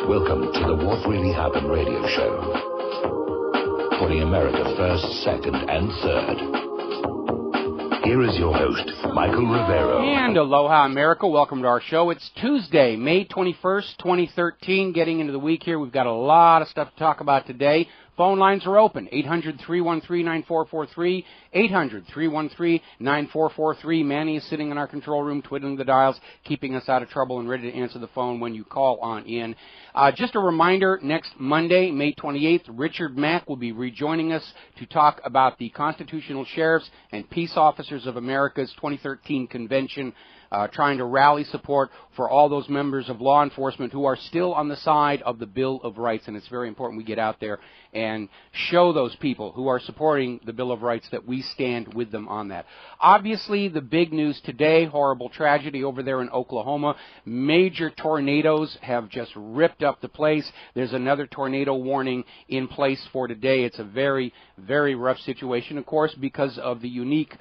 Welcome to the What Really Happened radio show. Putting America first, second, and third. Here is your host, Michael Rivero. And aloha, America. Welcome to our show. It's Tuesday, May 21st, 2013. Getting into the week here. We've got a lot of stuff to talk about today. Phone lines are open, 800-313-9443, 800-313-9443. Manny is sitting in our control room, twiddling the dials, keeping us out of trouble and ready to answer the phone when you call on in. Just a reminder, next Monday, May 28th, Richard Mack will be rejoining us to talk about the Constitutional Sheriffs and Peace Officers of America's 2013 convention, trying to rally support for all those members of law enforcement who are still on the side of the Bill of Rights. And it's very important we get out there and show those people who are supporting the Bill of Rights that we stand with them on that. Obviously, the big news today, horrible tragedy over there in Oklahoma. Major tornadoes have just ripped up the place. There's another tornado warning in place for today. It's a very, very rough situation, of course, because of the unique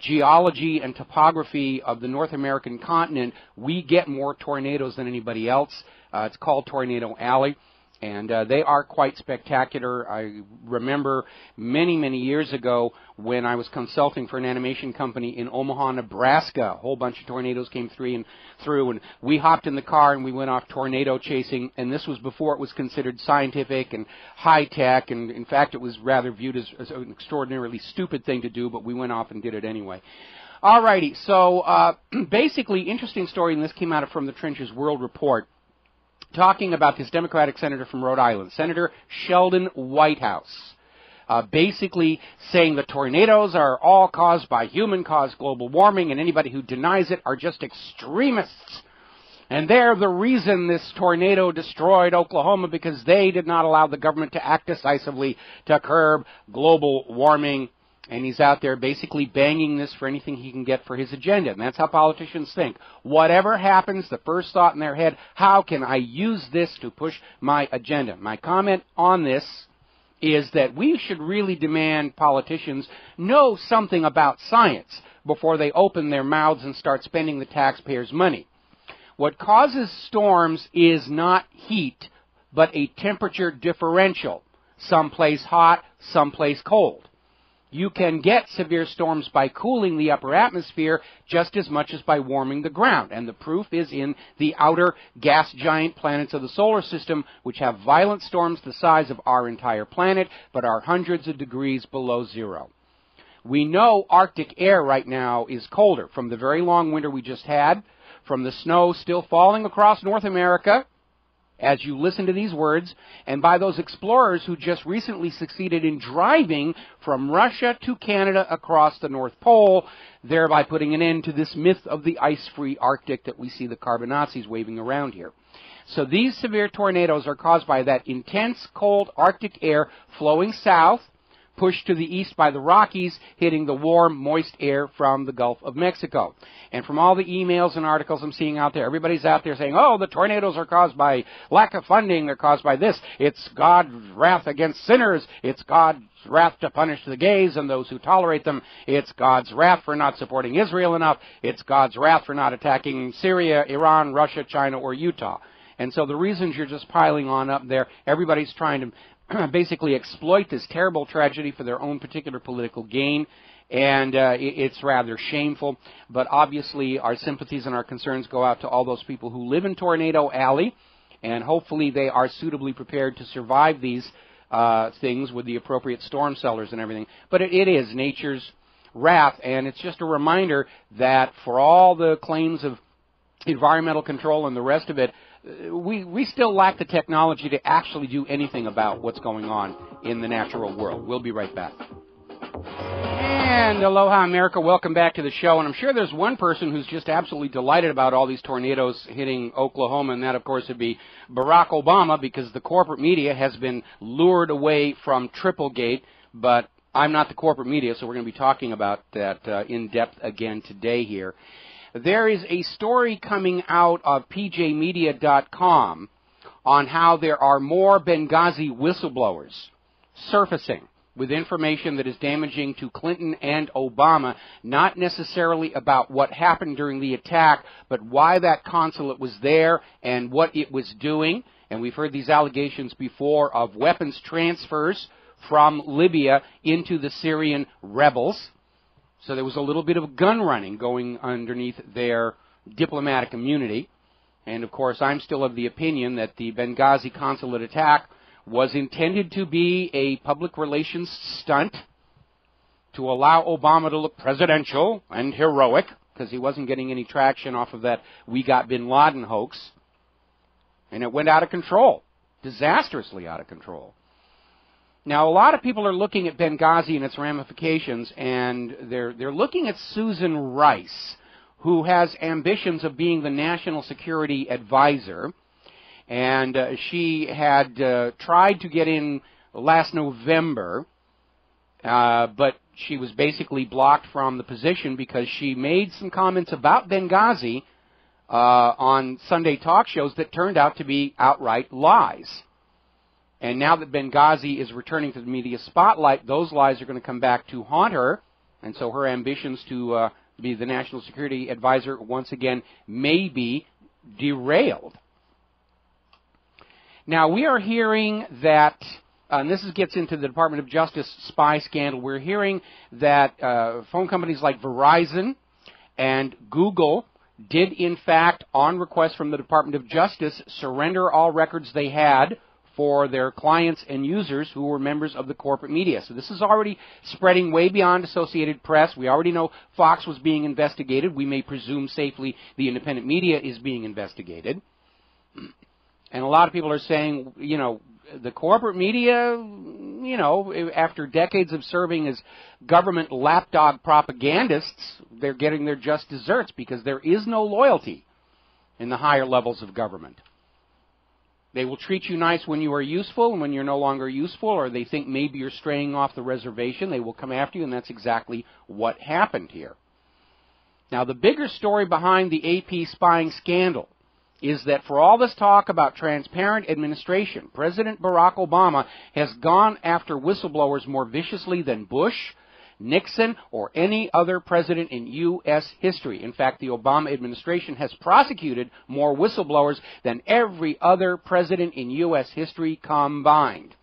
geology and topography of the North American continent. We get more tornadoes than anybody else. It's called Tornado Alley, and they are quite spectacular. I remember many, many years ago when I was consulting for an animation company in Omaha, Nebraska. A whole bunch of tornadoes came through, and we hopped in the car and we went off tornado chasing, and this was before it was considered scientific and high-tech, and in fact it was rather viewed as an extraordinarily stupid thing to do, but we went off and did it anyway. Alrighty, so basically, interesting story, and this came out from the Trenches World Report, talking about this Democratic senator from Rhode Island, Senator Sheldon Whitehouse, basically saying the tornadoes are all caused by human-caused global warming, and anybody who denies it are just extremists. And they're the reason this tornado destroyed Oklahoma, because they did not allow the government to act decisively to curb global warming. And he's out there basically banging this for anything he can get for his agenda. And that's how politicians think. Whatever happens, the first thought in their head, how can I use this to push my agenda? My comment on this is that we should really demand politicians know something about science before they open their mouths and start spending the taxpayers' money. What causes storms is not heat, but a temperature differential. Someplace hot, someplace cold. You can get severe storms by cooling the upper atmosphere just as much as by warming the ground. And the proof is in the outer gas giant planets of the solar system, which have violent storms the size of our entire planet, but are hundreds of degrees below zero. We know Arctic air right now is colder from the very long winter we just had, from the snow still falling across North America, as you listen to these words, and by those explorers who just recently succeeded in driving from Russia to Canada across the North Pole, thereby putting an end to this myth of the ice-free Arctic that we see the carbonazis waving around here. So these severe tornadoes are caused by that intense, cold Arctic air flowing south, pushed to the east by the Rockies, hitting the warm, moist air from the Gulf of Mexico. And from all the emails and articles I'm seeing out there, everybody's out there saying, oh, the tornadoes are caused by lack of funding, they're caused by this. It's God's wrath against sinners. It's God's wrath to punish the gays and those who tolerate them. It's God's wrath for not supporting Israel enough. It's God's wrath for not attacking Syria, Iran, Russia, China, or Utah. And so the reasons you're just piling on up there, everybody's trying to basically exploit this terrible tragedy for their own particular political gain, and it's rather shameful. But obviously our sympathies and our concerns go out to all those people who live in Tornado Alley, and hopefully they are suitably prepared to survive these things with the appropriate storm cellars and everything. But it is nature's wrath, and it's just a reminder that for all the claims of environmental control and the rest of it, we still lack the technology to actually do anything about what's going on in the natural world. We'll be right back. And aloha, America. Welcome back to the show. And I'm sure there's one person who's just absolutely delighted about all these tornadoes hitting Oklahoma, and that, of course, would be Barack Obama, because the corporate media has been lured away from Triplegate. But I'm not the corporate media, so we're going to be talking about that in depth again today here. There is a story coming out of pjmedia.com on how there are more Benghazi whistleblowers surfacing with information that is damaging to Clinton and Obama, not necessarily about what happened during the attack, but why that consulate was there and what it was doing. And we've heard these allegations before of weapons transfers from Libya into the Syrian rebels. So there was a little bit of gun running going underneath their diplomatic immunity. And, of course, I'm still of the opinion that the Benghazi consulate attack was intended to be a public relations stunt to allow Obama to look presidential and heroic, because he wasn't getting any traction off of that "we got bin Laden" hoax. And it went out of control, disastrously out of control. Now, a lot of people are looking at Benghazi and its ramifications, and they're looking at Susan Rice, who has ambitions of being the National Security Advisor. And she had tried to get in last November, but she was basically blocked from the position because she made some comments about Benghazi on Sunday talk shows that turned out to be outright lies. And now that Benghazi is returning to the media spotlight, those lies are going to come back to haunt her, and so her ambitions to be the National Security Advisor once again may be derailed. Now, we are hearing that, and this gets into the Department of Justice spy scandal, we're hearing that phone companies like Verizon and Google did, in fact, on request from the Department of Justice, surrender all records they had for their clients and users who were members of the corporate media. So this is already spreading way beyond Associated Press. We already know Fox was being investigated. We may presume safely the independent media is being investigated. And a lot of people are saying, you know, the corporate media, you know, after decades of serving as government lapdog propagandists, they're getting their just desserts because there is no loyalty in the higher levels of government. They will treat you nice when you are useful, and when you're no longer useful, or they think maybe you're straying off the reservation, they will come after you, and that's exactly what happened here. Now, the bigger story behind the AP spying scandal is that for all this talk about transparent administration, President Barack Obama has gone after whistleblowers more viciously than Bush, Nixon, or any other president in U.S. history. In fact, the Obama administration has prosecuted more whistleblowers than every other president in U.S. history combined.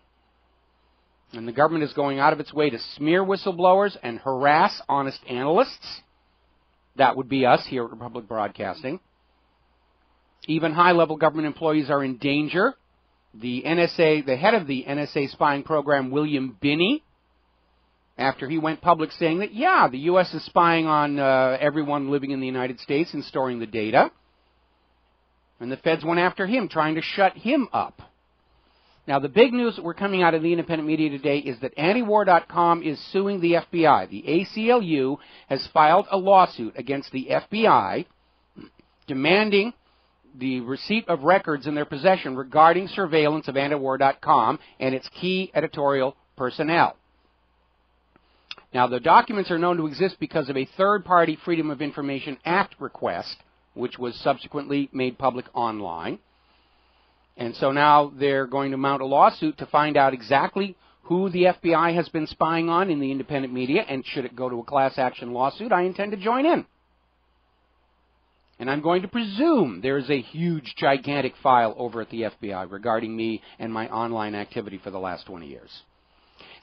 And the government is going out of its way to smear whistleblowers and harass honest analysts. That would be us here at Republic Broadcasting. Even high-level government employees are in danger. The NSA, the head of the NSA spying program, William Binney, after he went public saying that, yeah, the U.S. is spying on everyone living in the United States and storing the data. And the feds went after him, trying to shut him up. Now, the big news that we're coming out of the independent media today is that antiwar.com is suing the FBI. The ACLU has filed a lawsuit against the FBI demanding the receipt of records in their possession regarding surveillance of antiwar.com and its key editorial personnel. Now, the documents are known to exist because of a third-party Freedom of Information Act request, which was subsequently made public online. And so now they're going to mount a lawsuit to find out exactly who the FBI has been spying on in the independent media, and should it go to a class action lawsuit, I intend to join in. And I'm going to presume there's a huge, gigantic file over at the FBI regarding me and my online activity for the last 20 years.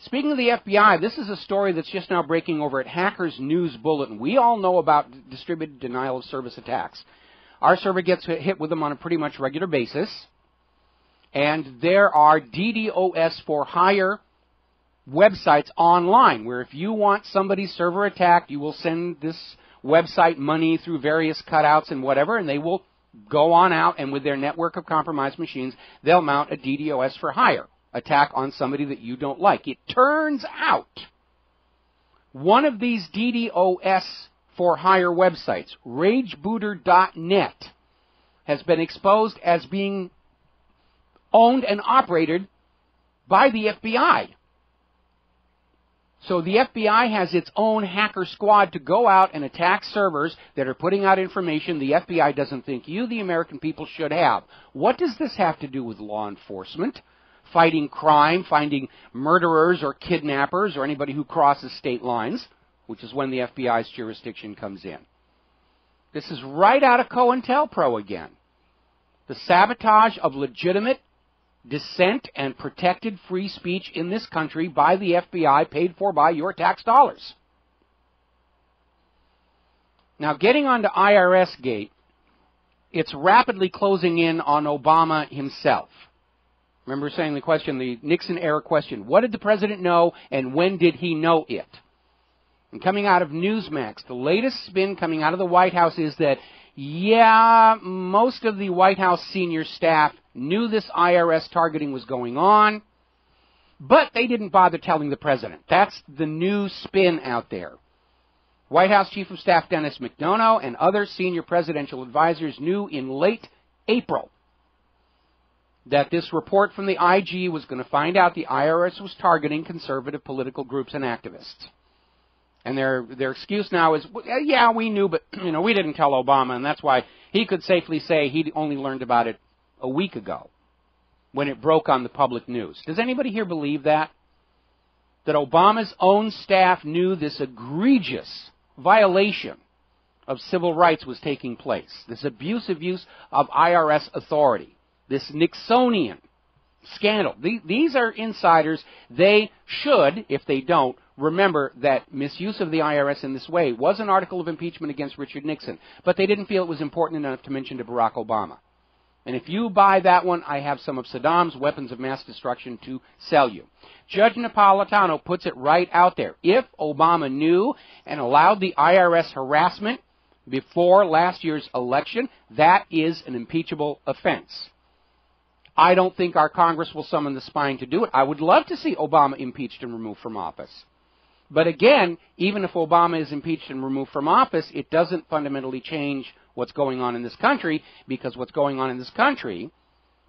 Speaking of the FBI, this is a story that's just now breaking over at Hackers News Bulletin. We all know about distributed denial of service attacks. Our server gets hit with them on a pretty much regular basis. And there are DDoS for hire websites online where if you want somebody's server attacked, you will send this website money through various cutouts and whatever, and they will go on out, and with their network of compromised machines, they'll mount a DDoS for hire attack on somebody that you don't like. It turns out one of these DDoS for hire websites, ragebooter.net, has been exposed as being owned and operated by the FBI. So the FBI has its own hacker squad to go out and attack servers that are putting out information the FBI doesn't think you, the American people, should have. What does this have to do with law enforcement? Fighting crime, finding murderers or kidnappers or anybody who crosses state lines, which is when the FBI's jurisdiction comes in. This is right out of COINTELPRO again. The sabotage of legitimate dissent and protected free speech in this country by the FBI, paid for by your tax dollars. Now, getting on to IRS Gate, it's rapidly closing in on Obama himself. Remember saying the question, the Nixon-era question, what did the president know and when did he know it? And coming out of Newsmax, the latest spin coming out of the White House is that, yeah, most of the White House senior staff knew this IRS targeting was going on, but they didn't bother telling the president. That's the new spin out there. White House Chief of Staff Dennis McDonough and other senior presidential advisors knew in late April that this report from the IG was going to find out the IRS was targeting conservative political groups and activists. And their excuse now is, well, yeah, we knew, but we didn't tell Obama, and that's why he could safely say he only learned about it a week ago when it broke on the public news. Does anybody here believe that? That Obama's own staff knew this egregious violation of civil rights was taking place, this abusive use of IRS authority, this Nixonian scandal. These are insiders. They should, if they don't, remember that misuse of the IRS in this way was an article of impeachment against Richard Nixon, but they didn't feel it was important enough to mention to Barack Obama. And if you buy that one, I have some of Saddam's weapons of mass destruction to sell you. Judge Napolitano puts it right out there. If Obama knew and allowed the IRS harassment before last year's election, that is an impeachable offense. I don't think our Congress will summon the spine to do it. I would love to see Obama impeached and removed from office. But again, even if Obama is impeached and removed from office, it doesn't fundamentally change what's going on in this country, because what's going on in this country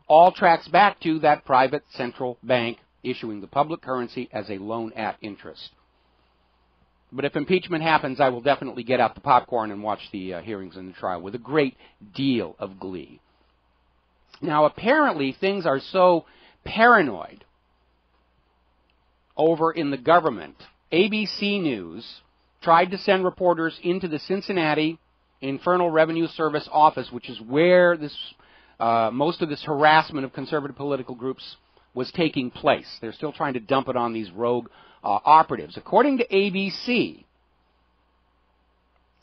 all tracks back to that private central bank issuing the public currency as a loan at interest. But if impeachment happens, I will definitely get out the popcorn and watch the hearings and the trial with a great deal of glee. Now, apparently, things are so paranoid over in the government. ABC News tried to send reporters into the Cincinnati Internal Revenue Service office, which is where this most of this harassment of conservative political groups was taking place. They're still trying to dump it on these rogue operatives. According to ABC,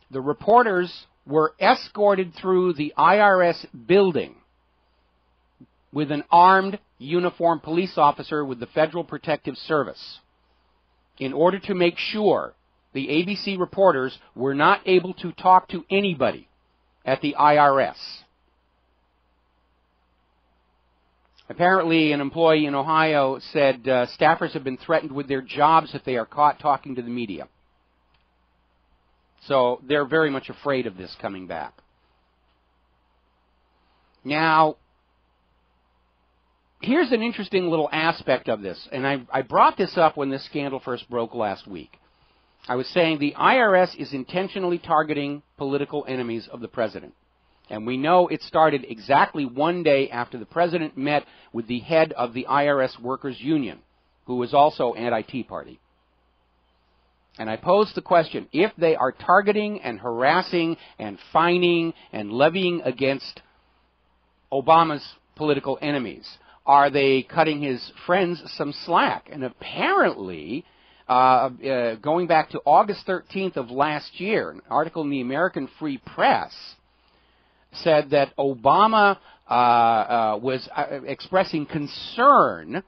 the reporters were escorted through the IRS building with an armed, uniformed police officer with the Federal Protective Service in order to make sure the ABC reporters were not able to talk to anybody at the IRS. Apparently, an employee in Ohio said staffers have been threatened with their jobs if they are caught talking to the media. So they're very much afraid of this coming back. Now, here's an interesting little aspect of this, and I brought this up when this scandal first broke last week. I was saying the IRS is intentionally targeting political enemies of the president. And we know it started exactly one day after the president met with the head of the IRS Workers Union, who was also anti-Tea Party. And I posed the question, if they are targeting and harassing and fining and levying against Obama's political enemies, are they cutting his friends some slack? And apparently, going back to August 13th of last year, an article in the American Free Press said that Obama was expressing concern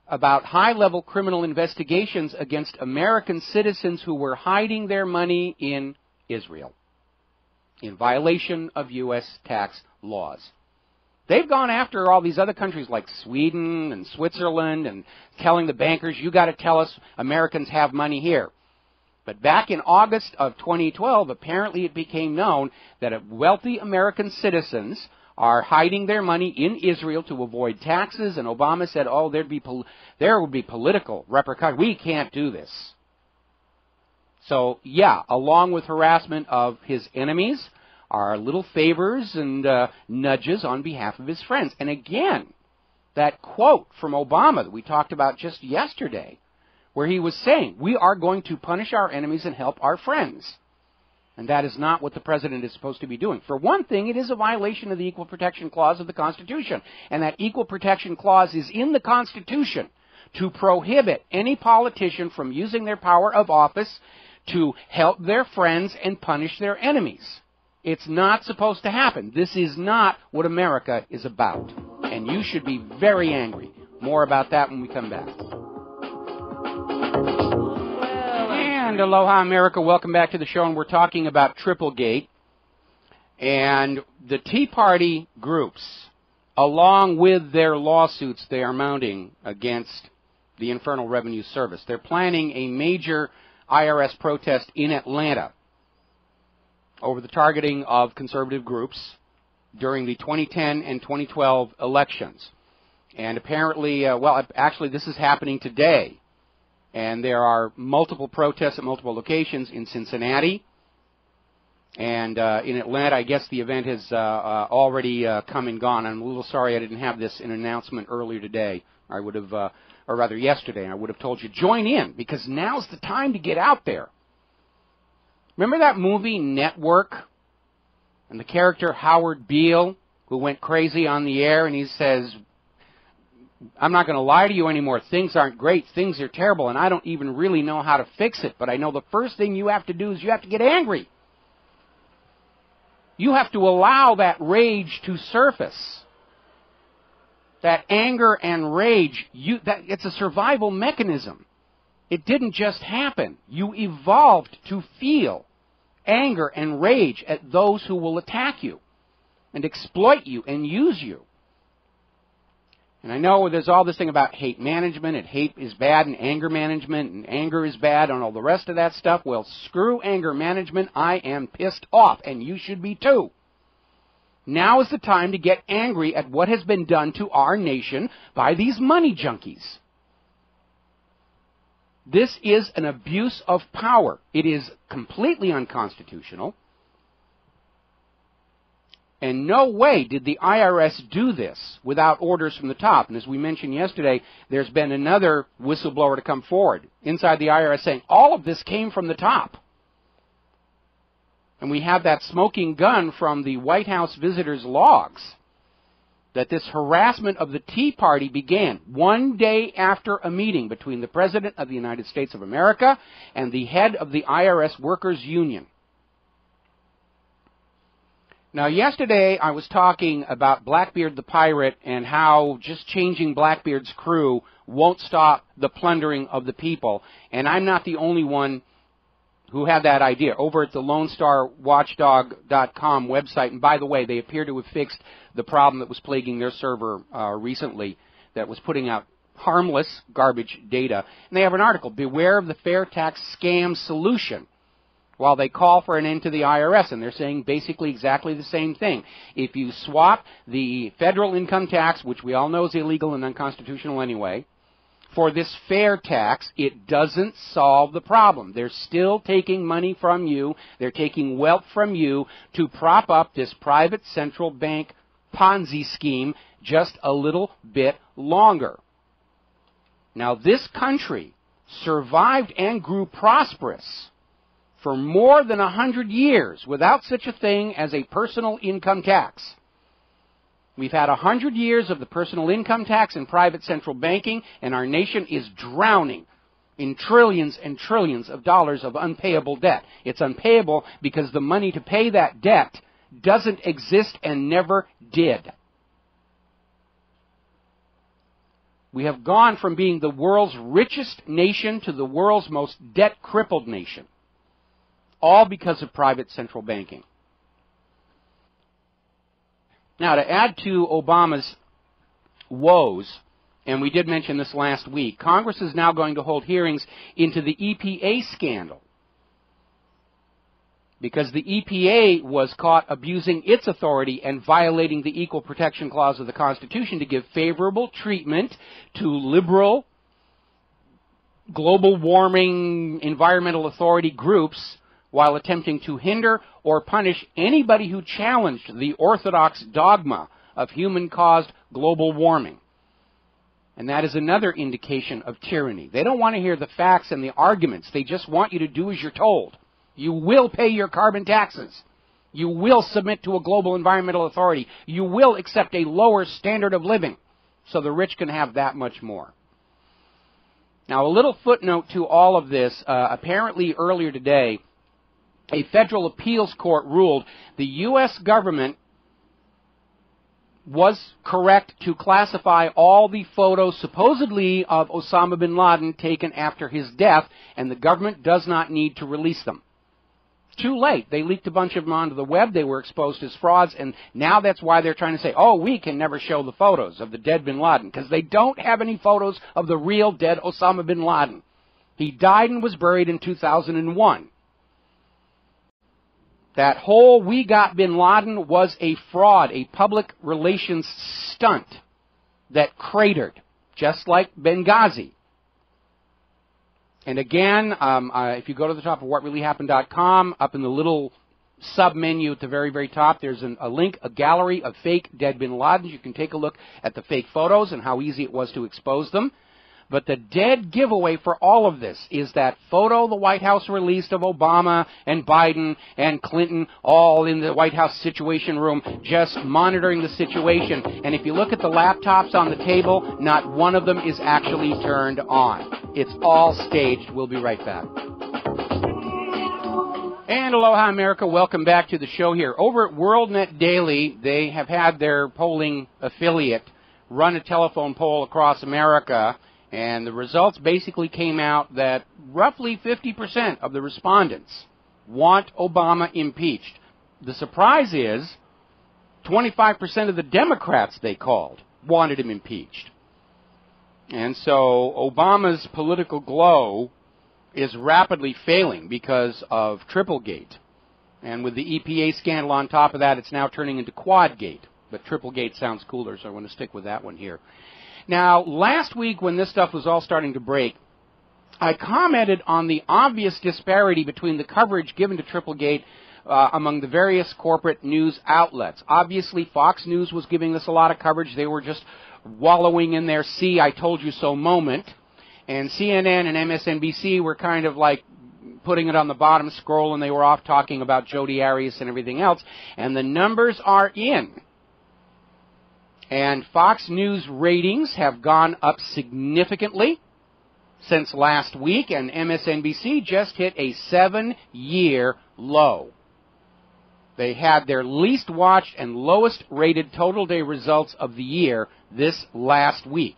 about high-level criminal investigations against American citizens who were hiding their money in Israel in violation of U.S. tax laws. They've gone after all these other countries like Sweden and Switzerland and telling the bankers, you got to tell us Americans have money here. But back in August of 2012, apparently it became known that wealthy American citizens are hiding their money in Israel to avoid taxes, and Obama said, oh, there would be political repercussions. We can't do this. So, yeah, along with harassment of his enemies, are little favors and nudges on behalf of his friends. And again, that quote from Obama that we talked about just yesterday, where he was saying, we are going to punish our enemies and help our friends. And that is not what the president is supposed to be doing. For one thing, it is a violation of the Equal Protection Clause of the Constitution. And that Equal Protection Clause is in the Constitution to prohibit any politician from using their power of office to help their friends and punish their enemies. It's not supposed to happen. This is not what America is about. And you should be very angry. More about that when we come back. And aloha, America. Welcome back to the show. And we're talking about Triplegate. And the Tea Party groups, along with their lawsuits they are mounting against the Internal Revenue Service, they're planning a major IRS protest in Atlanta over the targeting of conservative groups during the 2010 and 2012 elections. And apparently, actually this is happening today. And there are multiple protests at multiple locations in Cincinnati. And in Atlanta, I guess the event has already come and gone. I'm a little sorry I didn't have this in an announcement earlier today. I would have, or rather yesterday, I would have told you, join in, because now's the time to get out there. Remember that movie, Network? And the character Howard Beale, who went crazy on the air, and he says, I'm not going to lie to you anymore. Things aren't great. Things are terrible, and I don't even really know how to fix it. But I know the first thing you have to do is you have to get angry. You have to allow that rage to surface. That anger and rage, it's a survival mechanism. It didn't just happen. You evolved to feel anger and rage at those who will attack you and exploit you and use you. And I know there's all this thing about hate management, and hate is bad, and anger management, and anger is bad, and all the rest of that stuff. Well, screw anger management. I am pissed off, and you should be too. Now is the time to get angry at what has been done to our nation by these money junkies. This is an abuse of power. It is completely unconstitutional. And no way did the IRS do this without orders from the top. And as we mentioned yesterday, there's been another whistleblower to come forward inside the IRS saying all of this came from the top. And we have that smoking gun from the White House visitors' logs that this harassment of the Tea Party began one day after a meeting between the President of the United States of America and the head of the IRS Workers Union. Now, yesterday I was talking about Blackbeard the Pirate and how just changing Blackbeard's crew won't stop the plundering of the people. And I'm not the only one who had that idea. Over at the LoneStarWatchdog.com website, and by the way, they appear to have fixed the problem that was plaguing their server recently that was putting out harmless garbage data. And they have an article, Beware of the Fair Tax Scam Solution, while they call for an end to the IRS, and they're saying basically exactly the same thing. If you swap the federal income tax, which we all know is illegal and unconstitutional anyway, for this fair tax, it doesn't solve the problem. They're still taking money from you. They're taking wealth from you to prop up this private central bank Ponzi scheme just a little bit longer. Now, this country survived and grew prosperous for more than 100 years without such a thing as a personal income tax. We've had 100 years of the personal income tax and private central banking, and our nation is drowning in trillions and trillions of dollars of unpayable debt. It's unpayable because the money to pay that debt doesn't exist and never did. We have gone from being the world's richest nation to the world's most debt-crippled nation, all because of private central banking. Now, to add to Obama's woes, and we did mention this last week, Congress is now going to hold hearings into the EPA scandal, because the EPA was caught abusing its authority and violating the Equal Protection Clause of the Constitution to give favorable treatment to liberal, global warming, environmental authority groups while attempting to hinder or punish anybody who challenged the orthodox dogma of human-caused global warming. And that is another indication of tyranny. They don't want to hear the facts and the arguments. They just want you to do as you're told. You will pay your carbon taxes. You will submit to a global environmental authority. You will accept a lower standard of living so the rich can have that much more. Now, a little footnote to all of this. Apparently earlier today, a federal appeals court ruled the U.S. government was correct to classify all the photos supposedly of Osama bin Laden taken after his death, and the government does not need to release them. It's too late. They leaked a bunch of them onto the web. They were exposed as frauds, and now that's why they're trying to say, oh, we can never show the photos of the dead bin Laden, because they don't have any photos of the real dead Osama bin Laden. He died and was buried in 2001. That whole "we got bin Laden" was a fraud, a public relations stunt that cratered, just like Benghazi. And again, if you go to the top of whatreallyhappened.com, up in the little sub-menu at the very, very top, there's a link, a gallery of fake dead bin Ladens. You can take a look at the fake photos and how easy it was to expose them. But the dead giveaway for all of this is that photo the White House released of Obama and Biden and Clinton all in the White House Situation Room just monitoring the situation. And if you look at the laptops on the table, not one of them is actually turned on. It's all staged. We'll be right back. And aloha, America. Welcome back to the show here. Over at WorldNet Daily, they have had their polling affiliate run a telephone poll across America. And the results basically came out that roughly 50% of the respondents want Obama impeached. The surprise is 25% of the Democrats they called wanted him impeached. And so Obama's political glow is rapidly failing because of Triplegate. And with the EPA scandal on top of that, it's now turning into Quadgate. But Triplegate sounds cooler, so I want to stick with that one here. Now, last week when this stuff was all starting to break, I commented on the obvious disparity between the coverage given to Triplegate among the various corporate news outlets. Obviously, Fox News was giving us a lot of coverage. They were just wallowing in their "see, I told you so" moment. And CNN and MSNBC were kind of like putting it on the bottom scroll, and they were off talking about Jodi Arias and everything else. And the numbers are in. And Fox News ratings have gone up significantly since last week, and MSNBC just hit a 7-year low. They had their least watched and lowest rated total day results of the year this last week.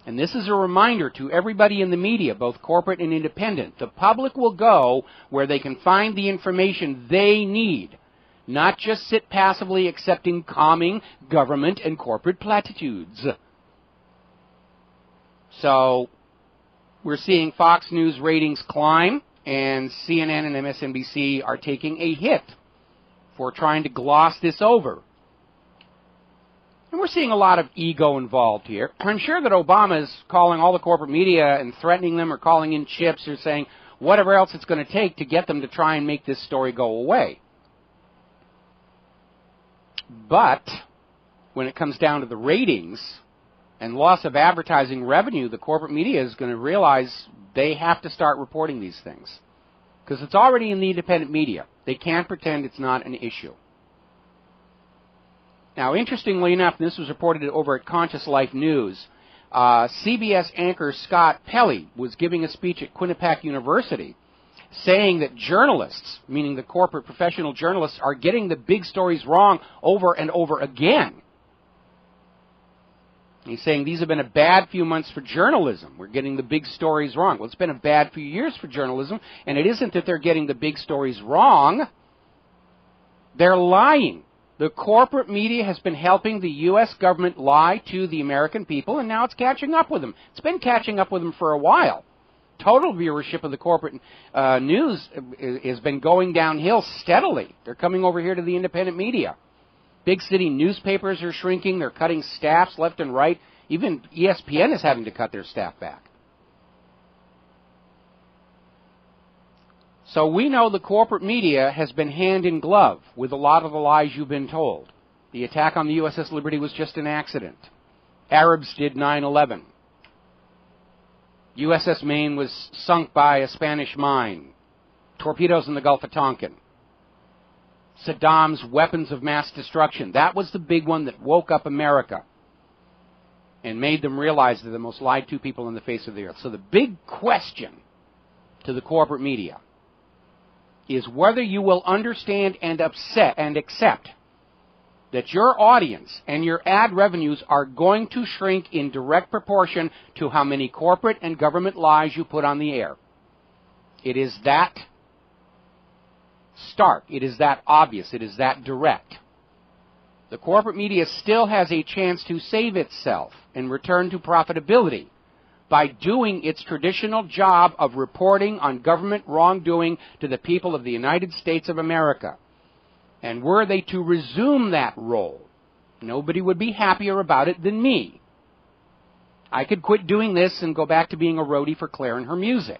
And this is a reminder to everybody in the media, both corporate and independent. The public will go where they can find the information they need. Not just sit passively accepting calming government and corporate platitudes. So, we're seeing Fox News ratings climb, and CNN and MSNBC are taking a hit for trying to gloss this over. And we're seeing a lot of ego involved here. I'm sure that Obama is calling all the corporate media and threatening them or calling in chips or saying whatever else it's going to take to get them to try and make this story go away. But when it comes down to the ratings and loss of advertising revenue, the corporate media is going to realize they have to start reporting these things. Because it's already in the independent media. They can't pretend it's not an issue. Now, interestingly enough, this was reported over at Conscious Life News. CBS anchor Scott Pelley was giving a speech at Quinnipiac University saying that journalists, meaning the corporate professional journalists, are getting the big stories wrong over and over again. He's saying these have been a bad few months for journalism. We're getting the big stories wrong. Well, it's been a bad few years for journalism, and it isn't that they're getting the big stories wrong. They're lying. The corporate media has been helping the U.S. government lie to the American people, and now it's catching up with them. It's been catching up with them for a while. Total viewership of the corporate news has been going downhill steadily. They're coming over here to the independent media. Big city newspapers are shrinking. They're cutting staffs left and right. Even ESPN is having to cut their staff back. So we know the corporate media has been hand in glove with a lot of the lies you've been told. The attack on the USS Liberty was just an accident. Arabs did 9/11. USS Maine was sunk by a Spanish mine. torpedoes in the Gulf of Tonkin, Saddam's weapons of mass destruction. That was the big one that woke up America and made them realize they're the most lied to people on the face of the earth. So the big question to the corporate media is whether you will understand and accept that your audience and your ad revenues are going to shrink in direct proportion to how many corporate and government lies you put on the air. It is that stark. It is that obvious. It is that direct. The corporate media still has a chance to save itself and return to profitability by doing its traditional job of reporting on government wrongdoing to the people of the United States of America. And were they to resume that role, nobody would be happier about it than me. I could quit doing this and go back to being a roadie for Claire and her music.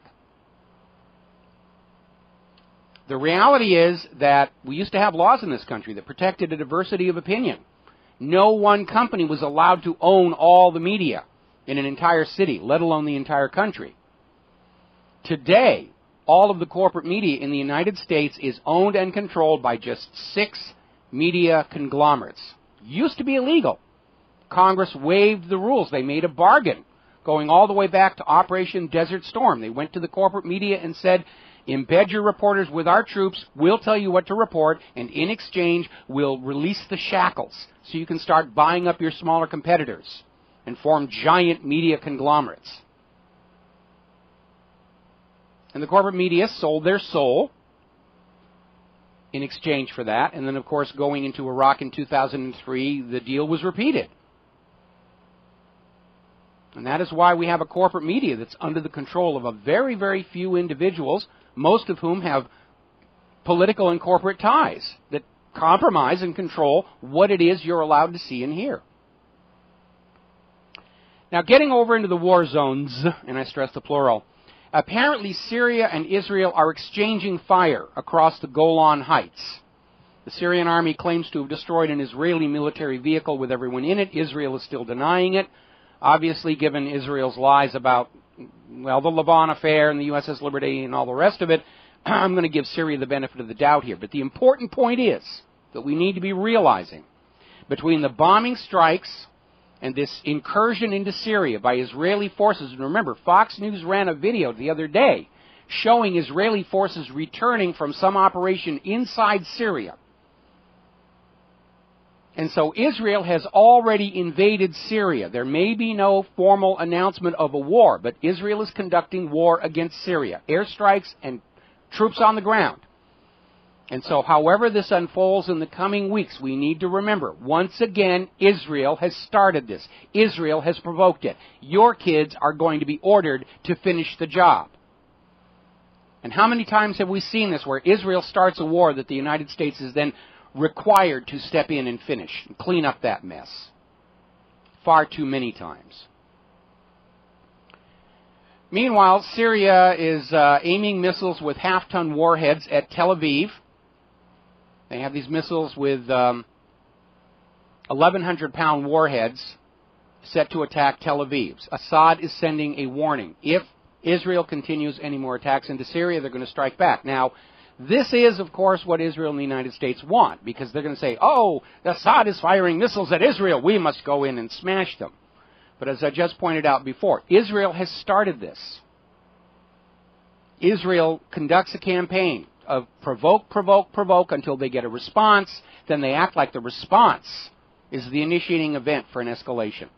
The reality is that we used to have laws in this country that protected a diversity of opinion. No one company was allowed to own all the media in an entire city, let alone the entire country. Today, all of the corporate media in the United States is owned and controlled by just 6 media conglomerates. Used to be illegal. Congress waived the rules. They made a bargain going all the way back to Operation Desert Storm. They went to the corporate media and said, embed your reporters with our troops, we'll tell you what to report, and in exchange, we'll release the shackles so you can start buying up your smaller competitors and form giant media conglomerates. And the corporate media sold their soul in exchange for that. And then, of course, going into Iraq in 2003, the deal was repeated. And that is why we have a corporate media that's under the control of a very, very few individuals, most of whom have political and corporate ties that compromise and control what it is you're allowed to see and hear. Now, getting over into the war zones, and I stress the plural, apparently Syria and Israel are exchanging fire across the Golan Heights. The Syrian army claims to have destroyed an Israeli military vehicle with everyone in it. Israel is still denying it. Obviously, given Israel's lies about, well, the Levant affair and the USS Liberty and all the rest of it, I'm going to give Syria the benefit of the doubt here. But the important point is that we need to be realizing between the bombing strikes and this incursion into Syria by Israeli forces, and remember, Fox News ran a video the other day showing Israeli forces returning from some operation inside Syria. And so Israel has already invaded Syria. There may be no formal announcement of a war, but Israel is conducting war against Syria. Airstrikes and troops on the ground. And so however this unfolds in the coming weeks, we need to remember, once again, Israel has started this. Israel has provoked it. Your kids are going to be ordered to finish the job. And how many times have we seen this where Israel starts a war that the United States is then required to step in and finish and clean up that mess? Far too many times. Meanwhile, Syria is aiming missiles with half-ton warheads at Tel Aviv. They have these missiles with 1,100-pound warheads set to attack Tel Aviv. Assad is sending a warning. If Israel continues any more attacks into Syria, they're going to strike back. Now, this is, of course, what Israel and the United States want, because they're going to say, oh, Assad is firing missiles at Israel. We must go in and smash them. But as I just pointed out before, Israel has started this. Israel conducts a campaign of provoke, provoke, provoke until they get a response. Then they act like the response is the initiating event for an escalation.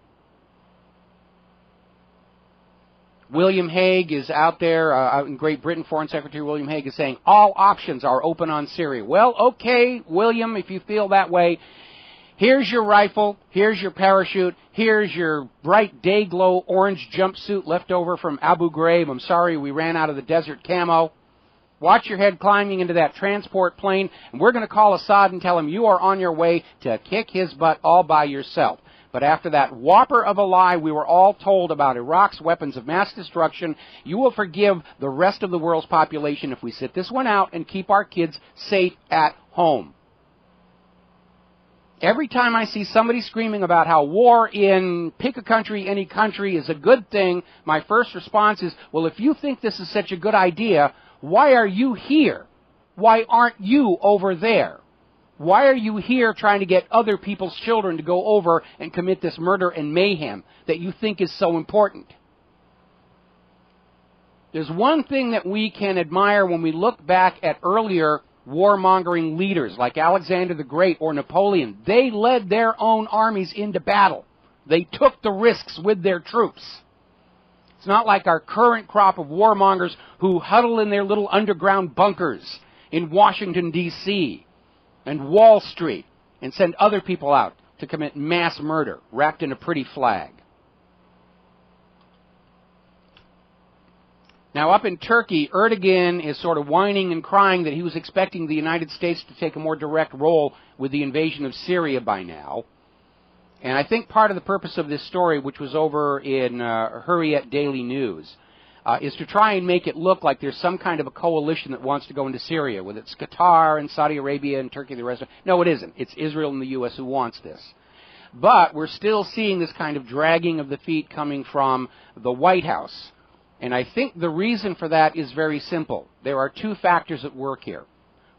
William Hague is out there, out in Great Britain. Foreign Secretary William Hague is saying all options are open on Syria. Well, okay, William, if you feel that way, here's your rifle, here's your parachute, here's your bright day-glow orange jumpsuit left over from Abu Ghraib. I'm sorry, we ran out of the desert camo. Watch your head climbing into that transport plane, and we're going to call Assad and tell him you are on your way to kick his butt all by yourself. But after that whopper of a lie we were all told about Iraq's weapons of mass destruction, you will forgive the rest of the world's population if we sit this one out and keep our kids safe at home. Every time I see somebody screaming about how war in pick a country, any country is a good thing, my first response is, well, if you think this is such a good idea, Why are you here? Why aren't you over there? Why are you here trying to get other people's children to go over and commit this murder and mayhem that you think is so important? There's one thing that we can admire when we look back at earlier warmongering leaders like Alexander the Great or Napoleon. They led their own armies into battle. They took the risks with their troops. It's not like our current crop of warmongers who huddle in their little underground bunkers in Washington, D.C. and Wall Street and send other people out to commit mass murder wrapped in a pretty flag. Now, up in Turkey, Erdogan is sort of whining and crying that he was expecting the United States to take a more direct role with the invasion of Syria by now. And I think part of the purpose of this story, which was over in Hurriyet Daily News, is to try and make it look like there's some kind of a coalition that wants to go into Syria, with its Qatar and Saudi Arabia and Turkey and the rest of it. No, it isn't. It's Israel and the U.S. who wants this. But we're still seeing this kind of dragging of the feet coming from the White House. And I think the reason for that is very simple. There are two factors at work here.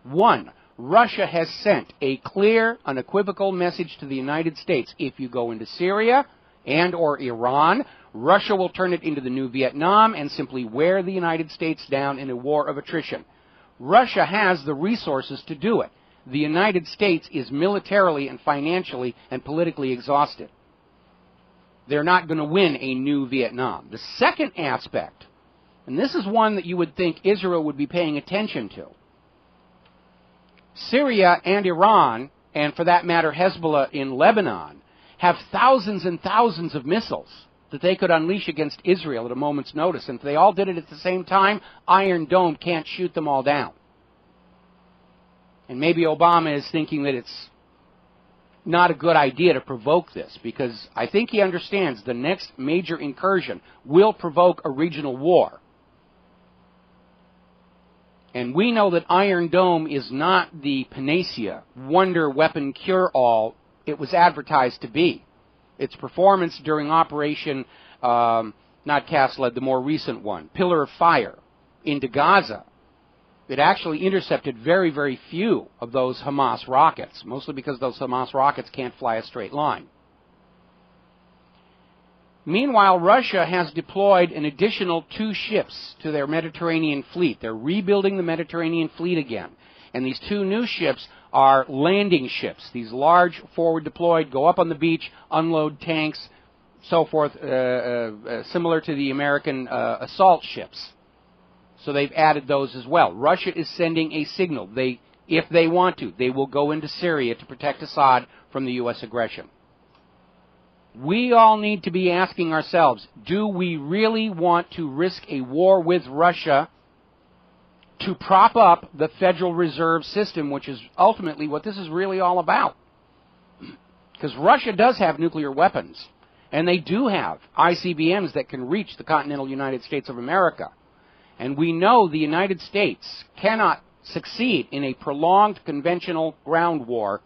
One, Russia has sent a clear, unequivocal message to the United States. If you go into Syria and or Iran, Russia will turn it into the new Vietnam and simply wear the United States down in a war of attrition. Russia has the resources to do it. The United States is militarily and financially and politically exhausted. They're not going to win a new Vietnam. The second aspect, and this is one that you would think Israel would be paying attention to, Syria and Iran, and for that matter Hezbollah in Lebanon, have thousands and thousands of missiles that they could unleash against Israel at a moment's notice. And if they all did it at the same time, Iron Dome can't shoot them all down. And maybe Obama is thinking that it's not a good idea to provoke this, because I think he understands the next major incursion will provoke a regional war. And we know that Iron Dome is not the panacea, wonder weapon cure-all it was advertised to be. Its performance during Operation, not Cast Lead, the more recent one, Pillar of Fire, into Gaza, it actually intercepted very, very few of those Hamas rockets, mostly because those Hamas rockets can't fly a straight line. Meanwhile, Russia has deployed an additional 2 ships to their Mediterranean fleet. They're rebuilding the Mediterranean fleet again. And these 2 new ships are landing ships. These large, forward-deployed, go up on the beach, unload tanks, so forth, similar to the American assault ships. So they've added those as well. Russia is sending a signal. If they want to, they will go into Syria to protect Assad from the U.S. aggression. We all need to be asking ourselves, do we really want to risk a war with Russia to prop up the Federal Reserve System, which is ultimately what this is really all about? Because Russia does have nuclear weapons, and they do have ICBMs that can reach the continental United States of America. And we know the United States cannot succeed in a prolonged conventional ground war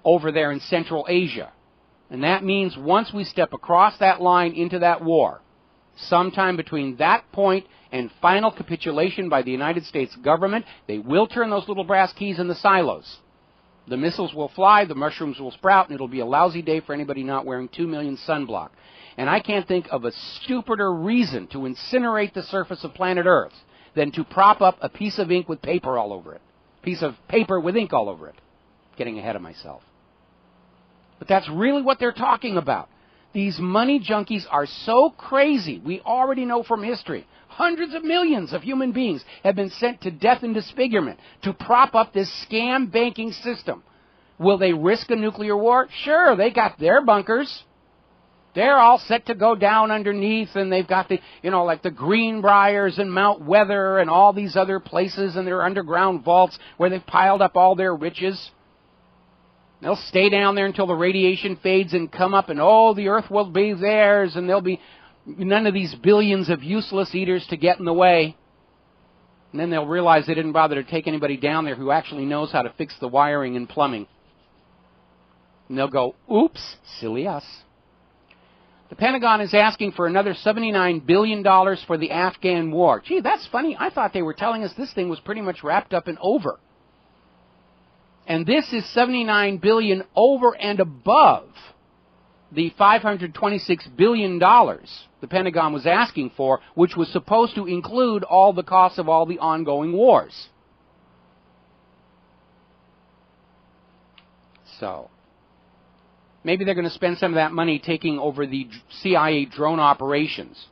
over there in Central Asia. And that means once we step across that line into that war, sometime between that point and final capitulation by the United States government, they will turn those little brass keys in the silos. The missiles will fly, the mushrooms will sprout, and it'll be a lousy day for anybody not wearing 2 million sunblock. And I can't think of a stupider reason to incinerate the surface of planet Earth than to prop up a piece of ink with paper all over it. Piece of paper with ink all over it. Getting ahead of myself. But that's really what they're talking about. These money junkies are so crazy. We already know from history. Hundreds of millions of human beings have been sent to death and disfigurement to prop up this scam banking system. Will they risk a nuclear war? Sure, they got their bunkers. They're all set to go down underneath, and they've got the, like the Greenbriers and Mount Weather and all these other places and their underground vaults where they've piled up all their riches. They'll stay down there until the radiation fades and come up, and the earth will be theirs, and there'll be none of these billions of useless eaters to get in the way. And then they'll realize they didn't bother to take anybody down there who actually knows how to fix the wiring and plumbing. And they'll go, oops, silly us. The Pentagon is asking for another $79 billion for the Afghan war. Gee, that's funny. I thought they were telling us this thing was pretty much wrapped up and over. And this is $79 billion over and above the $526 billion the Pentagon was asking for, which was supposed to include all the costs of all the ongoing wars. So, maybe they're going to spend some of that money taking over the CIA drone operations.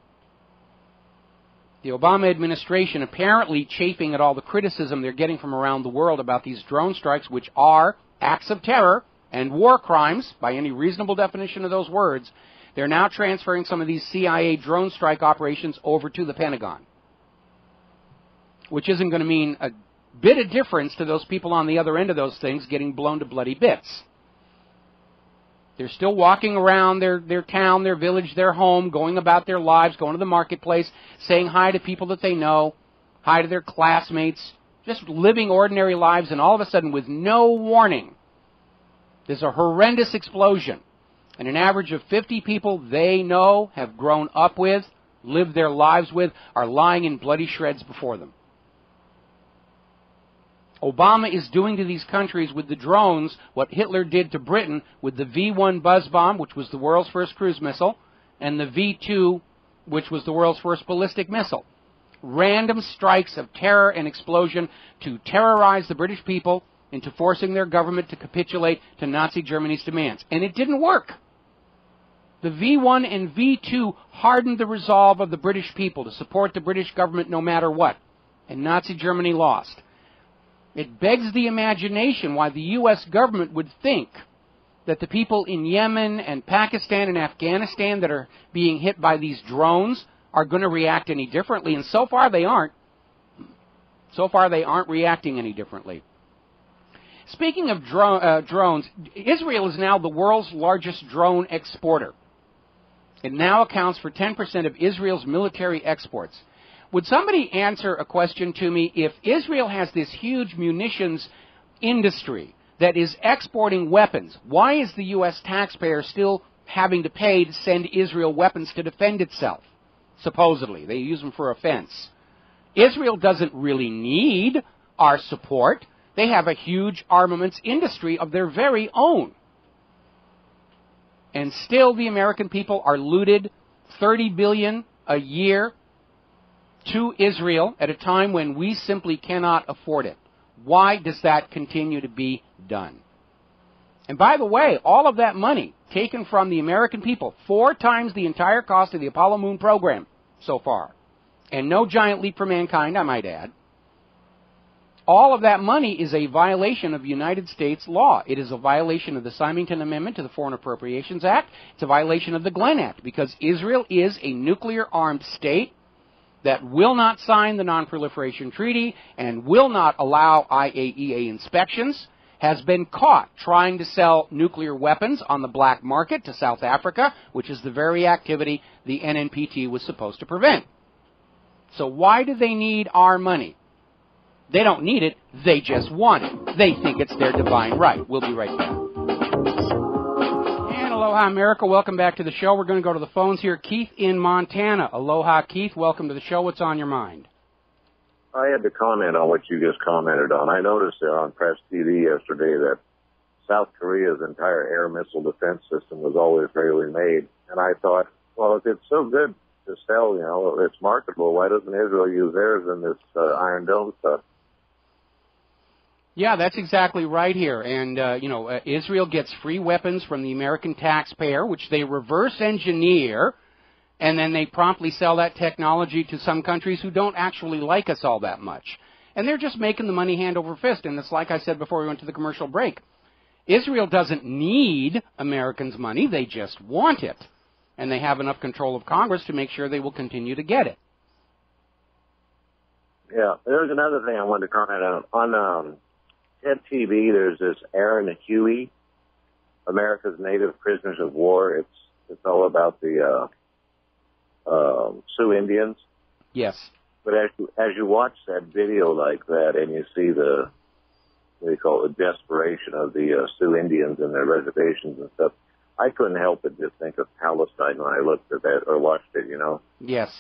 The Obama administration apparently chafing at all the criticism they're getting from around the world about these drone strikes, which are acts of terror and war crimes, by any reasonable definition of those words. They're now transferring some of these CIA drone strike operations over to the Pentagon, which isn't going to mean a bit of difference to those people on the other end of those things getting blown to bloody bits. They're still walking around their town, their village, their home, going about their lives, going to the marketplace, saying hi to people that they know, hi to their classmates, just living ordinary lives, and all of a sudden, with no warning, there's a horrendous explosion. And an average of 50 people they know, have grown up with, lived their lives with, are lying in bloody shreds before them. Obama is doing to these countries with the drones what Hitler did to Britain with the V-1 buzz bomb, which was the world's first cruise missile, and the V-2, which was the world's first ballistic missile. Random strikes of terror and explosion to terrorize the British people into forcing their government to capitulate to Nazi Germany's demands. And it didn't work. The V-1 and V-2 hardened the resolve of the British people to support the British government no matter what. And Nazi Germany lost. It begs the imagination why the U.S. government would think that the people in Yemen and Pakistan and Afghanistan that are being hit by these drones are going to react any differently. And so far they aren't. So far they aren't reacting any differently. Speaking of drones, Israel is now the world's largest drone exporter. It now accounts for 10% of Israel's military exports. Would somebody answer a question to me? If Israel has this huge munitions industry that is exporting weapons, why is the U.S. taxpayer still having to pay to send Israel weapons to defend itself? Supposedly. They use them for offense. Israel doesn't really need our support. They have a huge armaments industry of their very own. And still the American people are looted $30 billion a year to Israel at a time when we simply cannot afford it. Why does that continue to be done? And by the way, all of that money taken from the American people, 4 times the entire cost of the Apollo Moon program so far, and no giant leap for mankind, I might add, all of that money is a violation of United States law. It is a violation of the Symington Amendment to the Foreign Appropriations Act. It's a violation of the Glenn Act, because Israel is a nuclear-armed state that will not sign the Non-Proliferation Treaty and will not allow IAEA inspections, has been caught trying to sell nuclear weapons on the black market to South Africa, which is the very activity the NNPT was supposed to prevent. So why do they need our money? They don't need it, they just want it. They think it's their divine right. We'll be right back. And aloha, America. Welcome back to the show. We're going to go to the phones here. Keith in Montana. Aloha, Keith. Welcome to the show. What's on your mind? I had to comment on what you just commented on. I noticed there on Press TV yesterday that South Korea's entire air missile defense system was all Israeli made. And I thought, well, if it's so good to sell, you know, it's marketable, why doesn't Israel use theirs in this Iron Dome stuff? Yeah, that's exactly right here. And, Israel gets free weapons from the American taxpayer, which they reverse engineer, and then they promptly sell that technology to some countries who don't actually like us all that much. And they're just making the money hand over fist. And it's like I said before we went to the commercial break. Israel doesn't need Americans' money. They just want it. And they have enough control of Congress to make sure they will continue to get it. Yeah, there's another thing I wanted to comment on. On TED TV, there's this Aaron Huey, America's Native Prisoners of War. It's all about the Sioux Indians. Yes. But as you watch that video like that, and you see the, what do you call it, the desperation of the Sioux Indians and their reservations and stuff, I couldn't help but just think of Palestine when I looked at that or watched it, you know. Yes.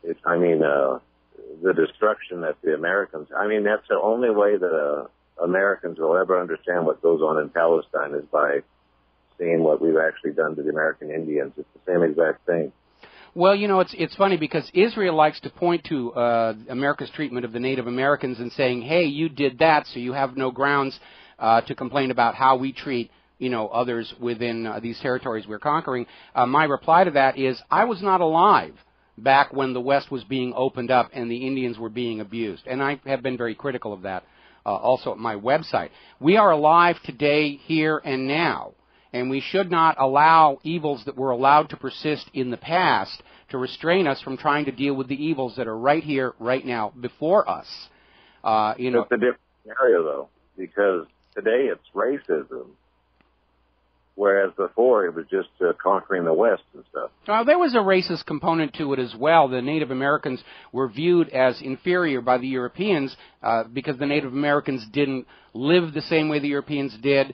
The destruction that the Americans, that's the only way that Americans will ever understand what goes on in Palestine is by seeing what we've actually done to the American Indians. It's the same exact thing. Well, you know, it's funny because Israel likes to point to America's treatment of the Native Americans and saying, hey, you did that, so you have no grounds to complain about how we treat, you know, others within these territories we're conquering. My reply to that is I was not alive back when the West was being opened up and the Indians were being abused. And I have been very critical of that also at my website. We are alive today, here and now. And we should not allow evils that were allowed to persist in the past to restrain us from trying to deal with the evils that are right here, right now, before us. You know, it's a different scenario, though, because today it's racism, whereas before it was just conquering the West and stuff. Well, there was a racist component to it as well. The Native Americans were viewed as inferior by the Europeans because the Native Americans didn't live the same way the Europeans did.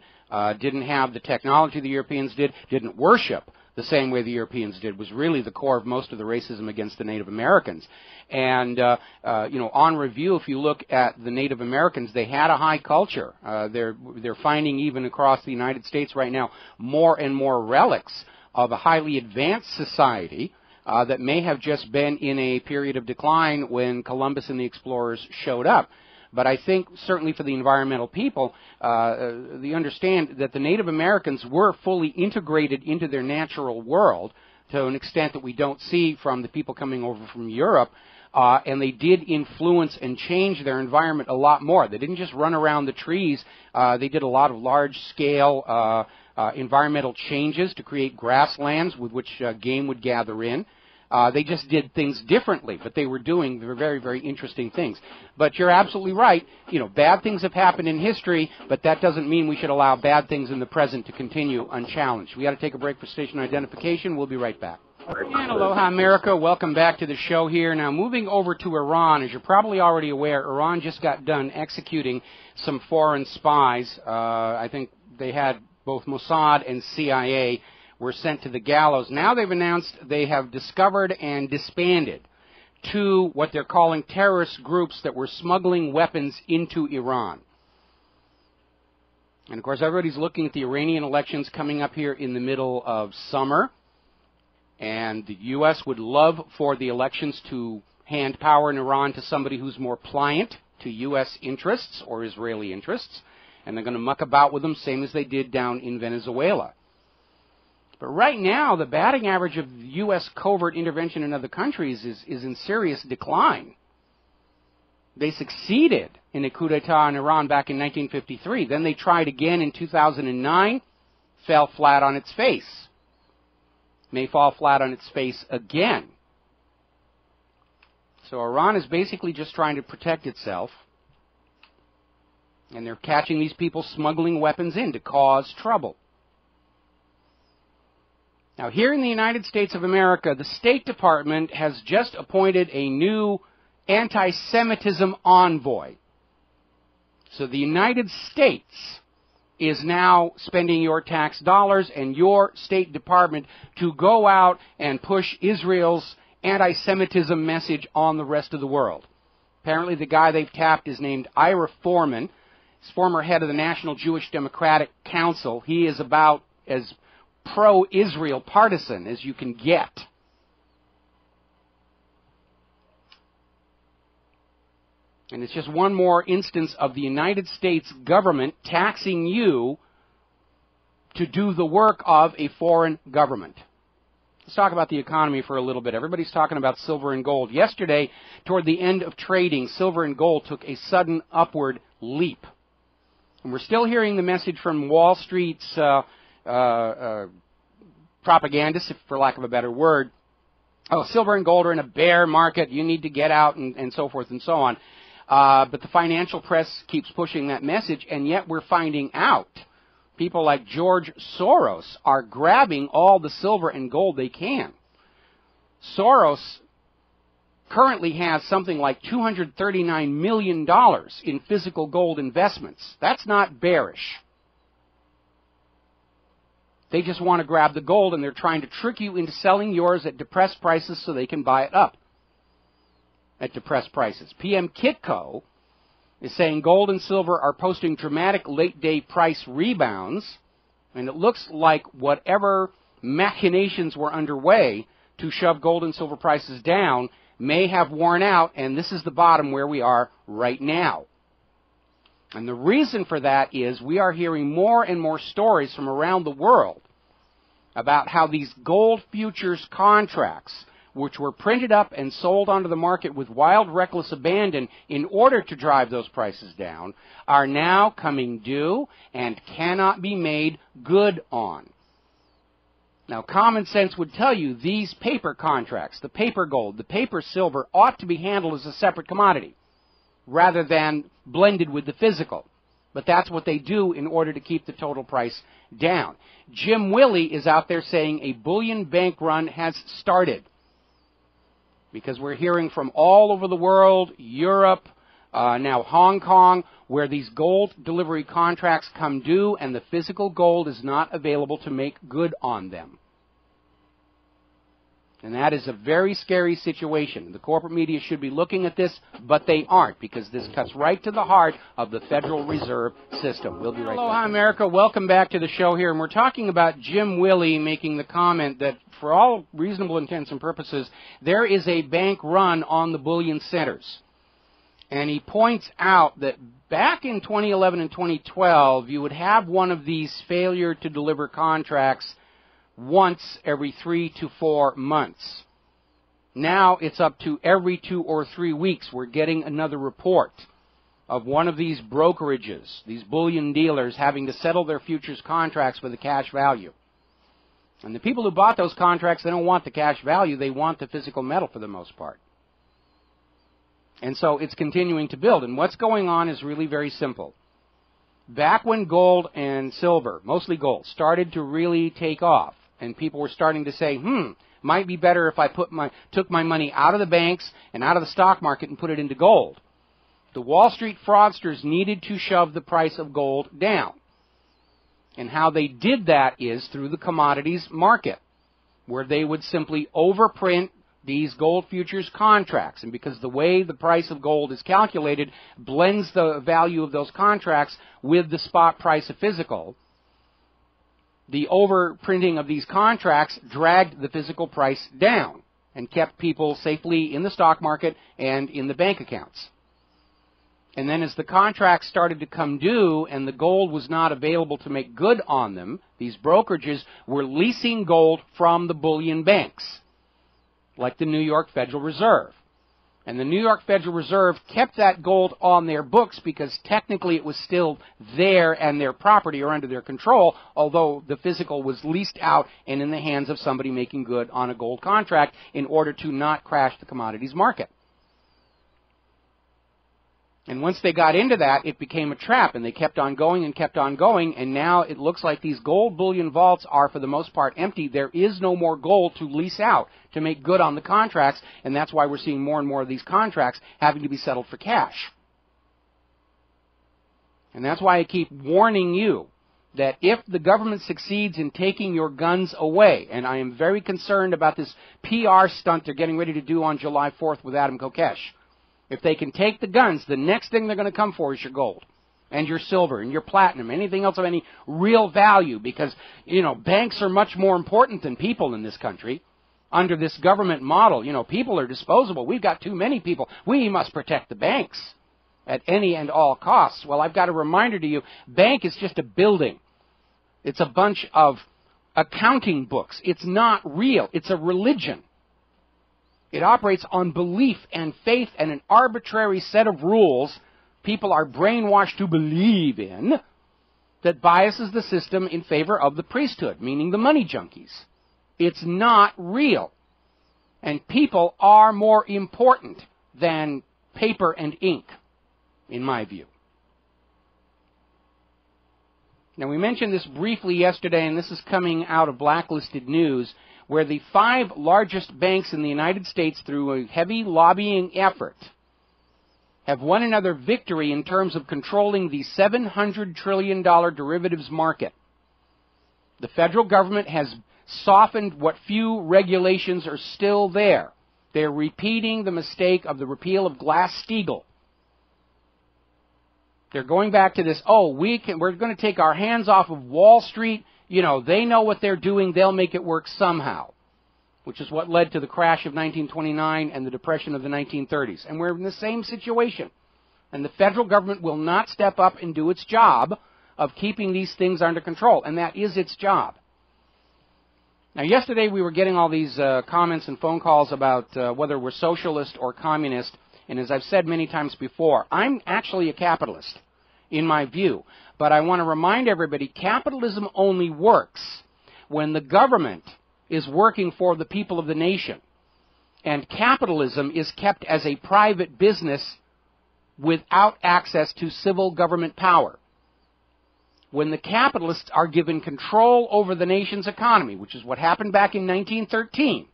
Didn't have the technology the Europeans did, didn't worship the same way the Europeans did, was really the core of most of the racism against the Native Americans. And, you know, on review, if you look at the Native Americans, they had a high culture. They're finding even across the United States right now more and more relics of a highly advanced society that may have just been in a period of decline when Columbus and the explorers showed up. But I think certainly for the environmental people, they understand that the Native Americans were fully integrated into their natural world to an extent that we don't see from the people coming over from Europe. And they did influence and change their environment a lot more. They didn't just run around the trees. They did a lot of large-scale environmental changes to create grasslands with which game would gather in. They just did things differently, but they were doing very, very interesting things. But you're absolutely right. You know, bad things have happened in history, but that doesn't mean we should allow bad things in the present to continue unchallenged. We got to take a break for station identification. We'll be right back. And aloha, America. Welcome back to the show here. Now, moving over to Iran, as you're probably already aware, Iran just got done executing some foreign spies. I think they had both Mossad and CIA were sent to the gallows. Now they've announced they have discovered and disbanded two what they're calling terrorist groups that were smuggling weapons into Iran. And, of course, everybody's looking at the Iranian elections coming up here in the middle of summer. And the U.S. would love for the elections to hand power in Iran to somebody who's more pliant to U.S. interests or Israeli interests. And they're going to muck about with them, same as they did down in Venezuela. But right now, the batting average of U.S. covert intervention in other countries is in serious decline. They succeeded in a coup d'etat in Iran back in 1953. Then they tried again in 2009, fell flat on its face. May fall flat on its face again. So Iran is basically just trying to protect itself. And they're catching these people smuggling weapons in to cause trouble. Now, here in the United States of America, the State Department has just appointed a new anti-Semitism envoy. So the United States is now spending your tax dollars and your State Department to go out and push Israel's anti-Semitism message on the rest of the world. Apparently the guy they've tapped is named Ira Foreman. He's former head of the National Jewish Democratic Council. He is about as pro-Israel partisan as you can get. And it's just one more instance of the United States government taxing you to do the work of a foreign government. Let's talk about the economy for a little bit. Everybody's talking about silver and gold. Yesterday, toward the end of trading, silver and gold took a sudden upward leap. And we're still hearing the message from Wall Street's propagandists, for lack of a better word. Oh, silver and gold are in a bear market. You need to get out and so forth and so on. But the financial press keeps pushing that message, and yet we're finding out people like George Soros are grabbing all the silver and gold they can. Soros currently has something like $239 million in physical gold investments. That's not bearish. They just want to grab the gold, and they're trying to trick you into selling yours at depressed prices so they can buy it up at depressed prices. PM Kitco is saying gold and silver are posting dramatic late-day price rebounds, and it looks like whatever machinations were underway to shove gold and silver prices down may have worn out, and this is the bottom where we are right now. And the reason for that is we are hearing more and more stories from around the world about how these gold futures contracts, which were printed up and sold onto the market with wild, reckless abandon in order to drive those prices down, are now coming due and cannot be made good on. Now, common sense would tell you these paper contracts, the paper gold, the paper silver, ought to be handled as a separate commodity rather than blended with the physical. But that's what they do in order to keep the total price down. Jim Willey is out there saying a bullion bank run has started, because we're hearing from all over the world, Europe, now Hong Kong, where these gold delivery contracts come due and the physical gold is not available to make good on them. And that is a very scary situation. The corporate media should be looking at this, but they aren't, because this cuts right to the heart of the Federal Reserve System. We'll be right back. Aloha, America. Welcome back to the show here. And we're talking about Jim Willey making the comment that, for all reasonable intents and purposes, there is a bank run on the bullion centers. And he points out that back in 2011 and 2012, you would have one of these failure to deliver contracts once every 3 to 4 months. Now it's up to every 2 or 3 weeks. We're getting another report of one of these brokerages, these bullion dealers, having to settle their futures contracts for the cash value. And the people who bought those contracts, they don't want the cash value. They want the physical metal for the most part. And so it's continuing to build. And what's going on is really very simple. Back when gold and silver, mostly gold, started to really take off, and people were starting to say, might be better if I took my money out of the banks and out of the stock market and put it into gold. The Wall Street fraudsters needed to shove the price of gold down. And how they did that is through the commodities market, where they would simply overprint these gold futures contracts. And because the way the price of gold is calculated blends the value of those contracts with the spot price of physical, the overprinting of these contracts dragged the physical price down and kept people safely in the stock market and in the bank accounts. And then as the contracts started to come due and the gold was not available to make good on them, these brokerages were leasing gold from the bullion banks, like the New York Federal Reserve. And the New York Federal Reserve kept that gold on their books because technically it was still there and their property or under their control, although the physical was leased out and in the hands of somebody making good on a gold contract in order to not crash the commodities market. And once they got into that, it became a trap, and they kept on going, and now it looks like these gold bullion vaults are, for the most part, empty. There is no more gold to lease out to make good on the contracts, and that's why we're seeing more and more of these contracts having to be settled for cash. And that's why I keep warning you that if the government succeeds in taking your guns away, and I am very concerned about this PR stunt they're getting ready to do on July 4th with Adam Kokesh. If they can take the guns, the next thing they're going to come for is your gold and your silver and your platinum, anything else of any real value, because, banks are much more important than people in this country. Under this government model, people are disposable. We've got too many people. We must protect the banks at any and all costs. Well, I've got a reminder to you, bank is just a building. It's a bunch of accounting books. It's not real. It's a religion. It operates on belief and faith and an arbitrary set of rules people are brainwashed to believe in that biases the system in favor of the priesthood, meaning the money junkies. It's not real. And people are more important than paper and ink, in my view. Now, we mentioned this briefly yesterday, and this is coming out of Blacklisted News, where the 5 largest banks in the United States, through a heavy lobbying effort, have won another victory in terms of controlling the $700 trillion derivatives market. The federal government has softened what few regulations are still there. They're repeating the mistake of the repeal of Glass-Steagall. They're going back to this, we're going to take our hands off of Wall Street. You know, they know what they're doing. They'll make it work somehow, which is what led to the crash of 1929 and the depression of the 1930s. And we're in the same situation. And the federal government will not step up and do its job of keeping these things under control. And that is its job. Now, yesterday we were getting all these comments and phone calls about whether we're socialist or communist. And as I've said many times before, I'm actually a capitalist in my view. But I want to remind everybody, capitalism only works when the government is working for the people of the nation. And capitalism is kept as a private business without access to civil government power. When the capitalists are given control over the nation's economy, which is what happened back in 1913,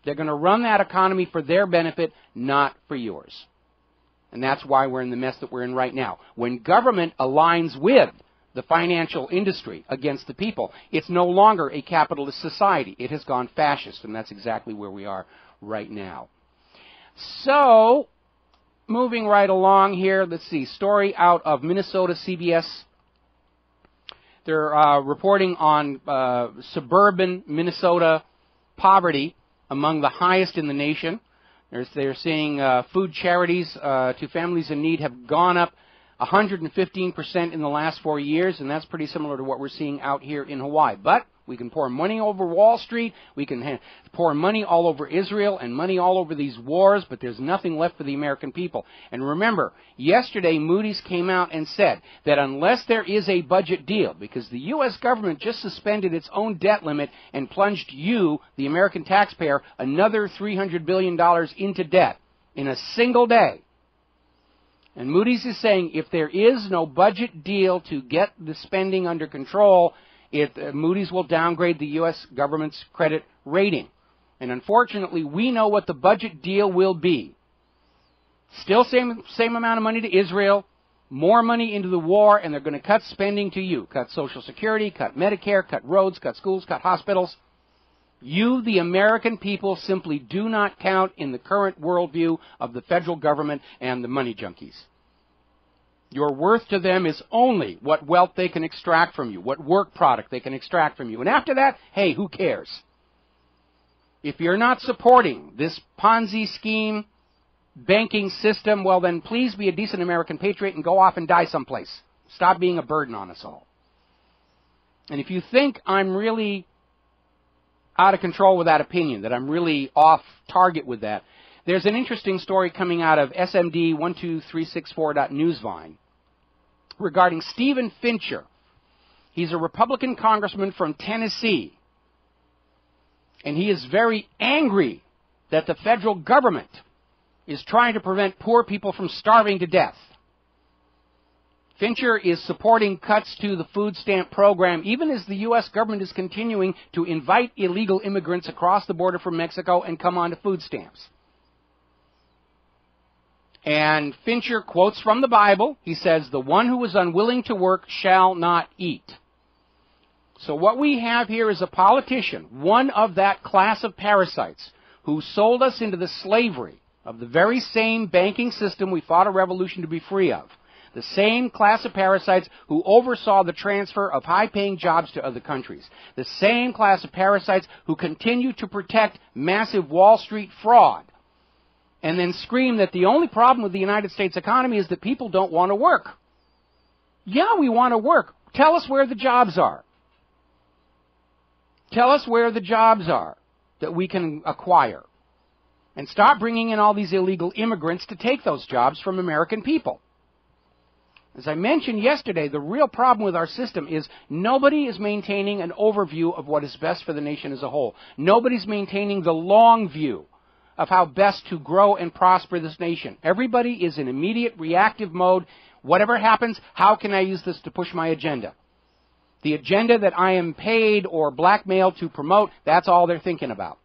they're going to run that economy for their benefit, not for yours. And that's why we're in the mess that we're in right now. When government aligns with the financial industry against the people, it's no longer a capitalist society. It has gone fascist, and that's exactly where we are right now. So, moving right along here, let's see, story out of Minnesota CBS. They're reporting on suburban Minnesota poverty among the highest in the nation. They're seeing food charities to families in need have gone up 115% in the last 4 years, and that's pretty similar to what we're seeing out here in Hawaii. But we can pour money over Wall Street, we can pour money all over Israel and money all over these wars, but there's nothing left for the American people. And remember, yesterday Moody's came out and said that unless there is a budget deal, because the U.S. government just suspended its own debt limit and plunged you, the American taxpayer, another $300 billion into debt in a single day. And Moody's is saying if there is no budget deal to get the spending under control, Moody's will downgrade the U.S. government's credit rating. And unfortunately, we know what the budget deal will be. Still same amount of money to Israel, more money into the war, and they're going to cut spending to you. Cut Social Security, cut Medicare, cut roads, cut schools, cut hospitals. You, the American people, simply do not count in the current worldview of the federal government and the money junkies. Your worth to them is only what wealth they can extract from you, what work product they can extract from you. And after that, hey, who cares? If you're not supporting this Ponzi scheme banking system, well then please be a decent American patriot and go off and die someplace. Stop being a burden on us all. And if you think I'm really out of control with that opinion, that I'm really off target with that, there's an interesting story coming out of SMD12364.newsvine regarding Stephen Fincher. He's a Republican congressman from Tennessee, and he is very angry that the federal government is trying to prevent poor people from starving to death. Fincher is supporting cuts to the food stamp program, even as the U.S. government is continuing to invite illegal immigrants across the border from Mexico and come on to food stamps. And Fincher quotes from the Bible. He says, "The one who is unwilling to work shall not eat." So what we have here is a politician, one of that class of parasites, who sold us into the slavery of the very same banking system we fought a revolution to be free of. The same class of parasites who oversaw the transfer of high-paying jobs to other countries. The same class of parasites who continue to protect massive Wall Street fraud. And then scream that the only problem with the United States economy is that people don't want to work. Yeah, we want to work. Tell us where the jobs are. Tell us where the jobs are that we can acquire. And stop bringing in all these illegal immigrants to take those jobs from American people. As I mentioned yesterday, the real problem with our system is nobody is maintaining an overview of what is best for the nation as a whole. Nobody's maintaining the long view of how best to grow and prosper this nation. Everybody is in immediate reactive mode. Whatever happens, how can I use this to push my agenda? The agenda that I am paid or blackmailed to promote, that's all they're thinking about.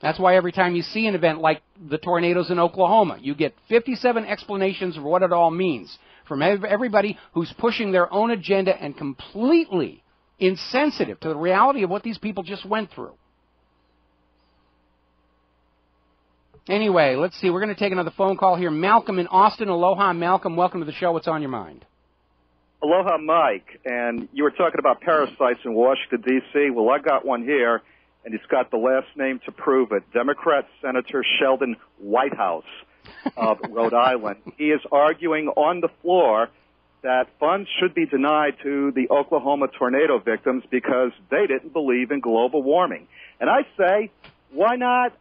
That's why every time you see an event like the tornadoes in Oklahoma, you get 57 explanations of what it all means from everybody who's pushing their own agenda and completely insensitive to the reality of what these people just went through. Anyway, let's see. We're going to take another phone call here. Malcolm in Austin. Aloha, Malcolm. Welcome to the show. What's on your mind? Aloha, Mike. And you were talking about parasites in Washington, D.C. Well, I got one here, and it's got the last name to prove it. Democrat Senator Sheldon Whitehouse of Rhode Island. He is arguing on the floor that funds should be denied to the Oklahoma tornado victims because they didn't believe in global warming. And I say, why not?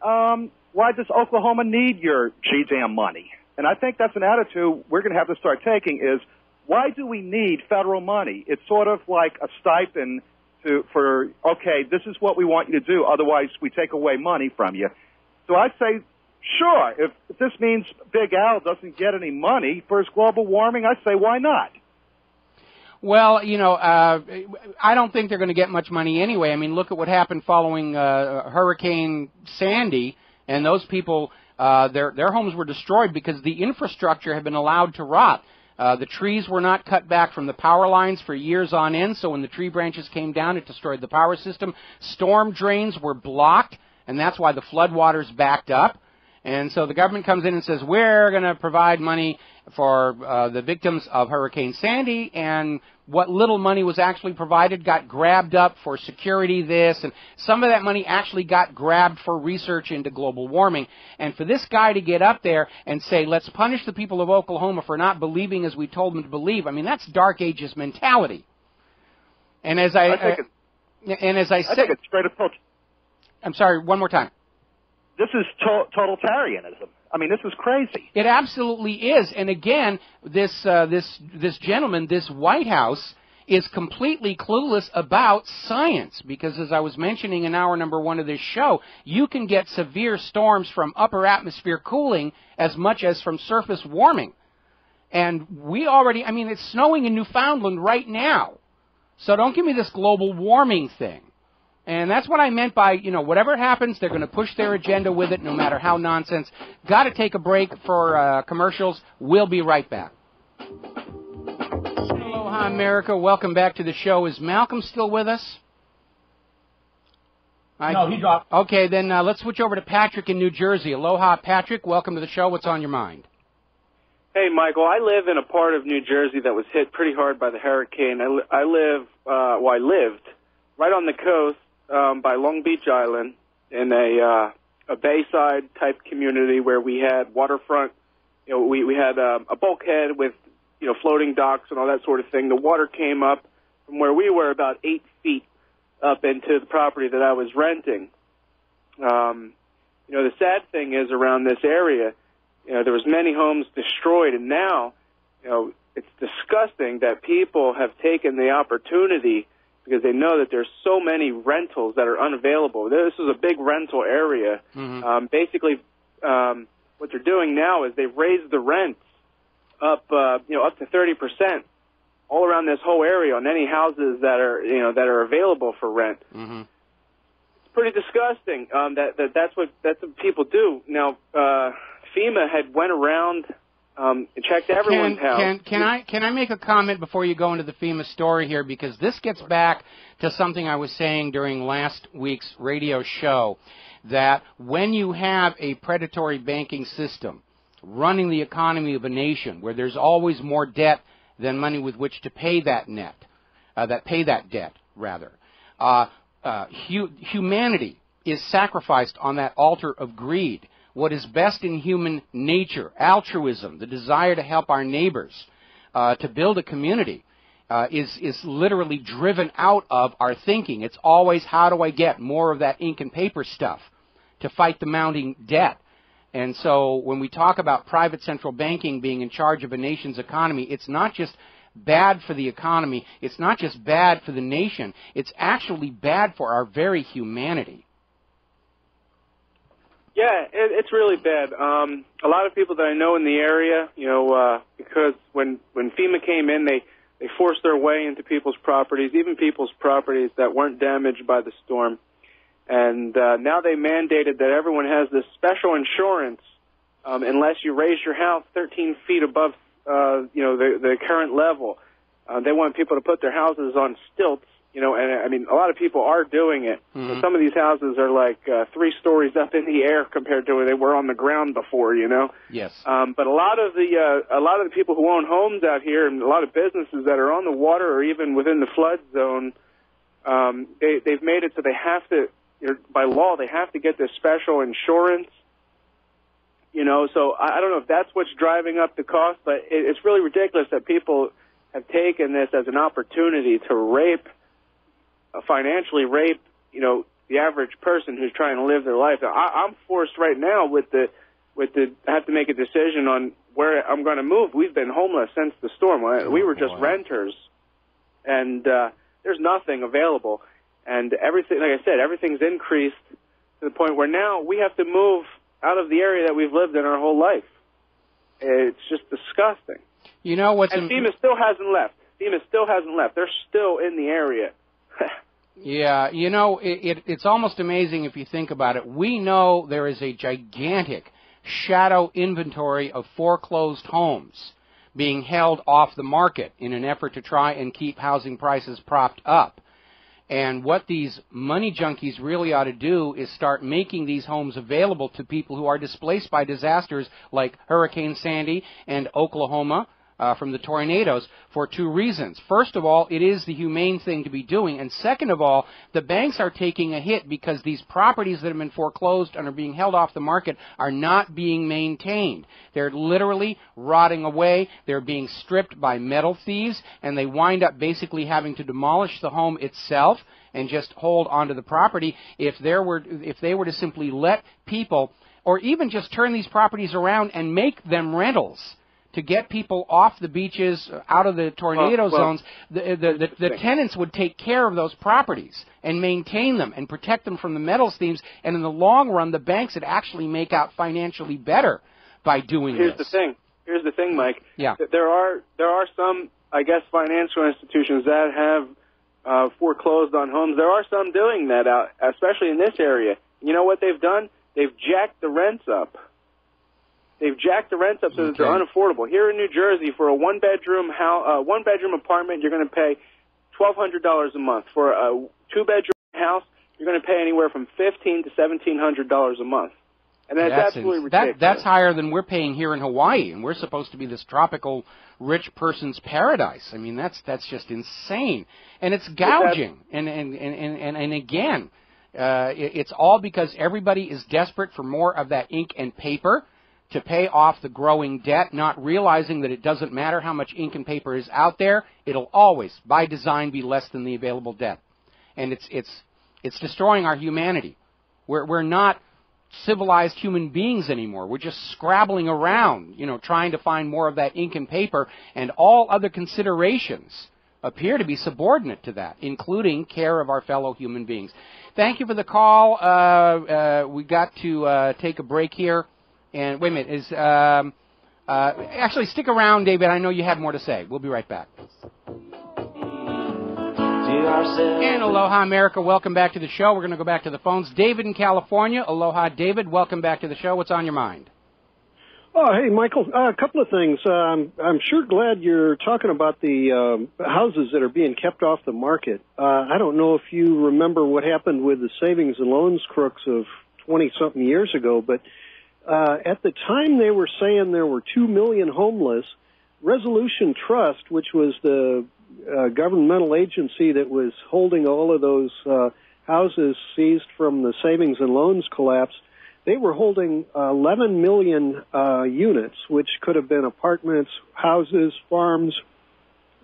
Why does Oklahoma need your G-damn money? And I think that's an attitude we're going to have to start taking is, why do we need federal money? It's sort of like a stipend for, okay, this is what we want you to do, otherwise we take away money from you. So I say, sure, if this means Big Al doesn't get any money for his global warming, I say, why not? Well, I don't think they're going to get much money anyway. I mean, look at what happened following Hurricane Sandy. And those people, their homes were destroyed because the infrastructure had been allowed to rot. The trees were not cut back from the power lines for years on end, so when the tree branches came down, it destroyed the power system. Storm drains were blocked, and that's why the floodwaters backed up. And so the government comes in and says, we're going to provide money for the victims of Hurricane Sandy, and what little money was actually provided got grabbed up for security this, and some of that money actually got grabbed for research into global warming. And for this guy to get up there and say, let's punish the people of Oklahoma for not believing as we told them to believe, I mean, that's Dark Ages mentality. And as I said, think it's straight up. I'm sorry, one more time. This is totalitarianism. I mean, this is crazy. It absolutely is. And again, this gentleman, this Whitehouse, is completely clueless about science because, as I was mentioning in hour number 1 of this show, you can get severe storms from upper atmosphere cooling as much as from surface warming. And it's snowing in Newfoundland right now. So don't give me this global warming thing. And that's what I meant by, whatever happens, they're going to push their agenda with it no matter how nonsense. Got to take a break for commercials. We'll be right back. Aloha, America. Welcome back to the show. Is Malcolm still with us? No, he dropped. Okay, then let's switch over to Patrick in New Jersey. Aloha, Patrick. Welcome to the show. What's on your mind? Hey, Michael. I live in a part of New Jersey that was hit pretty hard by the hurricane. I lived right on the coast. By Long Beach Island in a bayside type community where we had waterfront, we had a bulkhead with, floating docks and all that sort of thing. The water came up from where we were about 8 feet up into the property that I was renting. The sad thing is around this area, there was many homes destroyed, and now, it's disgusting that people have taken the opportunity because they know that there's so many rentals that are unavailable. This is a big rental area. Mm-hmm. Basically, what they're doing now is they've raised the rents up to 30% all around this whole area on any houses that are available for rent. Mm-hmm. It's pretty disgusting. That's what people do. Now, FEMA had went around. Checked everyone's house. Can I make a comment before you go into the FEMA story here? Because this gets back to something I was saying during last week's radio show, that when you have a predatory banking system running the economy of a nation, where there's always more debt than money with which to pay that debt, humanity is sacrificed on that altar of greed. What is best in human nature, altruism, the desire to help our neighbors, to build a community, is literally driven out of our thinking. It's always, how do I get more of that ink and paper stuff to fight the mounting debt? And so when we talk about private central banking being in charge of a nation's economy, it's not just bad for the economy, it's not just bad for the nation, it's actually bad for our very humanity. Yeah, it's really bad. A lot of people that I know in the area, because when FEMA came in, they forced their way into people's properties, even people's properties that weren't damaged by the storm. And now they mandated that everyone has this special insurance unless you raise your house 13 feet above, the current level. They want people to put their houses on stilts You know, and I mean, a lot of people are doing it. Mm-hmm. Some of these houses are like 3 stories up in the air compared to where they were on the ground before. You know. Yes. But a lot of the people who own homes out here, and a lot of businesses that are on the water or even within the flood zone, they've made it so they have to, by law, they have to get this special insurance. You know, so I don't know if that's what's driving up the cost, but it's really ridiculous that people have taken this as an opportunity to financially rape, the average person who's trying to live their life. Now, I'm forced right now I have to make a decision on where I'm going to move. We've been homeless since the storm. We were just renters, and there's nothing available. And everything, like I said, everything's increased to the point where now we have to move out of the area that we've lived in our whole life. It's just disgusting. You know what's... And FEMA still hasn't left. They're still in the area. Yeah, it's almost amazing if you think about it. We know there is a gigantic shadow inventory of foreclosed homes being held off the market in an effort to try and keep housing prices propped up. And what these money junkies really ought to do is start making these homes available to people who are displaced by disasters like Hurricane Sandy and Oklahoma from the tornadoes for 2 reasons. First of all, it is the humane thing to be doing. And second of all, the banks are taking a hit because these properties that have been foreclosed and are being held off the market are not being maintained. They're literally rotting away. They're being stripped by metal thieves, and they wind up basically having to demolish the home itself and just hold onto the property. If they were to simply let people, or even just turn these properties around and make them rentals, to get people off the beaches, out of the tornado zones, the tenants would take care of those properties and maintain them and protect them from the metals thieves. And in the long run, the banks would actually make out financially better by doing this. Here's the thing, Mike. Yeah. There are some, I guess, financial institutions that have foreclosed on homes. There are some doing that out, especially in this area. You know what they've done? They've jacked the rents up. They've jacked the rents up so that they're unaffordable. Here in New Jersey, for a one-bedroom apartment, you're going to pay $1,200 a month. For a 2-bedroom house, you're going to pay anywhere from $1,500 to $1,700 a month. And that's absolutely ridiculous. That's higher than we're paying here in Hawaii, and we're supposed to be this tropical rich person's paradise. I mean, that's just insane, and it's gouging. And again, it's all because everybody is desperate for more of that ink and paper to pay off the growing debt, not realizing that it doesn't matter how much ink and paper is out there. It'll always, by design, be less than the available debt, and it's destroying our humanity. We're not civilized human beings anymore. We're just scrabbling around, trying to find more of that ink and paper, and all other considerations appear to be subordinate to that, including care of our fellow human beings. Thank you for the call. We got to take a break here. And wait a minute, actually stick around, David. I know you have more to say. We'll be right back. And aloha, America. Welcome back to the show. We're going to go back to the phones. David in California. Aloha, David. Welcome back to the show. What's on your mind? Oh, hey, Michael. A couple of things. I'm sure glad you're talking about the houses that are being kept off the market. I don't know if you remember what happened with the savings and loans crooks of 20-something years ago, but at the time they were saying there were 2 million homeless. Resolution Trust, which was the governmental agency that was holding all of those houses seized from the savings and loans collapse, they were holding 11 million units, which could have been apartments, houses, farms,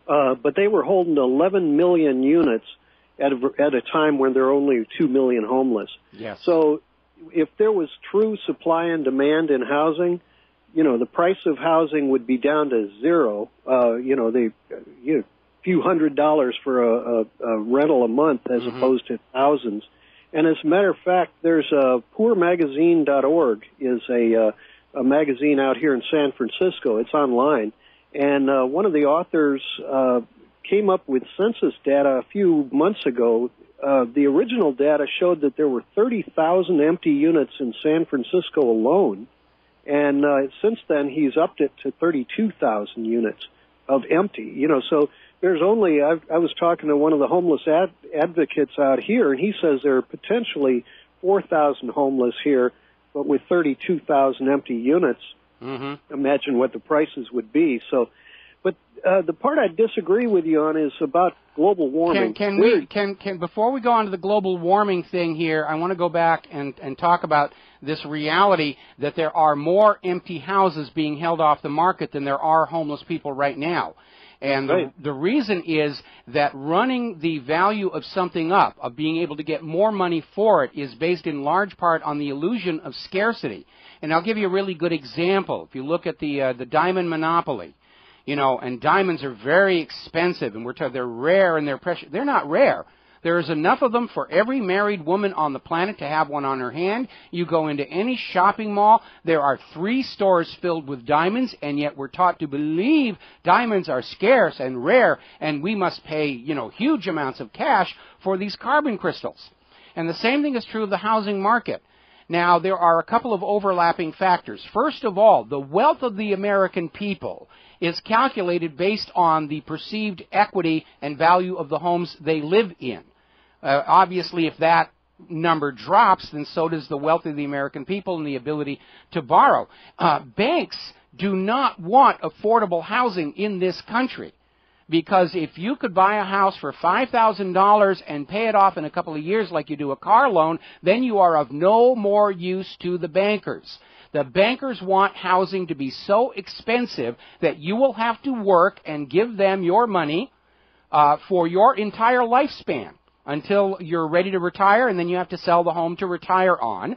but they were holding 11 million units at a time when there are only 2 million homeless. Yes. So if there was true supply and demand in housing, the price of housing would be down to zero. Few $100s for a rental a month as opposed to thousands. And as a matter of fact, there's poormagazine.org is a magazine out here in San Francisco. It's online. And one of the authors came up with census data a few months ago. The original data showed that there were 30,000 empty units in San Francisco alone. And since then, he's upped it to 32,000 units of empty. So there's only, I was talking to one of the homeless advocates out here, and he says there are potentially 4,000 homeless here, but with 32,000 empty units, imagine what the prices would be. So, but the part I disagree with you on is about global warming. Can before we go on to the global warming thing here, I want to go back and talk about this reality that there are more empty houses being held off the market than there are homeless people right now. And the reason is that running the value of something up, of being able to get more money for it, is based in large part on the illusion of scarcity. And I'll give you a really good example. If you look at the diamond monopoly, you know, and diamonds are very expensive, and they're rare and they're precious. They're not rare. There is enough of them for every married woman on the planet to have one on her hand. You go into any shopping mall, there are 3 stores filled with diamonds, and yet we're taught to believe diamonds are scarce and rare, and we must pay, you know, huge amounts of cash for these carbon crystals. And the same thing is true of the housing market. Now, there are a couple of overlapping factors. First of all, the wealth of the American people is calculated based on the perceived equity and value of the homes they live in. Obviously, if that number drops, then so does the wealth of the American people and the ability to borrow. Banks do not want affordable housing in this country, because if you could buy a house for $5,000 and pay it off in a couple of years like you do a car loan, then you are of no more use to the bankers. The bankers want housing to be so expensive that you will have to work and give them your money for your entire lifespan, until you're ready to retire, and then you have to sell the home to retire on.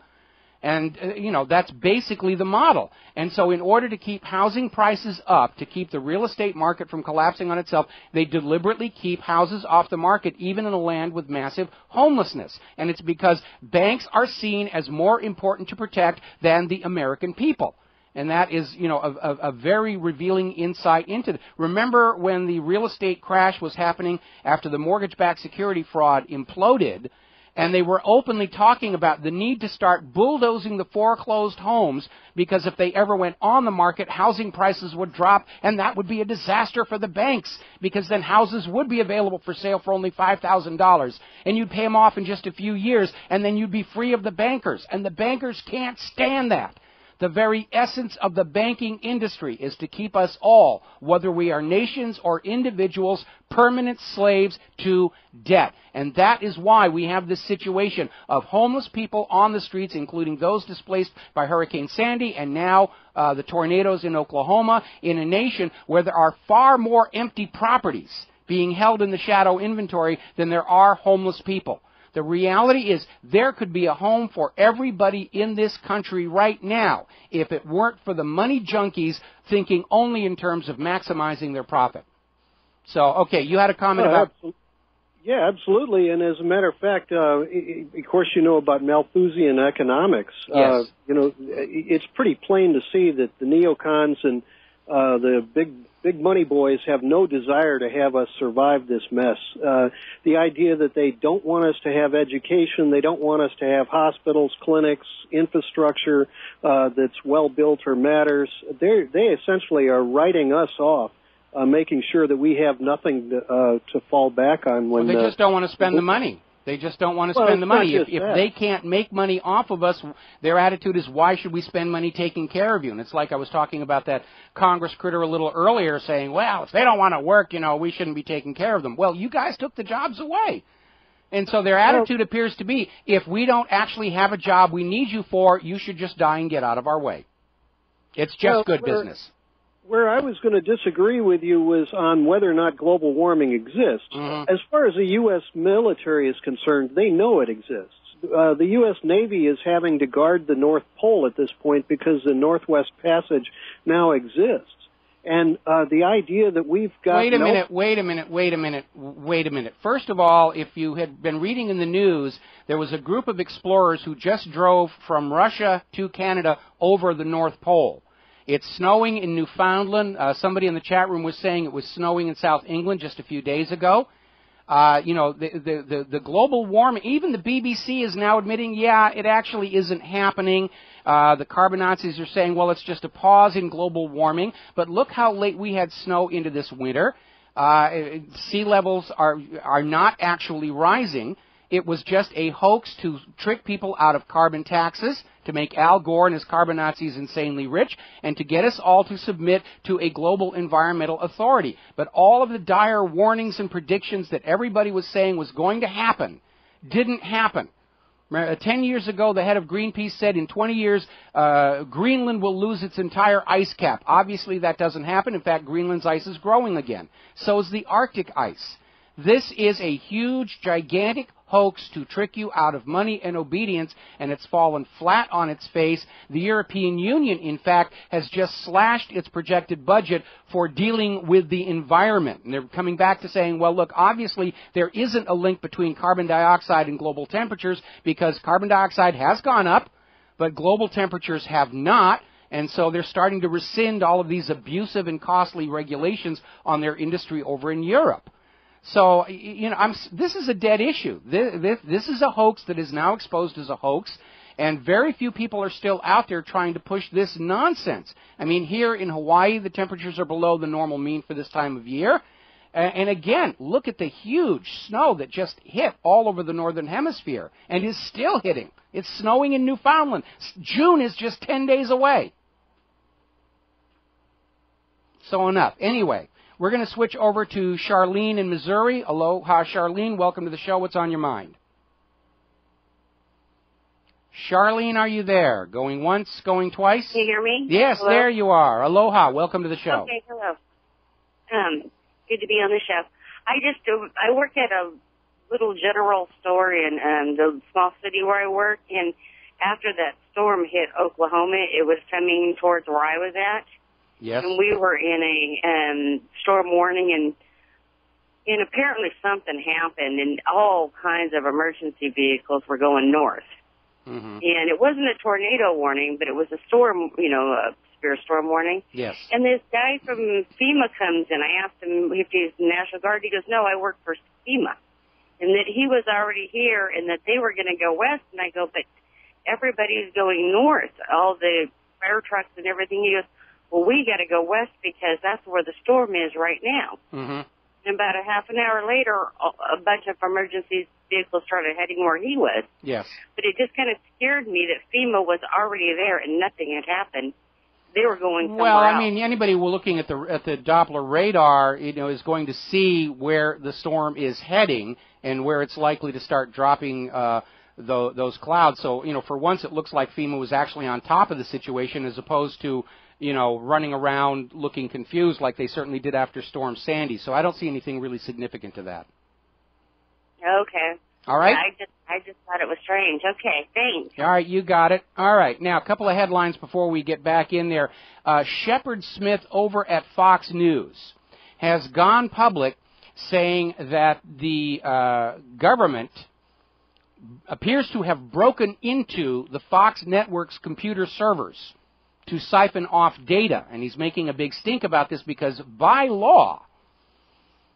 And, you know, that's basically the model. And so in order to keep housing prices up, to keep the real estate market from collapsing on itself, they deliberately keep houses off the market, even in a land with massive homelessness. And it's because banks are seen as more important to protect than the American people. And that is, you know, a very revealing insight into it. Remember when the real estate crash was happening after the mortgage-backed security fraud imploded, and they were openly talking about the need to start bulldozing the foreclosed homes, because if they ever went on the market, housing prices would drop, and that would be a disaster for the banks, because then houses would be available for sale for only $5,000, and you'd pay them off in just a few years, and then you'd be free of the bankers. And the bankers can't stand that. The very essence of the banking industry is to keep us all, whether we are nations or individuals, permanent slaves to debt. And that is why we have this situation of homeless people on the streets, including those displaced by Hurricane Sandy and now the tornadoes in Oklahoma, in a nation where there are far more empty properties being held in the shadow inventory than there are homeless people. The reality is there could be a home for everybody in this country right now if it weren't for the money junkies thinking only in terms of maximizing their profit. So, okay, you had a comment about... Yeah, absolutely. And as a matter of fact, of course, you know about Malthusian economics. Yes. You know, it's pretty plain to see that the neocons and the big money boys have no desire to have us survive this mess. The idea that they don't want us to have education, they don't want us to have hospitals, clinics, infrastructure that's well built or matters. They essentially are writing us off, making sure that we have nothing to fall back on when. Well, they just don't want to spend the money. They just don't want to spend the money. If they can't make money off of us, their attitude is, why should we spend money taking care of you? And it's like I was talking about that Congress critter a little earlier saying, well, if they don't want to work, you know, we shouldn't be taking care of them. Well, you guys took the jobs away. And so their attitude appears to be, if we don't actually have a job we need you for, you should just die and get out of our way. It's just good business. Where I was going to disagree with you was on whether or not global warming exists. As far as the U.S. military is concerned, they know it exists. The U.S. Navy is having to guard the North Pole at this point because the Northwest Passage now exists. And the idea that we've got... Wait a minute. First of all, if you had been reading in the news, there was a group of explorers who just drove from Russia to Canada over the North Pole. It's snowing in Newfoundland. Somebody in the chat room was saying it was snowing in South England just a few days ago. You know, the global warming, even the BBC is now admitting, yeah, it actually isn't happening. The carbon Nazis are saying, well, it's just a pause in global warming. But look how late we had snow into this winter. Sea levels are not actually rising. It was just a hoax to trick people out of carbon taxes, to make Al Gore and his carbon Nazis insanely rich, and to get us all to submit to a global environmental authority. But all of the dire warnings and predictions that everybody was saying was going to happen didn't happen. 10 years ago, the head of Greenpeace said in 20 years, Greenland will lose its entire ice cap. Obviously, that doesn't happen. In fact, Greenland's ice is growing again. So is the Arctic ice. This is a huge, gigantic hoax to trick you out of money and obedience, and it's fallen flat on its face. The European Union, in fact, has just slashed its projected budget for dealing with the environment. And they're coming back to saying, well, look, obviously there isn't a link between carbon dioxide and global temperatures, because carbon dioxide has gone up, but global temperatures have not. And so they're starting to rescind all of these abusive and costly regulations on their industry over in Europe. So, this is a dead issue. This is a hoax that is now exposed as a hoax, and very few people are still out there trying to push this nonsense. I mean, here in Hawaii, the temperatures are below the normal mean for this time of year. And again, look at the huge snow that just hit all over the northern hemisphere and is still hitting. It's snowing in Newfoundland. June is just 10 days away. So enough. Anyway. We're going to switch over to Charlene in Missouri. Aloha, Charlene. Welcome to the show. What's on your mind? Charlene, are you there? Going once, going twice? Can you hear me? Yes, hello? There you are. Aloha. Welcome to the show. Okay, hello. Good to be on the show. I work at a little general store in the small city where I work, and after that storm hit Oklahoma, it was coming towards where I was at. Yes. And we were in a storm warning, and apparently something happened, and all kinds of emergency vehicles were going north. Mm-hmm. And it wasn't a tornado warning, but it was a storm, a severe storm warning. Yes. And this guy from FEMA comes in. I asked him if he's National Guard. He goes, no, I work for FEMA. And that he was already here and that they were going to go west. And I go, but everybody's going north, all the fire trucks and everything. He goes, well, we got to go west because that's where the storm is right now. Mm-hmm. And about a half an hour later, a bunch of emergency vehicles started heading where he was. Yes. But it just kind of scared me that FEMA was already there and nothing had happened. They were going somewhere else. I mean, anybody looking at the Doppler radar, is going to see where the storm is heading and where it's likely to start dropping those clouds. So, for once, it looks like FEMA was actually on top of the situation as opposed to running around looking confused like they certainly did after Storm Sandy. So I don't see anything really significant to that. Okay. All right. Yeah, I just thought it was strange. Okay, thanks. All right, you got it. All right. Now, a couple of headlines before we get back in there. Shepard Smith over at Fox News has gone public saying that the government appears to have broken into the Fox network's computer servers to siphon off data. And he's making a big stink about this because by law,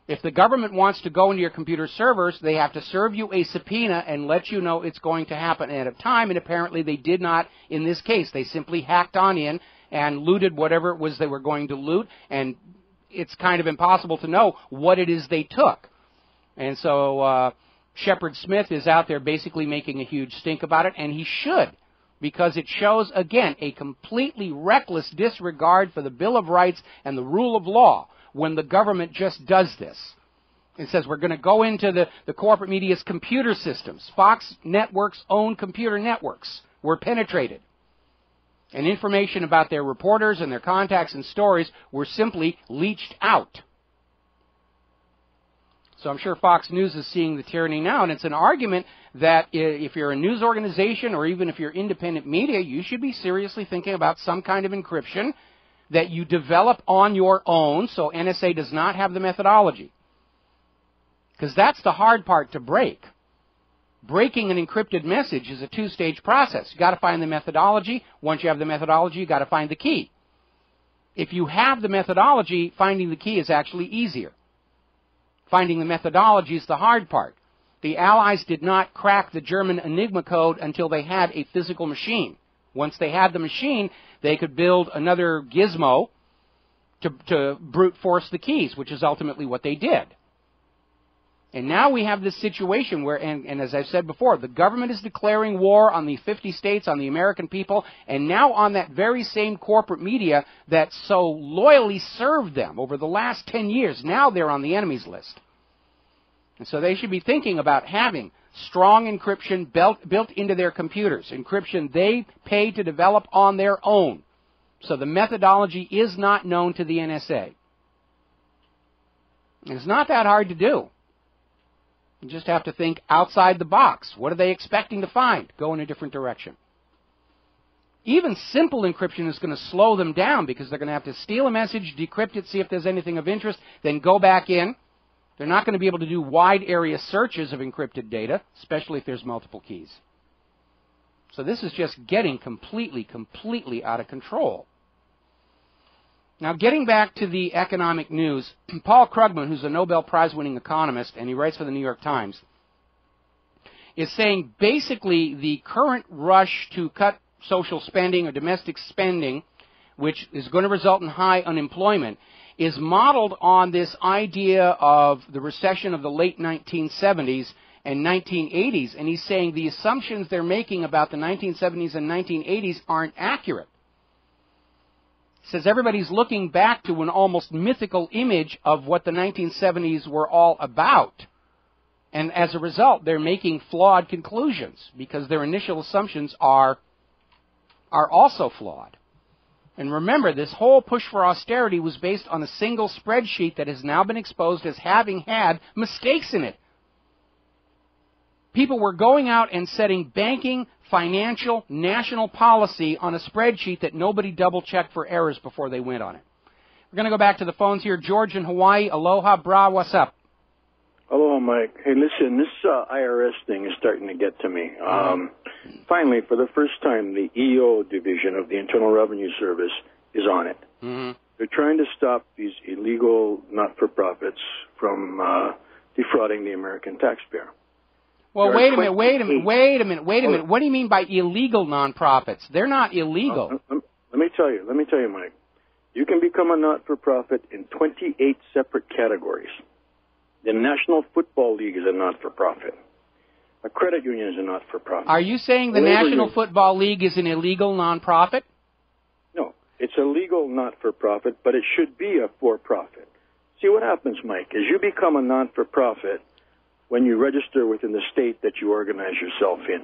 if the government wants to go into your computer servers, they have to serve you a subpoena and let you know it's going to happen at a time, and apparently they did not in this case. They simply hacked on in and looted whatever it was they were going to loot, and it's kind of impossible to know what it is they took. And so Shepard Smith is out there basically making a huge stink about it, and he should, because it shows, again, a completely reckless disregard for the Bill of Rights and the rule of law when the government just does this. It says we're going to go into the corporate media's computer systems. Fox Network's own computer networks were penetrated. And information about their reporters and their contacts and stories were simply leached out. So I'm sure Fox News is seeing the tyranny now, and it's an argument that if you're a news organization or even if you're independent media, you should be seriously thinking about some kind of encryption that you develop on your own so NSA does not have the methodology. Because that's the hard part to break. Breaking an encrypted message is a two-stage process. You've got to find the methodology. Once you have the methodology, you've got to find the key. If you have the methodology, finding the key is actually easier. Finding the methodology is the hard part. The Allies did not crack the German Enigma code until they had a physical machine. Once they had the machine, they could build another gizmo to brute force the keys, which is ultimately what they did. And now we have this situation where, and as I've said before, the government is declaring war on the 50 states, on the American people, and now on that very same corporate media that so loyally served them over the last 10 years. Now they're on the enemy's list. And so they should be thinking about having strong encryption built into their computers, encryption they pay to develop on their own. So the methodology is not known to the NSA. It's not that hard to do. You just have to think outside the box. What are they expecting to find? Go in a different direction. Even simple encryption is going to slow them down because they're going to have to steal a message, decrypt it, see if there's anything of interest, then go back in. They're not going to be able to do wide area searches of encrypted data, especially if there's multiple keys. So this is just getting completely out of control. Now, getting back to the economic news, Paul Krugman, who's a Nobel Prize-winning economist, and he writes for the New York Times, is saying basically the current rush to cut social spending or domestic spending, which is going to result in high unemployment, is modeled on this idea of the recession of the late 1970s and 1980s. And he's saying the assumptions they're making about the 1970s and 1980s aren't accurate. Says everybody's looking back to an almost mythical image of what the 1970s were all about. And as a result, they're making flawed conclusions because their initial assumptions are also flawed. And remember, this whole push for austerity was based on a single spreadsheet that has now been exposed as having had mistakes in it. People were going out and setting banking, financial, national policy on a spreadsheet that nobody double-checked for errors before they went on it. We're going to go back to the phones here. George in Hawaii. Aloha, brah, what's up? Aloha, Mike. Hey, listen, this IRS thing is starting to get to me. Finally, for the first time, the EO division of the Internal Revenue Service is on it. Mm-hmm. They're trying to stop these illegal not-for-profits from defrauding the American taxpayer. Well, wait a minute. What do you mean by illegal nonprofits? They're not illegal. Let me tell you, Mike. You can become a not-for-profit in 28 separate categories. The National Football League is a not-for-profit. A credit union is a not-for-profit. Are you saying the National Football League is an illegal nonprofit? No, it's a legal not-for-profit, but it should be a for-profit. See, what happens, Mike, is you become a non-for-profit when you register within the state that you organize yourself in.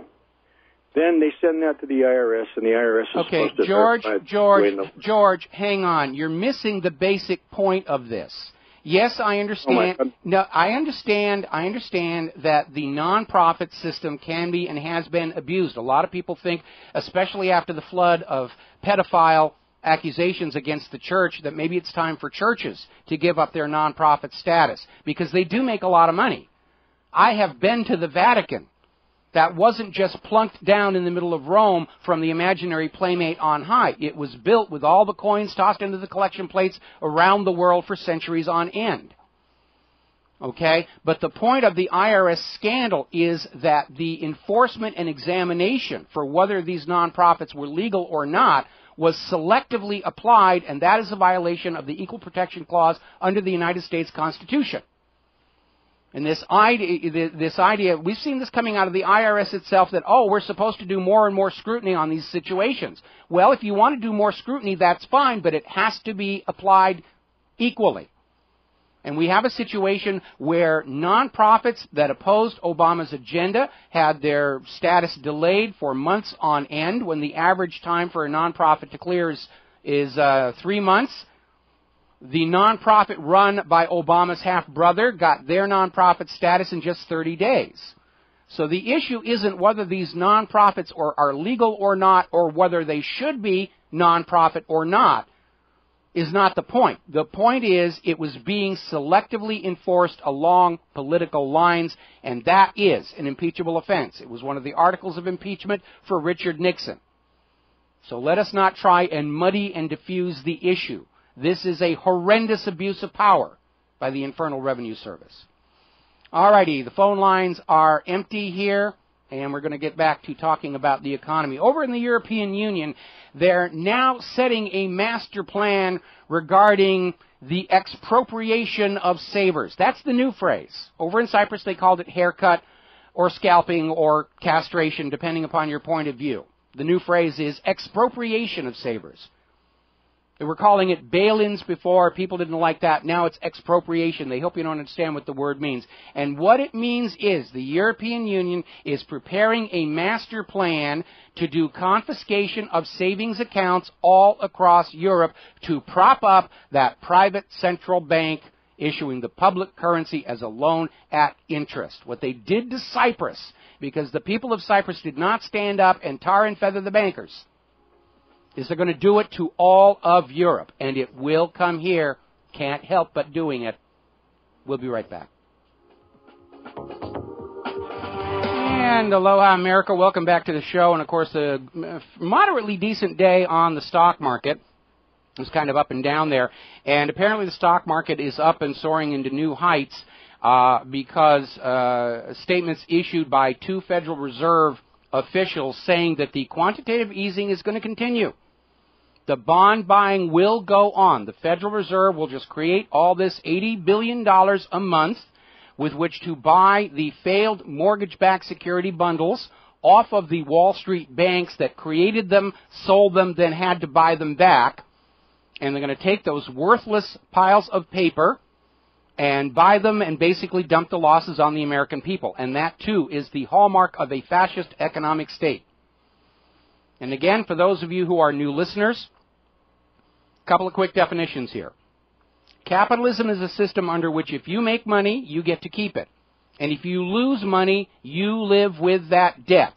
Then they send that to the IRS, and the IRS is supposed to... George, hang on. You're missing the basic point of this. Yes, I understand. I understand that the nonprofit system can be and has been abused. A lot of people think, especially after the flood of pedophile accusations against the church, that maybe it's time for churches to give up their nonprofit status because they do make a lot of money. I have been to the Vatican. That wasn't just plunked down in the middle of Rome from the imaginary playmate on high. It was built with all the coins tossed into the collection plates around the world for centuries on end. Okay? But the point of the IRS scandal is that the enforcement and examination for whether these nonprofits were legal or not was selectively applied, and that is a violation of the Equal Protection Clause under the United States Constitution. And this idea, we've seen this coming out of the IRS itself that, we're supposed to do more and more scrutiny on these situations. Well, if you want to do more scrutiny, that's fine, but it has to be applied equally. And we have a situation where nonprofits that opposed Obama's agenda had their status delayed for months on end when the average time for a nonprofit to clear is 3 months. The nonprofit run by Obama's half-brother got their nonprofit status in just 30 days. So the issue isn't whether these nonprofits are legal or not, or whether they should be nonprofit or not, is not the point. The point is it was being selectively enforced along political lines, and that is an impeachable offense. It was one of the articles of impeachment for Richard Nixon. So let us not try and muddy and diffuse the issue. This is a horrendous abuse of power by the Internal Revenue Service. All righty, the phone lines are empty here. and we're going to get back to talking about the economy. Over in the European Union, they're now setting a master plan regarding the expropriation of savers. That's the new phrase. Over in Cyprus, they called it haircut or scalping or castration, depending upon your point of view. The new phrase is expropriation of savers. They were calling it bail-ins before. People didn't like that. Now it's expropriation. They hope you don't understand what the word means. And what it means is the European Union is preparing a master plan to do confiscation of savings accounts all across Europe to prop up that private central bank issuing the public currency as a loan at interest. What they did to Cyprus, because the people of Cyprus did not stand up and tar and feather the bankers, is they're going to do it to all of Europe, and it will come here. Can't help but doing it. We'll be right back. And aloha, America. Welcome back to the show. And, of course, a moderately decent day on the stock market. It was kind of up and down there. And apparently the stock market is up and soaring into new heights because statements issued by two Federal Reserve officials saying that the quantitative easing is going to continue. The bond buying will go on. The Federal Reserve will just create all this $80 billion a month with which to buy the failed mortgage-backed security bundles off of the Wall Street banks that created them, sold them, then had to buy them back. And they're going to take those worthless piles of paper and buy them and basically dump the losses on the American people. And that, too, is the hallmark of a fascist economic state. And again, for those of you who are new listeners, a couple of quick definitions here. Capitalism is a system under which if you make money, you get to keep it. And if you lose money, you live with that debt.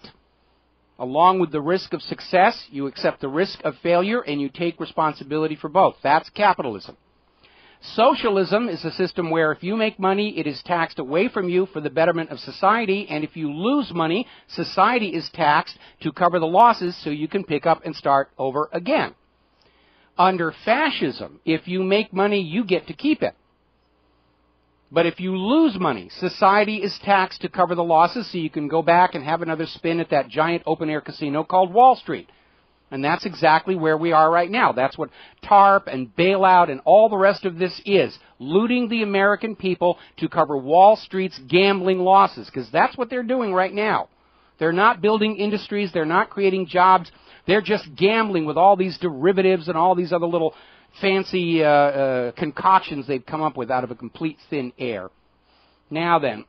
Along with the risk of success, you accept the risk of failure and you take responsibility for both. That's capitalism. Socialism is a system where if you make money, it is taxed away from you for the betterment of society, and if you lose money, society is taxed to cover the losses so you can pick up and start over again. Under fascism, if you make money, you get to keep it. But if you lose money, society is taxed to cover the losses so you can go back and have another spin at that giant open-air casino called Wall Street. And that's exactly where we are right now. That's what TARP and bailout and all the rest of this is. Looting the American people to cover Wall Street's gambling losses, because that's what they're doing right now. They're not building industries. They're not creating jobs. They're just gambling with all these derivatives and all these other little fancy concoctions they've come up with out of a complete thin air. Now then,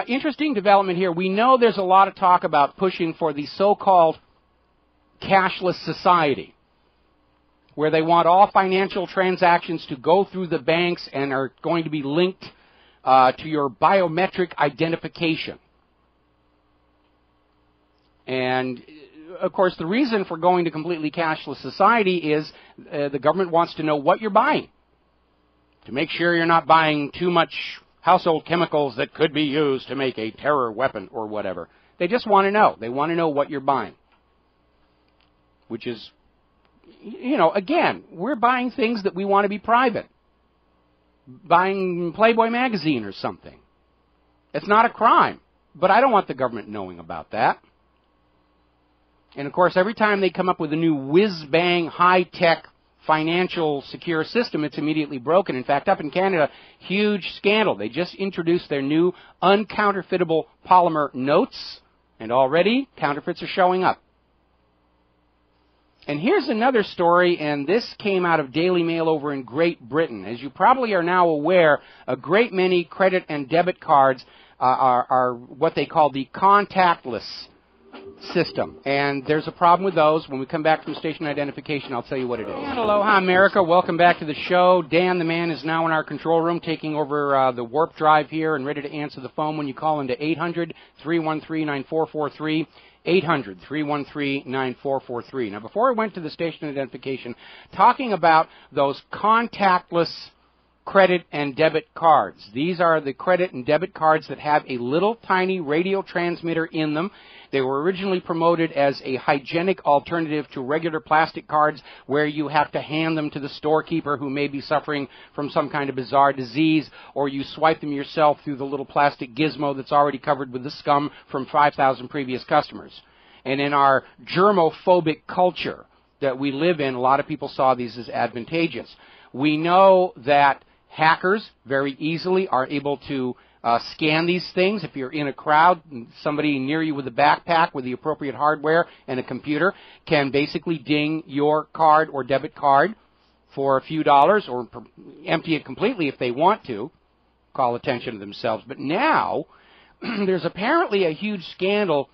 interesting development here. We know there's a lot of talk about pushing for the so-called cashless society, where they want all financial transactions to go through the banks and are going to be linked to your biometric identification. And, of course, the reason for going to completely cashless society is the government wants to know what you're buying, to make sure you're not buying too much household chemicals that could be used to make a terror weapon or whatever. They just want to know. They want to know what you're buying, which is, you know, again, we're buying things that we want to be private. Buying Playboy magazine or something. It's not a crime, but I don't want the government knowing about that. And, of course, every time they come up with a new whiz-bang, high-tech, financial, secure system, it's immediately broken. In fact, up in Canada, huge scandal. They just introduced their new uncounterfeitable polymer notes, and already counterfeits are showing up. And here's another story, and this came out of Daily Mail over in Great Britain. As you probably are now aware, a great many credit and debit cards are what they call the contactless system. And there's a problem with those. When we come back from station identification, I'll tell you what it is. And aloha, America. Welcome back to the show. Dan, the man, is now in our control room taking over the warp drive here and ready to answer the phone when you call into 800-313-9443. 800-313-9443. Now, before I went to the station identification, talking about those contactless credit and debit cards. These are the credit and debit cards that have a little tiny radio transmitter in them. They were originally promoted as a hygienic alternative to regular plastic cards where you have to hand them to the storekeeper who may be suffering from some kind of bizarre disease, or you swipe them yourself through the little plastic gizmo that's already covered with the scum from 5,000 previous customers. And in our germophobic culture that we live in, a lot of people saw these as advantageous. We know that hackers very easily are able to scan these things. If you're in a crowd, somebody near you with a backpack with the appropriate hardware and a computer can basically ding your card or debit card for a few dollars, or empty it completely if they want to, call attention to themselves. But now there's apparently a huge scandal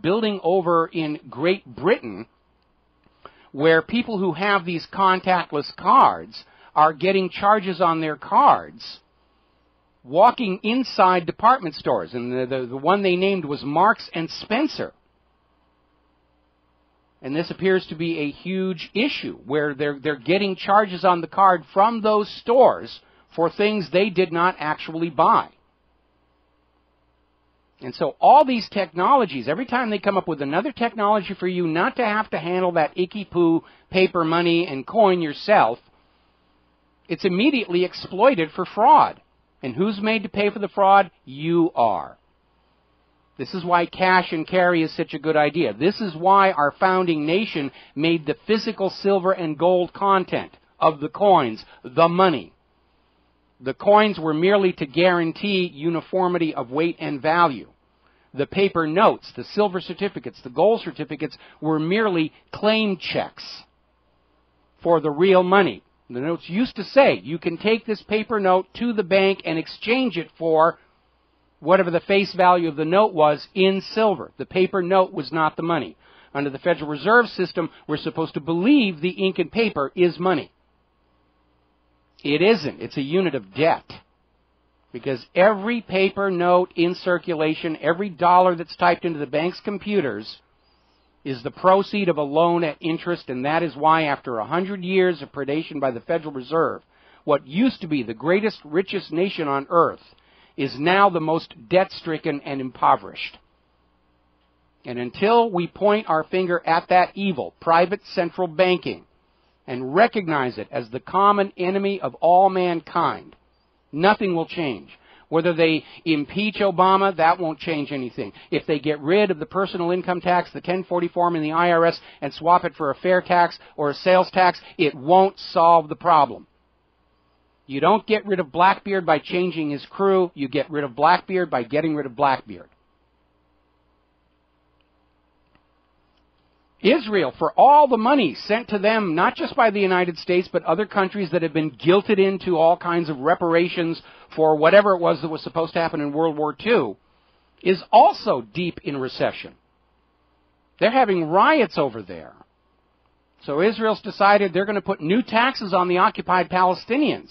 building over in Great Britain where people who have these contactless cards are getting charges on their cards walking inside department stores, and the one they named was Marks and Spencer. And this appears to be a huge issue where they're getting charges on the card from those stores for things they did not actually buy. And so all these technologies, every time they come up with another technology for you not to have to handle that icky-poo paper money and coin yourself, it's immediately exploited for fraud. And who's made to pay for the fraud? You are. This is why cash and carry is such a good idea. This is why our founding nation made the physical silver and gold content of the coins the money. The coins were merely to guarantee uniformity of weight and value. The paper notes, the silver certificates, the gold certificates were merely claim checks for the real money. The notes used to say, you can take this paper note to the bank and exchange it for whatever the face value of the note was in silver. The paper note was not the money. Under the Federal Reserve System, we're supposed to believe the ink and paper is money. It isn't. It's a unit of debt. Because every paper note in circulation, every dollar that's typed into the bank's computers is the proceed of a loan at interest, and that is why after 100 years of predation by the Federal Reserve, what used to be the greatest, richest nation on earth is now the most debt-stricken and impoverished. And until we point our finger at that evil, private central banking, and recognize it as the common enemy of all mankind, nothing will change. Whether they impeach Obama, that won't change anything. If they get rid of the personal income tax, the 1040 form in the IRS, and swap it for a fair tax or a sales tax, it won't solve the problem. You don't get rid of Blackbeard by changing his crew. You get rid of Blackbeard by getting rid of Blackbeard. Israel, for all the money sent to them, not just by the United States, but other countries that have been guilted into all kinds of reparations for whatever it was that was supposed to happen in World War II, is also deep in recession. They're having riots over there. So Israel's decided they're going to put new taxes on the occupied Palestinians,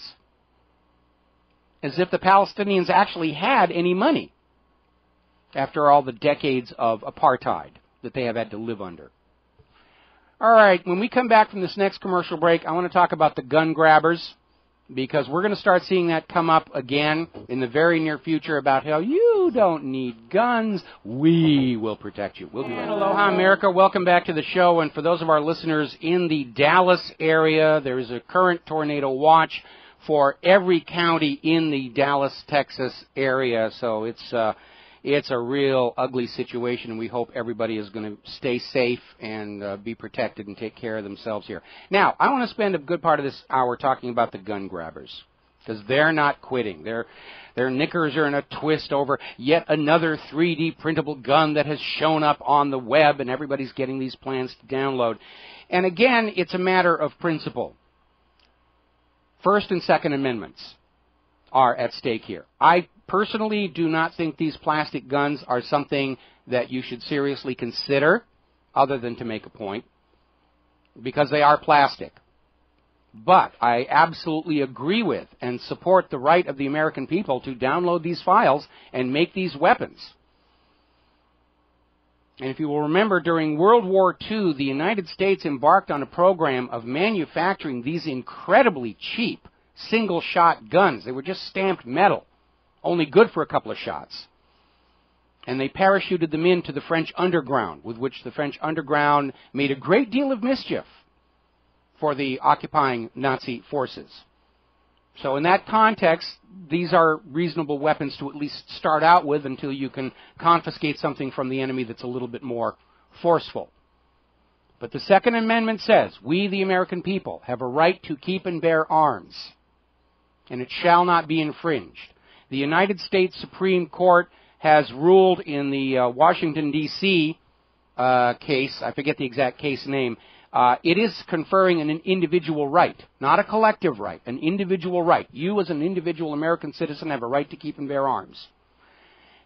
as if the Palestinians actually had any money after all the decades of apartheid that they have had to live under. All right, when we come back from this next commercial break, I want to talk about the gun grabbers, because we're going to start seeing that come up again in the very near future about how you don't need guns. We will protect you. We'll be right back. Aloha, America. Welcome back to the show. And for those of our listeners in the Dallas area, there is a current tornado watch for every county in the Dallas, Texas area. So it's a real ugly situation, and we hope everybody is going to stay safe and be protected and take care of themselves here. Now, I want to spend a good part of this hour talking about the gun grabbers, because they're not quitting. Their knickers are in a twist over yet another 3D printable gun that has shown up on the web, and everybody's getting these plans to download. And again, it's a matter of principle. First and Second Amendments are at stake here. I personally do not think these plastic guns are something that you should seriously consider, other than to make a point, because they are plastic. But I absolutely agree with and support the right of the American people to download these files and make these weapons. And if you will remember, during World War II, the United States embarked on a program of manufacturing these incredibly cheap single-shot guns. They were just stamped metal, only good for a couple of shots. And they parachuted them into the French underground, with which the French underground made a great deal of mischief for the occupying Nazi forces. So in that context, these are reasonable weapons to at least start out with until you can confiscate something from the enemy that's a little bit more forceful. But the Second Amendment says, we, the American people, have a right to keep and bear arms, and it shall not be infringed. The United States Supreme Court has ruled in the Washington, D.C. Case, I forget the exact case name, it is conferring an individual right, not a collective right, an individual right. You as an individual American citizen have a right to keep and bear arms.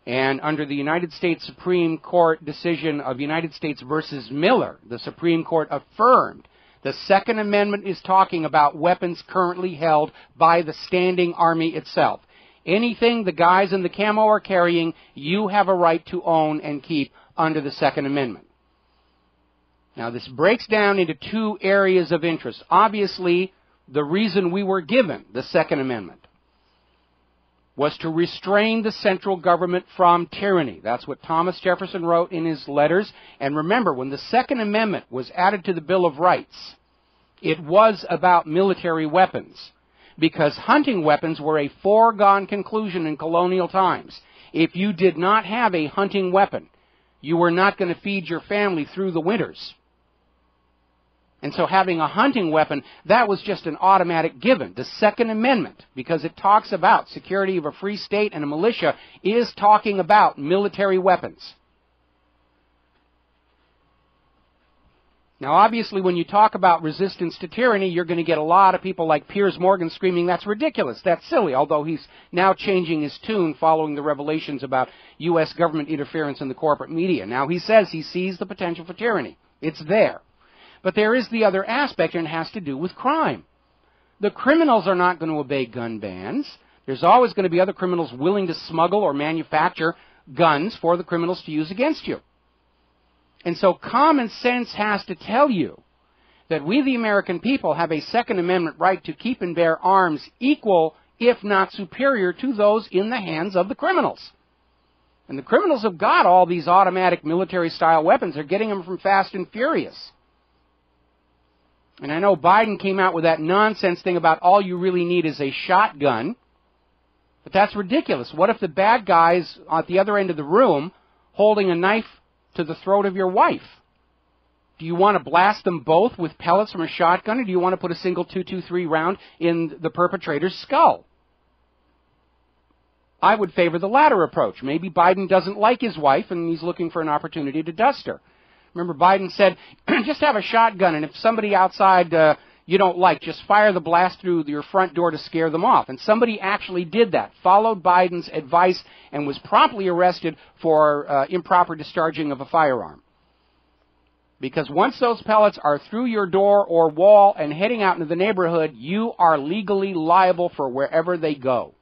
And under the United States Supreme Court decision of United States versus Miller, the Supreme Court affirmed the Second Amendment is talking about weapons currently held by the standing army itself. Anything the guys in the camo are carrying, you have a right to own and keep under the Second Amendment. Now, this breaks down into two areas of interest. Obviously, the reason we were given the Second Amendment was to restrain the central government from tyranny. That's what Thomas Jefferson wrote in his letters. And remember, when the Second Amendment was added to the Bill of Rights, it was about military weapons, because hunting weapons were a foregone conclusion in colonial times. If you did not have a hunting weapon, you were not going to feed your family through the winters. And so having a hunting weapon, that was just an automatic given. The Second Amendment, because it talks about security of a free state and a militia, is talking about military weapons. Now, obviously, when you talk about resistance to tyranny, you're going to get a lot of people like Piers Morgan screaming, that's ridiculous, that's silly, although he's now changing his tune following the revelations about U.S. government interference in the corporate media. Now, he says he sees the potential for tyranny. It's there. But there is the other aspect, and it has to do with crime. The criminals are not going to obey gun bans. There's always going to be other criminals willing to smuggle or manufacture guns for the criminals to use against you. And so common sense has to tell you that we, the American people, have a Second Amendment right to keep and bear arms equal, if not superior, to those in the hands of the criminals. And the criminals have got all these automatic military-style weapons. They're getting them from Fast and Furious. And I know Biden came out with that nonsense thing about all you really need is a shotgun. But that's ridiculous. What if the bad guy's at the other end of the room holding a knife to the throat of your wife? Do you want to blast them both with pellets from a shotgun, or do you want to put a single .223 round in the perpetrator's skull? I would favor the latter approach. Maybe Biden doesn't like his wife and he's looking for an opportunity to dust her. Remember, Biden said, just have a shotgun, and if somebody outside you don't like, just fire the blast through your front door to scare them off. And somebody actually did that, followed Biden's advice, and was promptly arrested for improper discharging of a firearm. Because once those pellets are through your door or wall and heading out into the neighborhood, you are legally liable for wherever they go.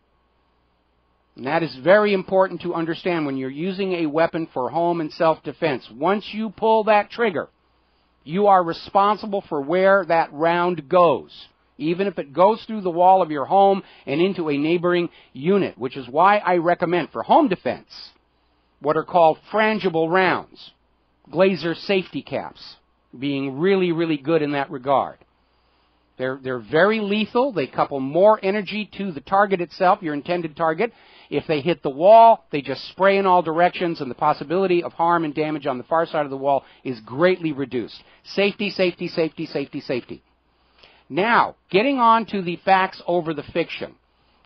And that is very important to understand when you're using a weapon for home and self-defense. Once you pull that trigger, you are responsible for where that round goes, even if it goes through the wall of your home and into a neighboring unit, which is why I recommend for home defense what are called frangible rounds, Glazer safety caps, being really, really good in that regard. They're very lethal. They couple more energy to the target itself, your intended target. If they hit the wall, they just spray in all directions, and the possibility of harm and damage on the far side of the wall is greatly reduced. Safety, safety, safety, safety, safety. Now, getting on to the facts over the fiction.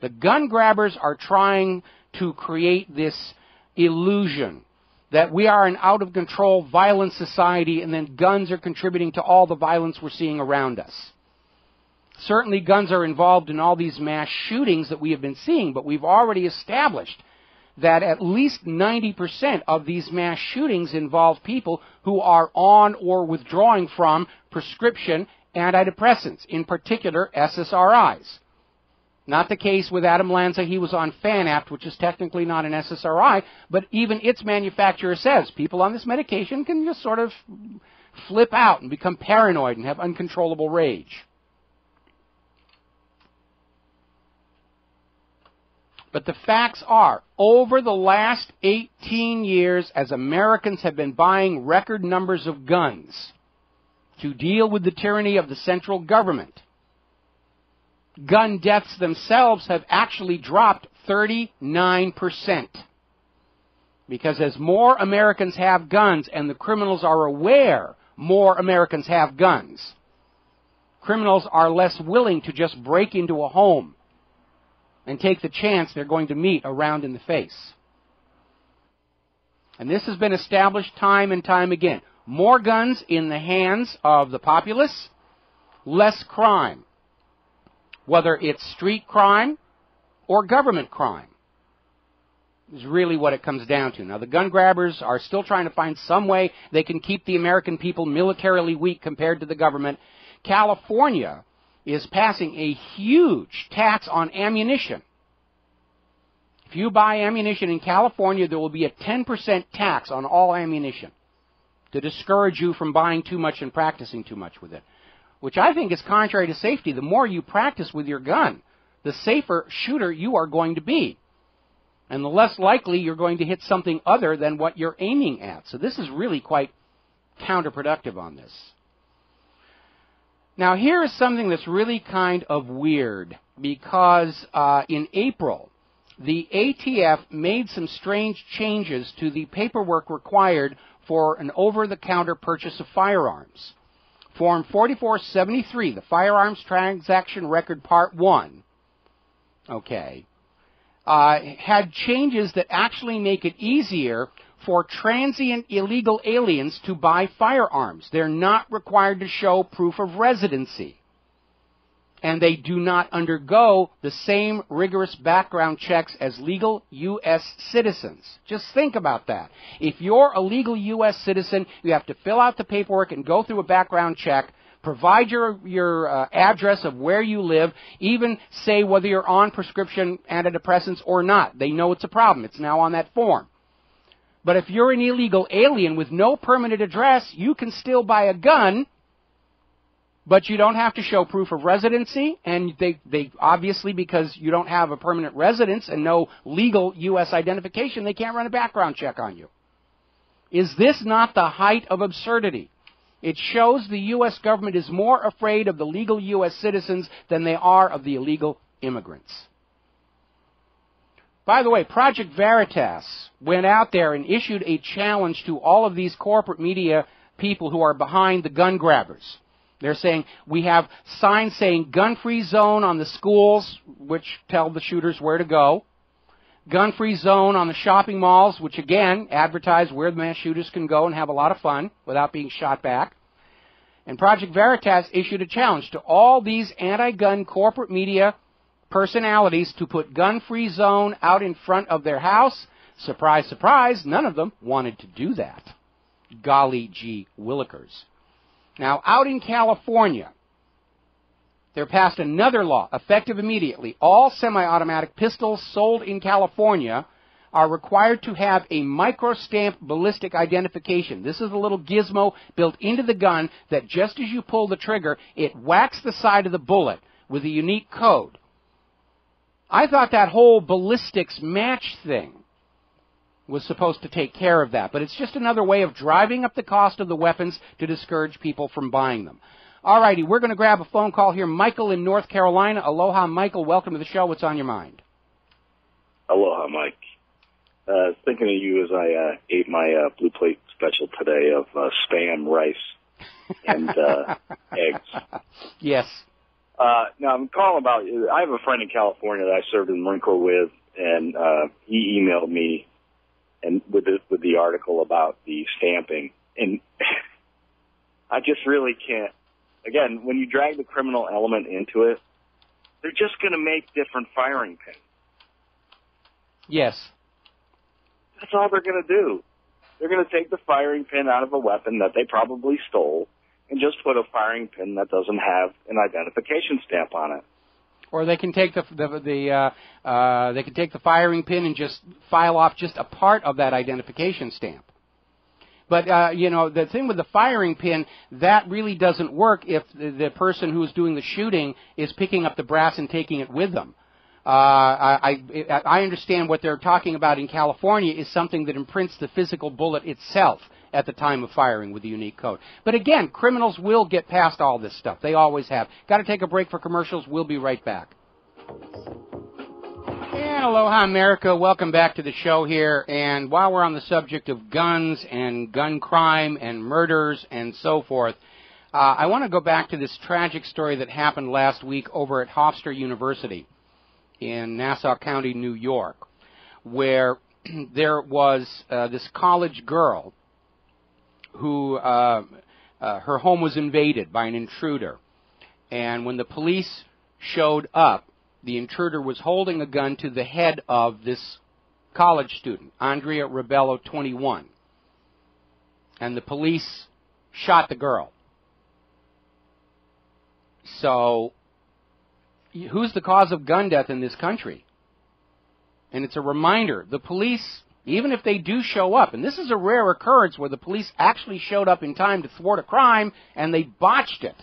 The gun grabbers are trying to create this illusion that we are an out-of-control, violent society, and then guns are contributing to all the violence we're seeing around us. Certainly guns are involved in all these mass shootings that we have been seeing, but we've already established that at least 90% of these mass shootings involve people who are on or withdrawing from prescription antidepressants, in particular SSRIs. Not the case with Adam Lanza. He was on Fanapt, which is technically not an SSRI, but even its manufacturer says people on this medication can just sort of flip out and become paranoid and have uncontrollable rage. But the facts are, over the last 18 years, as Americans have been buying record numbers of guns to deal with the tyranny of the central government, gun deaths themselves have actually dropped 39%. Because as more Americans have guns and the criminals are aware more Americans have guns, criminals are less willing to just break into a home and take the chance they're going to meet a round in the face. And this has been established time and time again. More guns in the hands of the populace, less crime, whether it's street crime or government crime, is really what it comes down to. Now, the gun grabbers are still trying to find some way they can keep the American people militarily weak compared to the government. California is passing a huge tax on ammunition. If you buy ammunition in California, there will be a 10% tax on all ammunition to discourage you from buying too much and practicing too much with it, which I think is contrary to safety. The more you practice with your gun, the safer shooter you are going to be, and the less likely you're going to hit something other than what you're aiming at. So this is really quite counterproductive on this. Now, here is something that's really kind of weird, because in April, the ATF made some strange changes to the paperwork required for an over-the-counter purchase of firearms. Form 4473, the Firearms Transaction Record Part 1, had changes that actually make it easier for transient illegal aliens to buy firearms. They're not required to show proof of residency. And they do not undergo the same rigorous background checks as legal U.S. citizens. Just think about that. If you're a legal U.S. citizen, you have to fill out the paperwork and go through a background check, provide your address of where you live, even say whether you're on prescription antidepressants or not. They know it's a problem. It's now on that form. But if you're an illegal alien with no permanent address, you can still buy a gun, but you don't have to show proof of residency, and they obviously, because you don't have a permanent residence and no legal U.S. identification, they can't run a background check on you. Is this not the height of absurdity? It shows the U.S. government is more afraid of the legal U.S. citizens than they are of the illegal immigrants. By the way, Project Veritas went out there and issued a challenge to all of these corporate media people who are behind the gun grabbers. They're saying, we have signs saying gun-free zone on the schools, which tell the shooters where to go. Gun-free zone on the shopping malls, which again advertise where the mass shooters can go and have a lot of fun without being shot back. And Project Veritas issued a challenge to all these anti-gun corporate media personalities to put gun-free zone out in front of their house. Surprise, surprise, none of them wanted to do that. Golly gee willikers. Now, out in California, they passed another law, effective immediately. All semi-automatic pistols sold in California are required to have a microstamp ballistic identification. This is a little gizmo built into the gun that just as you pull the trigger, it whacks the side of the bullet with a unique code. I thought that whole ballistics match thing was supposed to take care of that, but it's just another way of driving up the cost of the weapons to discourage people from buying them. All righty, we're going to grab a phone call here. Michael in North Carolina. Aloha, Michael. Welcome to the show. What's on your mind? Aloha, Mike. Thinking of you as I ate my Blue Plate special today of Spam, rice, and eggs. Yes. Now, I'm calling about, I have a friend in California that I served in the Marine Corps with, and he emailed me and with the article about the stamping. And I just really can't. Again, when you drag the criminal element into it, they're just going to make different firing pins. Yes. That's all they're going to do. They're going to take the firing pin out of a weapon that they probably stole and just put a firing pin that doesn't have an identification stamp on it. Or they can take the firing pin and just file off just a part of that identification stamp. But you know, the thing with the firing pin, that really doesn't work if the person who's doing the shooting is picking up the brass and taking it with them. I understand what they're talking about in California is something that imprints the physical bullet itself at the time of firing with the unique code. But again, criminals will get past all this stuff. They always have. Got to take a break for commercials. We'll be right back. And aloha, America. Welcome back to the show here. And while we're on the subject of guns and gun crime and murders and so forth, I want to go back to this tragic story that happened last week over at Hofstra University in Nassau County, New York, where there was this college girl who her home was invaded by an intruder. And when the police showed up, the intruder was holding a gun to the head of this college student, Andrea Ribello, 21. And the police shot the girl. So, who's the cause of gun death in this country? And it's a reminder, the police, even if they do show up, and this is a rare occurrence where the police actually showed up in time to thwart a crime, and they botched it.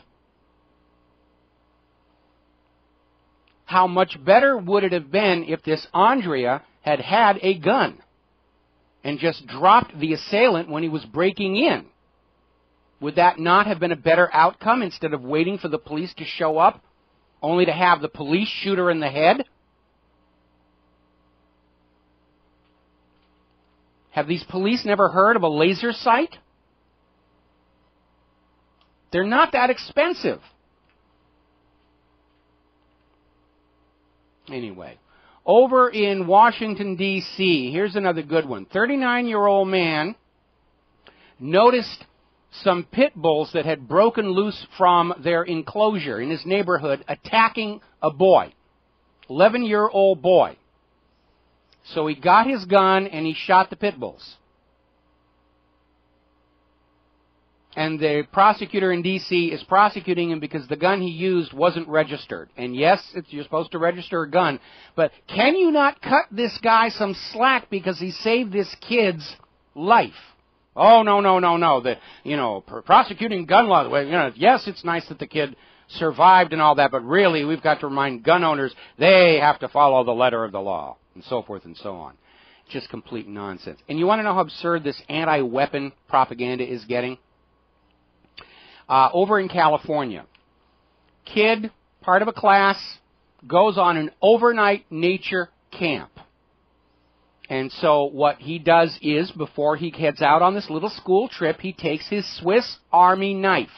How much better would it have been if this Andrea had had a gun and just dropped the assailant when he was breaking in? Would that not have been a better outcome instead of waiting for the police to show up, only to have the police shoot her in the head? Have these police never heard of a laser sight? They're not that expensive. Anyway, over in Washington, D.C., here's another good one. 39-year-old man noticed some pit bulls that had broken loose from their enclosure in his neighborhood attacking a boy, 11-year-old boy. So he got his gun and he shot the pit bulls. And the prosecutor in D.C. is prosecuting him because the gun he used wasn't registered. And yes, you're supposed to register a gun, but can you not cut this guy some slack because he saved this kid's life? Oh, no. Prosecuting gun laws. Well, yes, it's nice that the kid survived and all that, but really, we've got to remind gun owners they have to follow the letter of the law, and so forth and so on. Just complete nonsense. And you want to know how absurd this anti-weapon propaganda is getting? Over in California, kid, part of a class, goes on an overnight nature camp. And so what he does is, before he heads out on this little school trip, he takes his Swiss Army knife,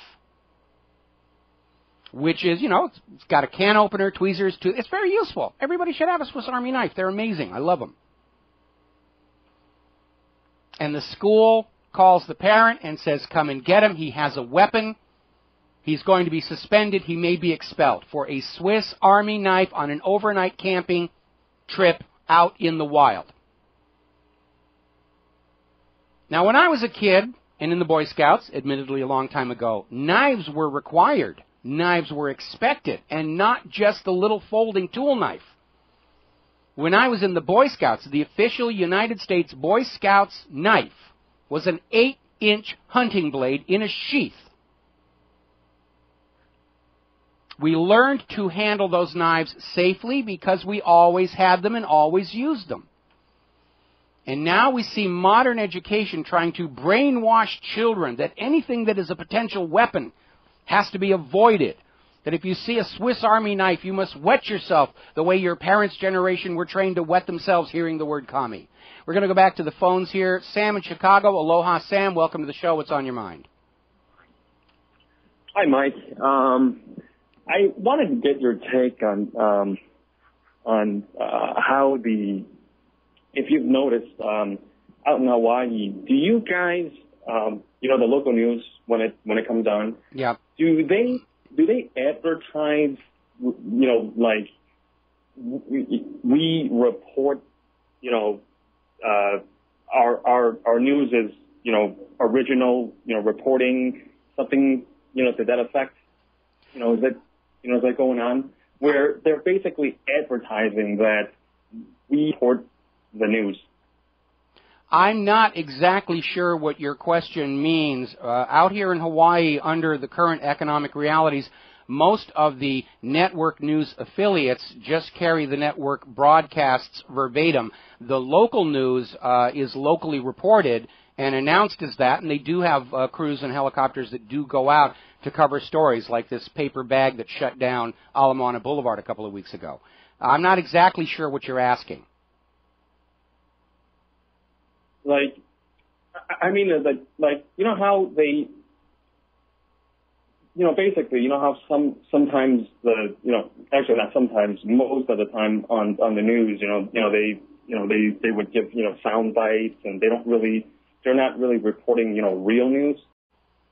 which is, it's got a can opener, tweezers, it's very useful. Everybody should have a Swiss Army knife. They're amazing. I love them. And the school calls the parent and says, come and get him. He has a weapon. He's going to be suspended. He may be expelled for a Swiss Army knife on an overnight camping trip out in the wild. Now, when I was a kid and in the Boy Scouts, admittedly a long time ago, knives were required. Knives were expected, and not just the little folding tool knife. When I was in the Boy Scouts, the official United States Boy Scouts knife was an 8-inch hunting blade in a sheath. We learned to handle those knives safely because we always had them and always used them. And now we see modern education trying to brainwash children that anything that is a potential weapon has to be avoided. That if you see a Swiss Army knife, you must wet yourself the way your parents' generation were trained to wet themselves hearing the word commie. We're going to go back to the phones here. Sam in Chicago. Aloha, Sam. Welcome to the show. What's on your mind? Hi, Mike. I wanted to get your take on how if you've noticed, out in Hawaii, do you guys, the local news when it comes on, yeah, do they advertise, like we report, our news is, original, reporting something, to that effect? Is that going on? Where they're basically advertising that we report the news. I'm not exactly sure what your question means. Out here in Hawaii, under the current economic realities, most of the network news affiliates just carry the network broadcasts verbatim. The local news is locally reported and announced as that, and they do have crews and helicopters that do go out to cover stories like this paper bag that shut down Alamana Boulevard a couple of weeks ago. I'm not exactly sure what you're asking. Like, I mean, like, you know how they, you know, basically, you know how sometimes actually not sometimes, most of the time on the news, they would give, sound bites, and they're not really reporting, real news.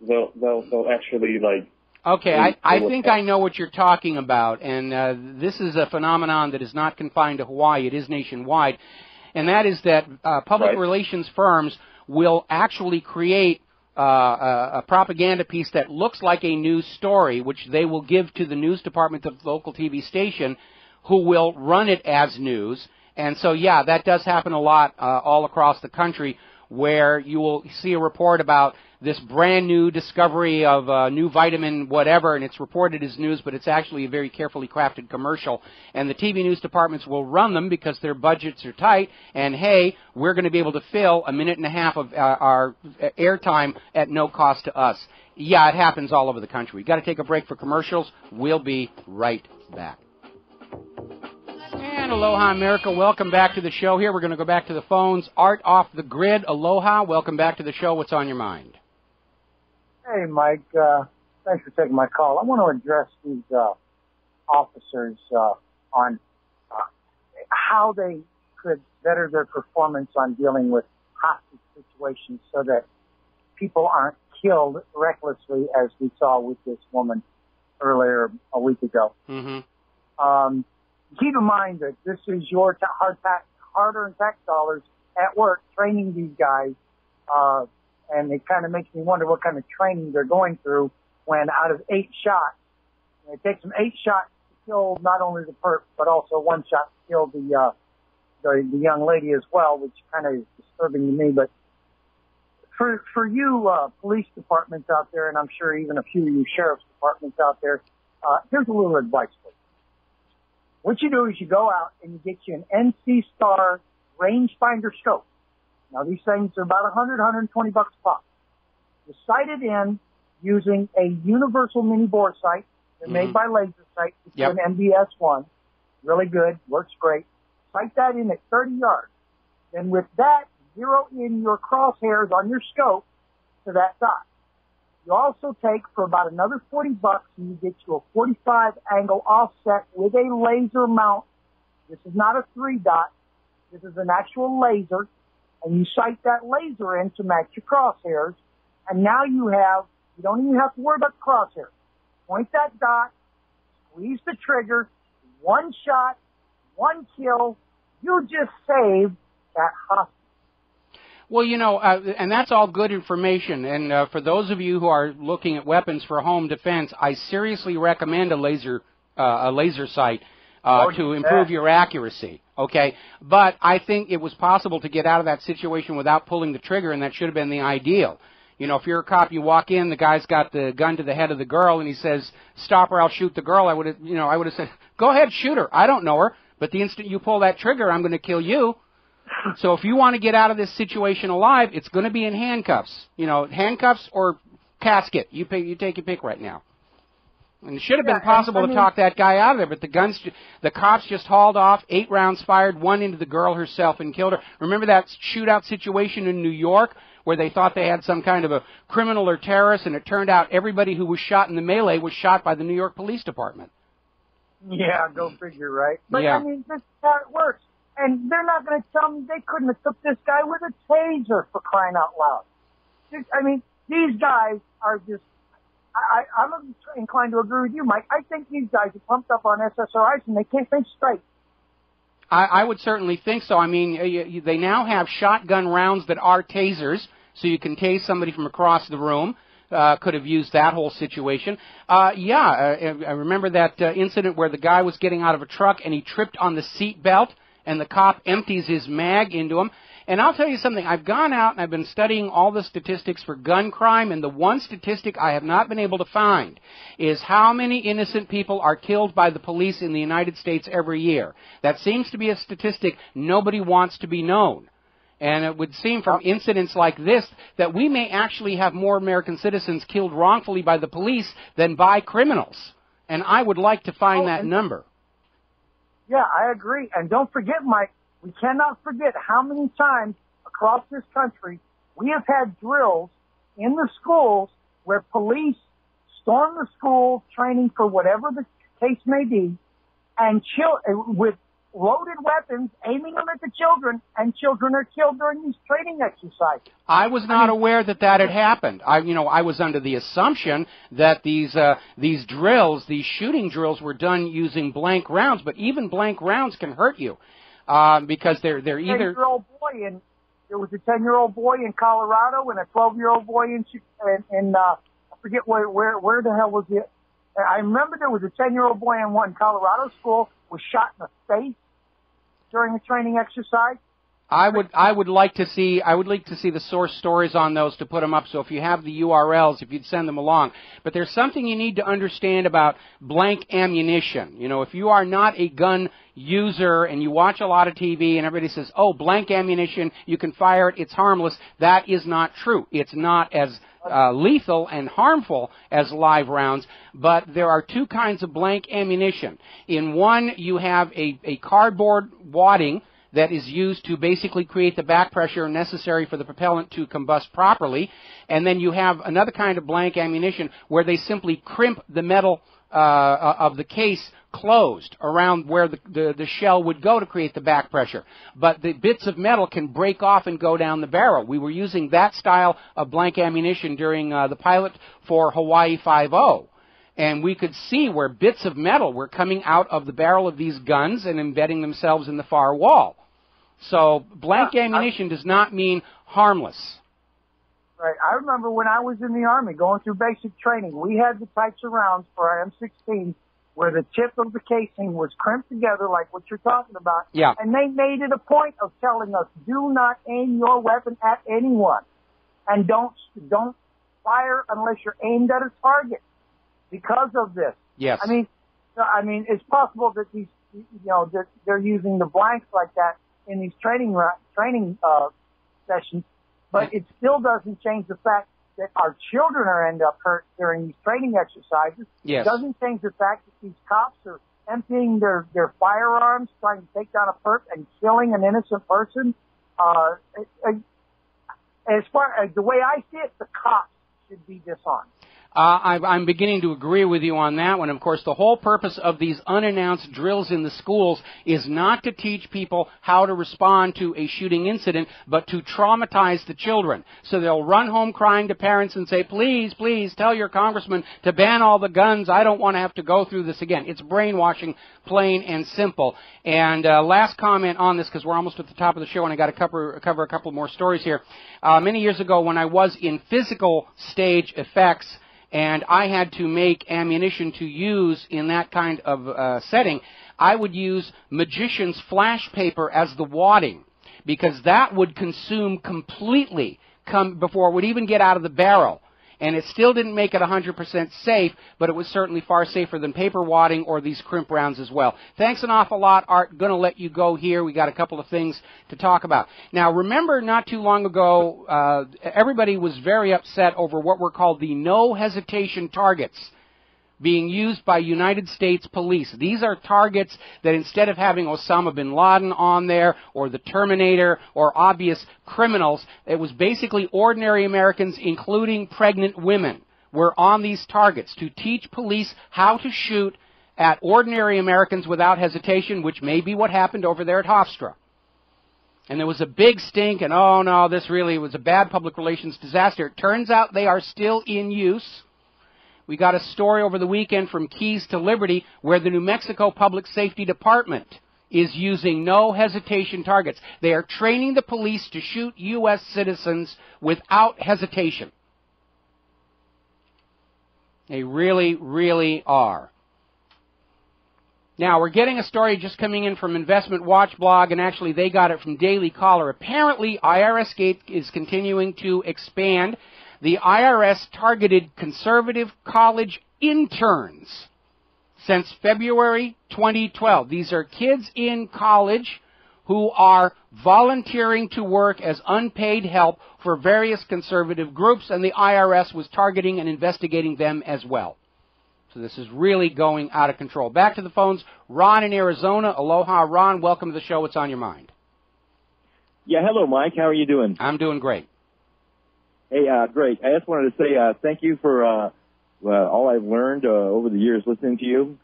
They'll actually, like. Okay, I think I know what you're talking about, and this is a phenomenon that is not confined to Hawaii. It is nationwide, and that is that public relations firms will actually create a propaganda piece that looks like a news story, which they will give to the news department of the local TV station, who will run it as news. And so, yeah, that does happen a lot all across the country, where you will see a report about this brand new discovery of a new vitamin whatever, and it's reported as news, but it's actually a very carefully crafted commercial. And the TV news departments will run them because their budgets are tight, and hey, we're going to be able to fill a minute and a half of our airtime at no cost to us. Yeah, it happens all over the country. We've got to take a break for commercials. We'll be right back. And aloha, America. Welcome back to the show here. We're going to go back to the phones. Art off the grid. Aloha. Welcome back to the show. What's on your mind? Hey, Mike. Thanks for taking my call. I want to address these officers on how they could better their performance on dealing with hostage situations so that people aren't killed recklessly, as we saw with this woman earlier a week ago. Mm-hmm. Keep in mind that this is your hard-earned tax dollars at work training these guys, and it kind of makes me wonder what kind of training they're going through when out of 8 shots, it takes them 8 shots to kill not only the perp, but also 1 shot to kill the young lady as well, which kind of is disturbing to me. But for you police departments out there, and I'm sure even a few of you sheriff's departments out there, here's a little advice for you. What you do is you go out and you get you an NC Star rangefinder scope. Now, these things are about $100, $120 a pop. You sight it in using a universal mini bore sight. They're made by Laser Sight. It's an MBS1. Really good. Works great. Sight that in at 30 yards. Then with that, zero in your crosshairs on your scope to that dot. You also take for about another $40 and you get you a 45 angle offset with a laser mount. This is not a 3-dot. This is an actual laser. And you sight that laser in to match your crosshairs. And now you don't even have to worry about the crosshairs. Point that dot, squeeze the trigger, 1 shot, 1 kill. You just saved that hostage. Well, and that's all good information. And for those of you who are looking at weapons for home defense, I seriously recommend a laser sight to improve your accuracy. Okay, but I think it was possible to get out of that situation without pulling the trigger, and that should have been the ideal. If you're a cop, you walk in, the guy's got the gun to the head of the girl, and he says, "Stop or I'll shoot the girl." I would have said, "Go ahead, shoot her. I don't know her." But the instant you pull that trigger, I'm going to kill you. So if you want to get out of this situation alive, it's going to be in handcuffs. Handcuffs or casket. You take your pick right now. And it should have been possible to talk that guy out of there, but the cops just hauled off, 8 rounds fired, 1 into the girl herself and killed her. Remember that shootout situation in New York where they thought they had some kind of a criminal or terrorist, and it turned out everybody who was shot in the melee was shot by the New York Police Department. Yeah, go figure, right? But, yeah. I mean, this is how it works. And they're not going to tell me they couldn't have took this guy with a taser, for crying out loud. I mean, these guys are just... I'm inclined to agree with you, Mike. I think these guys are pumped up on SSRIs and they can't think straight. I would certainly think so. I mean, they now have shotgun rounds that are tasers, so you can tase somebody from across the room. Could have used that whole situation. I remember that incident where the guy was getting out of a truck and he tripped on the seat belt, and the cop empties his mag into him. And I'll tell you something. I've gone out and I've been studying all the statistics for gun crime, and the one statistic I have not been able to find is how many innocent people are killed by the police in the United States every year. That seems to be a statistic nobody wants to be known. And it would seem from incidents like this that we may actually have more American citizens killed wrongfully by the police than by criminals. And I would like to find that number. Yeah, I agree. And don't forget, Mike, we cannot forget how many times across this country we have had drills in the schools where police storm the school, training for whatever the case may be, and with loaded weapons, aiming them at the children, and children are killed during these training exercises. I was not aware that that had happened. I was under the assumption that these drills, these shooting drills, were done using blank rounds. But even blank rounds can hurt you because they're either. There was a 10-year-old boy in Colorado and a 12-year-old boy in I forget where the hell was it. I remember there was a 10-year-old boy in one Colorado school was shot in the face during a training exercise. I would like to see the source stories on those to put them up. So if you have the URLs, if you'd send them along. But there's something you need to understand about blank ammunition. If you are not a gun user and you watch a lot of TV and everybody says, "Oh, blank ammunition, you can fire it, it's harmless." That is not true. It's not as lethal and harmful as live rounds, but there are two kinds of blank ammunition. In one, you have a cardboard wadding that is used to basically create the back pressure necessary for the propellant to combust properly, and then you have another kind of blank ammunition where they simply crimp the metal of the case closed around where the shell would go to create the back pressure. But the bits of metal can break off and go down the barrel. We were using that style of blank ammunition during the pilot for Hawaii 5-0. And we could see where bits of metal were coming out of the barrel of these guns and embedding themselves in the far wall. So blank ammunition does not mean harmless. Right. I remember when I was in the Army going through basic training, we had the types of rounds for our M16 where the tip of the casing was crimped together like what you're talking about. Yeah. And they made it a point of telling us, do not aim your weapon at anyone. And don't fire unless you're aimed at a target because of this. Yes. I mean, it's possible that these, that they're using the blanks like that in these training sessions, but it still doesn't change the fact that our children end up hurt during these training exercises. Yes. It doesn't change the fact that these cops are emptying their firearms, trying to take down a perp and killing an innocent person. As far as the way I see it, the cops should be disarmed. I'm beginning to agree with you on that one. Of course, the whole purpose of these unannounced drills in the schools is not to teach people how to respond to a shooting incident, but to traumatize the children. So they'll run home crying to parents and say, please, please, tell your congressman to ban all the guns. I don't want to have to go through this again. It's brainwashing, plain and simple. And last comment on this, because we're almost at the top of the show, and I got to cover a couple more stories here. Many years ago, when I was in physical stage effects, and I had to make ammunition to use in that kind of setting, I would use magician's flash paper as the wadding, because that would consume completely before it would even get out of the barrel. And it still didn't make it 100% safe, but it was certainly far safer than paper wadding or these crimp rounds as well. Thanks an awful lot, Art. Going to let you go here. We got a couple of things to talk about. Now, remember not too long ago, everybody was very upset over what were called the no hesitation targets being used by United States police. These are targets that instead of having Osama bin Laden on there or the Terminator or obvious criminals, it was basically ordinary Americans, including pregnant women, were on these targets to teach police how to shoot at ordinary Americans without hesitation, which may be what happened over there at Hofstra. And there was a big stink, and oh no, this really was a bad public relations disaster. It turns out they are still in use. We got a story over the weekend from Keys to Liberty where the New Mexico Public Safety Department is using no hesitation targets. They are training the police to shoot U.S. citizens without hesitation. They really, really are. Now, we're getting a story just coming in from Investment Watch blog, and actually they got it from Daily Caller. Apparently, IRS Gate is continuing to expand. The IRS targeted conservative college interns since February 2012. These are kids in college who are volunteering to work as unpaid help for various conservative groups, and the IRS was targeting and investigating them as well. So this is really going out of control. Back to the phones. Ron in Arizona. Aloha, Ron. Welcome to the show. What's on your mind? Yeah, hello, Mike. How are you doing? I'm doing great. Hey, great. I just wanted to say thank you for all I've learned over the years listening to you,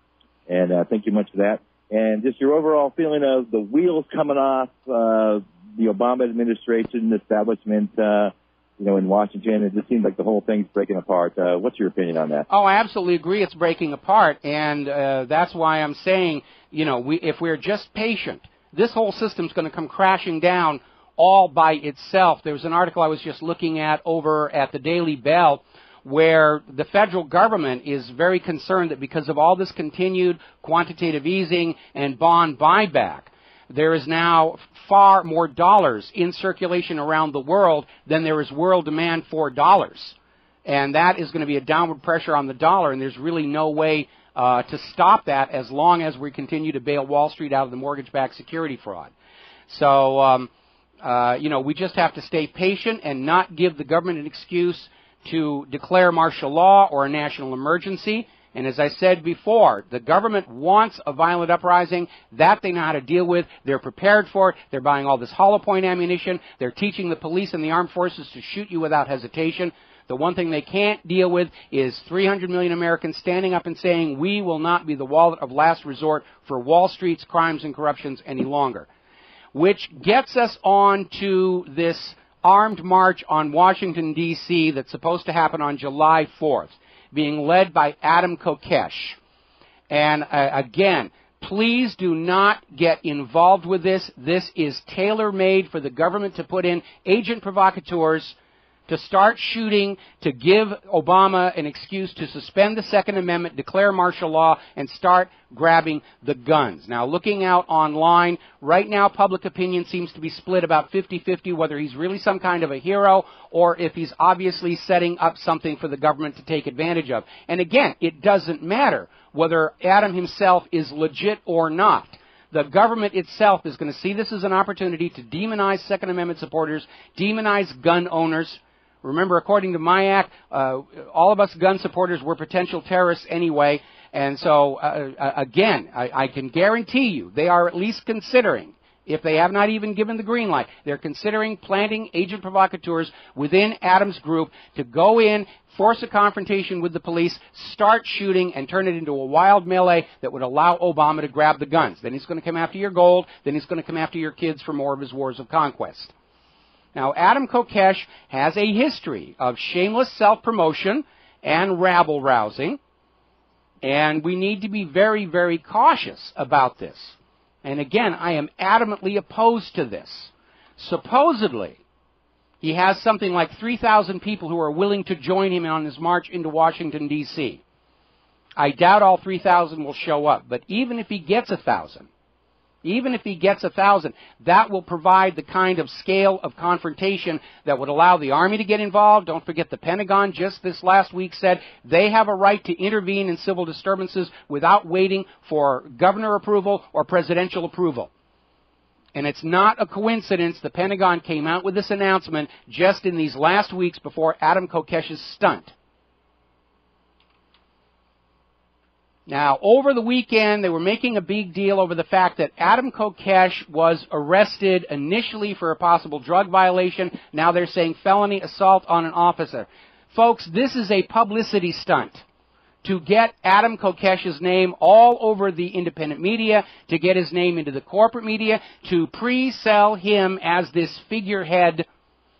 and thank you much for that. And just your overall feeling of the wheels coming off the Obama administration establishment, in Washington. It just seems like the whole thing's breaking apart. What's your opinion on that? Oh, I absolutely agree it's breaking apart, and that's why I'm saying, if we're just patient, this whole system's going to come crashing down all by itself. There was an article I was just looking at over at the Daily Bell where the federal government is very concerned that because of all this continued quantitative easing and bond buyback, there is now far more dollars in circulation around the world than there is world demand for dollars. And that is going to be a downward pressure on the dollar, and there's really no way to stop that as long as we continue to bail Wall Street out of the mortgage-backed security fraud. So, we just have to stay patient and not give the government an excuse to declare martial law or a national emergency. And as I said before, the government wants a violent uprising. That they know how to deal with. They're prepared for it. They're buying all this hollow point ammunition. They're teaching the police and the armed forces to shoot you without hesitation. The one thing they can't deal with is 300 million Americans standing up and saying, we will not be the wallet of last resort for Wall Street's crimes and corruptions any longer. Which gets us on to this armed march on Washington, D.C. that's supposed to happen on July 4th. Being led by Adam Kokesh. And again, please do not get involved with this. This is tailor-made for the government to put in agent provocateurs to start shooting, to give Obama an excuse to suspend the Second Amendment, declare martial law, and start grabbing the guns. Now, looking out online, right now public opinion seems to be split about 50-50 whether he's really some kind of a hero or if he's obviously setting up something for the government to take advantage of. And again, it doesn't matter whether Adam himself is legit or not. The government itself is going to see this as an opportunity to demonize Second Amendment supporters, demonize gun owners. Remember, according to my act, all of us gun supporters were potential terrorists anyway. And so, again, I can guarantee you they are at least considering, if they have not even given the green light, they're considering planting agent provocateurs within Adams' group to go in, force a confrontation with the police, start shooting, and turn it into a wild melee that would allow Obama to grab the guns. Then he's going to come after your gold. Then he's going to come after your kids for more of his wars of conquest. Now, Adam Kokesh has a history of shameless self-promotion and rabble-rousing, and we need to be very, very cautious about this. And again, I am adamantly opposed to this. Supposedly, he has something like 3,000 people who are willing to join him on his march into Washington, D.C. I doubt all 3,000 will show up, but even if he gets 1,000, that will provide the kind of scale of confrontation that would allow the Army to get involved. Don't forget the Pentagon just this last week said they have a right to intervene in civil disturbances without waiting for governor approval or presidential approval. And it's not a coincidence the Pentagon came out with this announcement just in these last weeks before Adam Kokesh's stunt. Now, over the weekend, they were making a big deal over the fact that Adam Kokesh was arrested initially for a possible drug violation. Now they're saying felony assault on an officer. Folks, this is a publicity stunt to get Adam Kokesh's name all over the independent media, to get his name into the corporate media, to pre-sell him as this figurehead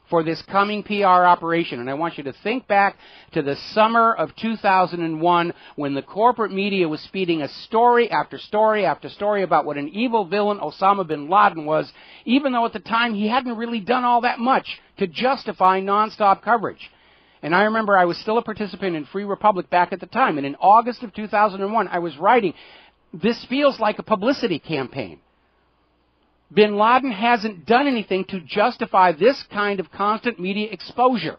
for this coming PR operation. And I want you to think back to the summer of 2001 when the corporate media was feeding us story after story after story about what an evil villain Osama bin Laden was, even though at the time he hadn't really done all that much to justify nonstop coverage. And I remember I was still a participant in Free Republic back at the time. And in August of 2001, I was writing, this feels like a publicity campaign. Bin Laden hasn't done anything to justify this kind of constant media exposure.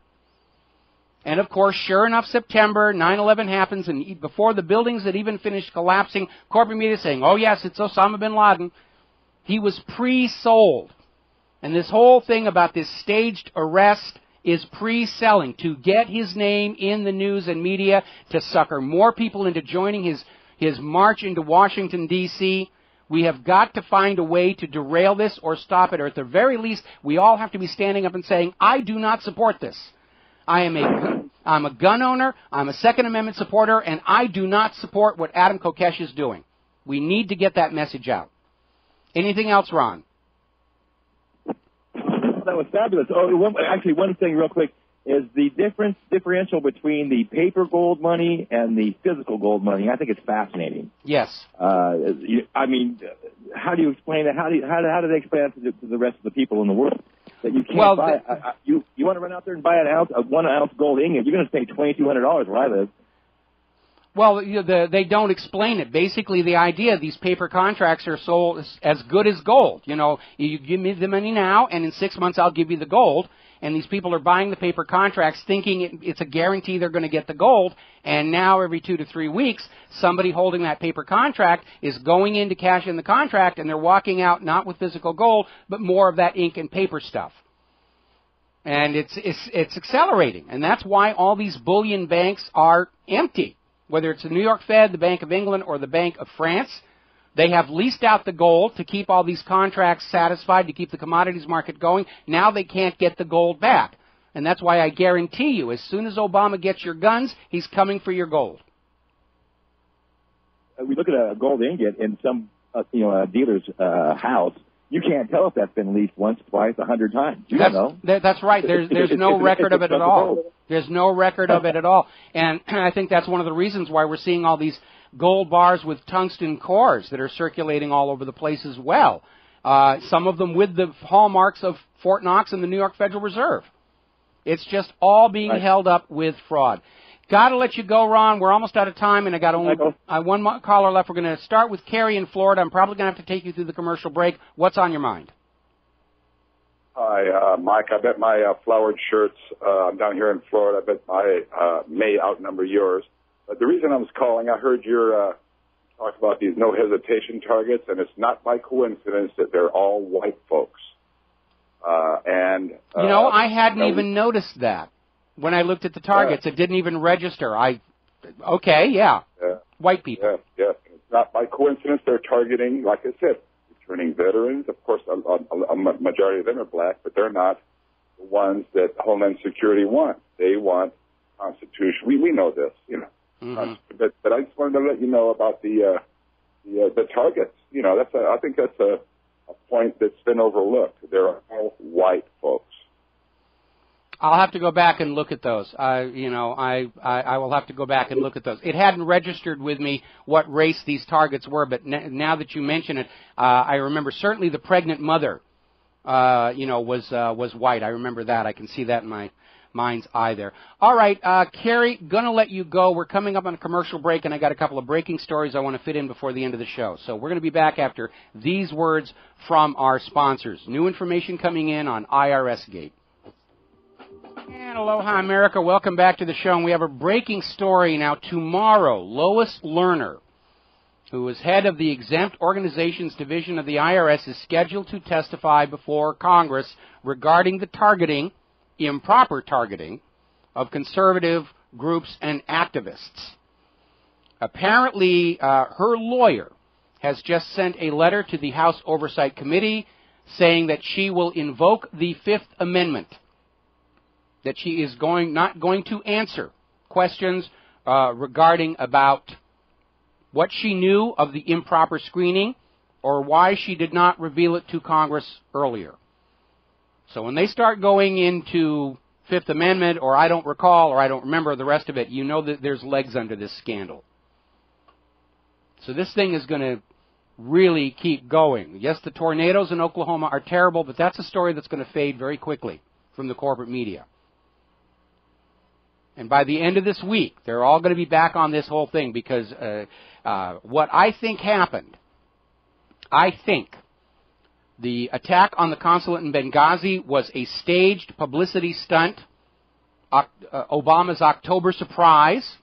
And, of course, sure enough, September, 9/11 happens, and before the buildings had even finished collapsing, corporate media saying, oh, yes, it's Osama bin Laden. He was pre-sold. And this whole thing about this staged arrest is pre-selling to get his name in the news and media, to sucker more people into joining his march into Washington, D.C. We have got to find a way to derail this or stop it, or at the very least, we all have to be standing up and saying, I do not support this. I'm a gun owner, I'm a Second Amendment supporter, and I do not support what Adam Kokesh is doing. We need to get that message out. Anything else, Ron? That was fabulous. Actually, one thing real quick is the differential between the paper gold money and the physical gold money. I think it's fascinating. Yes. I mean, how do you explain that? How do they explain it to the rest of the people in the world? That you can't buy. You want to run out there and buy a 1 ounce gold ingot? You're going to pay $2,200 where I live. Well, they don't explain it. Basically, the idea, these paper contracts are sold as good as gold. You know, you give me the money now, and in 6 months I'll give you the gold. And these people are buying the paper contracts thinking it's a guarantee they're going to get the gold. And now every 2 to 3 weeks, somebody holding that paper contract is going in to cash in the contract, and they're walking out not with physical gold, but more of that ink and paper stuff. And it's accelerating. And that's why all these bullion banks are empty. Whether it's the New York Fed, the Bank of England, or the Bank of France, they have leased out the gold to keep all these contracts satisfied, to keep the commodities market going. Now they can't get the gold back. And that's why I guarantee you, as soon as Obama gets your guns, he's coming for your gold. We look at a gold ingot in some dealer's house. You can't tell if that's been leased once, twice, 100 times. You don't know. That's right. There's no record of it at all. There's no record of it at all. And I think that's one of the reasons why we're seeing all these gold bars with tungsten cores that are circulating all over the place as well. Some of them with the hallmarks of Fort Knox and the New York Federal Reserve. It's just all being held up with fraud. Got to let you go, Ron. We're almost out of time, and I got only one more caller left. We're going to start with Carrie in Florida. I'm probably going to have to take you through the commercial break. What's on your mind? Hi, Mike. I bet my flowered shirts, I'm down here in Florida, I bet my may outnumber yours. But the reason I was calling, I heard your talk about these no-hesitation targets, and it's not by coincidence that they're all white folks. I hadn't even noticed that. When I looked at the targets, it didn't even register. White people. Yes. It's not by coincidence they're targeting, like I said, returning veterans. Of course, a majority of them are black, but they're not the ones that Homeland Security wants. They want Constitution. We know this, Mm-hmm. But I just wanted to let you know about the targets. I think that's a point that's been overlooked. They're all white folks. I'll have to go back and look at those. I will have to go back and look at those. It hadn't registered with me what race these targets were, but now that you mention it, I remember certainly the pregnant mother, was white. I remember that. I can see that in my mind's eye there. All right, Carrie, gonna let you go. We're coming up on a commercial break, and I got a couple of breaking stories I want to fit in before the end of the show. So we're going to be back after these words from our sponsors. New information coming in on IRS Gate. And aloha, America. Welcome back to the show. And we have a breaking story now. Tomorrow, Lois Lerner, who is head of the Exempt Organizations Division of the IRS, is scheduled to testify before Congress regarding the improper targeting of conservative groups and activists. Apparently, her lawyer has just sent a letter to the House Oversight Committee saying that she will invoke the Fifth Amendment, that she is not going to answer questions regarding about what she knew of the improper screening or why she did not reveal it to Congress earlier. So when they start going into Fifth Amendment or I don't recall or I don't remember the rest of it, you know that there's legs under this scandal. So this thing is going to really keep going. Yes, the tornadoes in Oklahoma are terrible, but that's a story that's going to fade very quickly from the corporate media. And by the end of this week, they're all going to be back on this whole thing because what I think happened, I think the attack on the consulate in Benghazi was a staged publicity stunt, Obama's October surprise.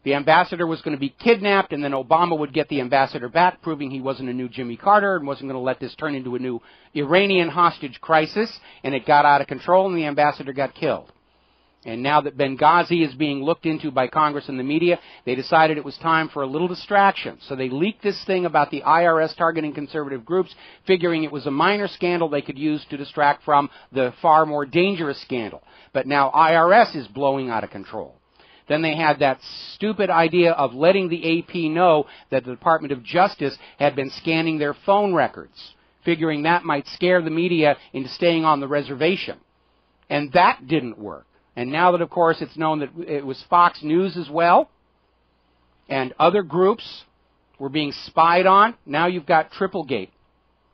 The ambassador was going to be kidnapped, and then Obama would get the ambassador back, proving he wasn't a new Jimmy Carter and wasn't going to let this turn into a new Iranian hostage crisis, and it got out of control, and the ambassador got killed. And now that Benghazi is being looked into by Congress and the media, they decided it was time for a little distraction. So they leaked this thing about the IRS targeting conservative groups, figuring it was a minor scandal they could use to distract from the far more dangerous scandal. But now IRS is blowing out of control. Then they had that stupid idea of letting the AP know that the Department of Justice had been scanning their phone records, figuring that might scare the media into staying on the reservation. And that didn't work. And now that, of course, it's known that it was Fox News as well, and other groups were being spied on, now you've got Triplegate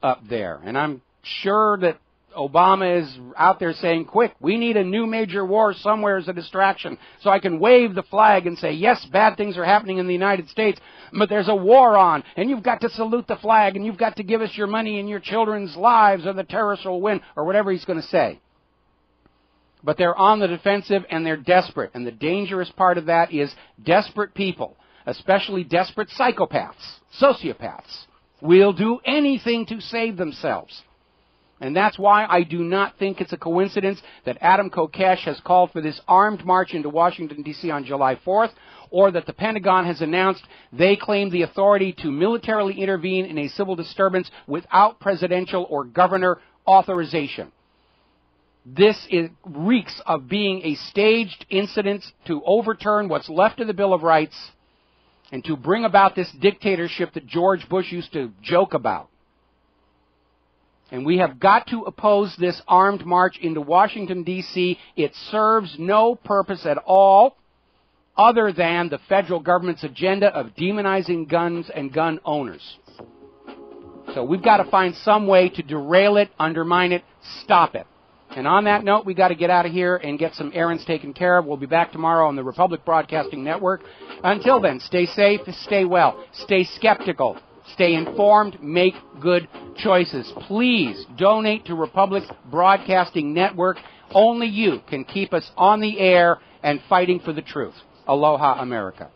up there. And I'm sure that Obama is out there saying, quick, we need a new major war somewhere as a distraction, so I can wave the flag and say, yes, bad things are happening in the United States, but there's a war on, and you've got to salute the flag, and you've got to give us your money and your children's lives, or the terrorists will win, or whatever he's going to say. But they're on the defensive, and they're desperate, and the dangerous part of that is desperate people, especially desperate psychopaths, sociopaths, will do anything to save themselves. And that's why I do not think it's a coincidence that Adam Kokesh has called for this armed march into Washington, D.C. on July 4th, or that the Pentagon has announced they claim the authority to militarily intervene in a civil disturbance without presidential or governor authorization. This reeks of being a staged incident to overturn what's left of the Bill of Rights and to bring about this dictatorship that George Bush used to joke about. And we have got to oppose this armed march into Washington, D.C. It serves no purpose at all other than the federal government's agenda of demonizing guns and gun owners. So we've got to find some way to derail it, undermine it, stop it. And on that note, we've got to get out of here and get some errands taken care of. We'll be back tomorrow on the Republic Broadcasting Network. Until then, stay safe, stay well, stay skeptical. Stay informed, make good choices. Please donate to Republic Broadcasting Network. Only you can keep us on the air and fighting for the truth. Aloha, America.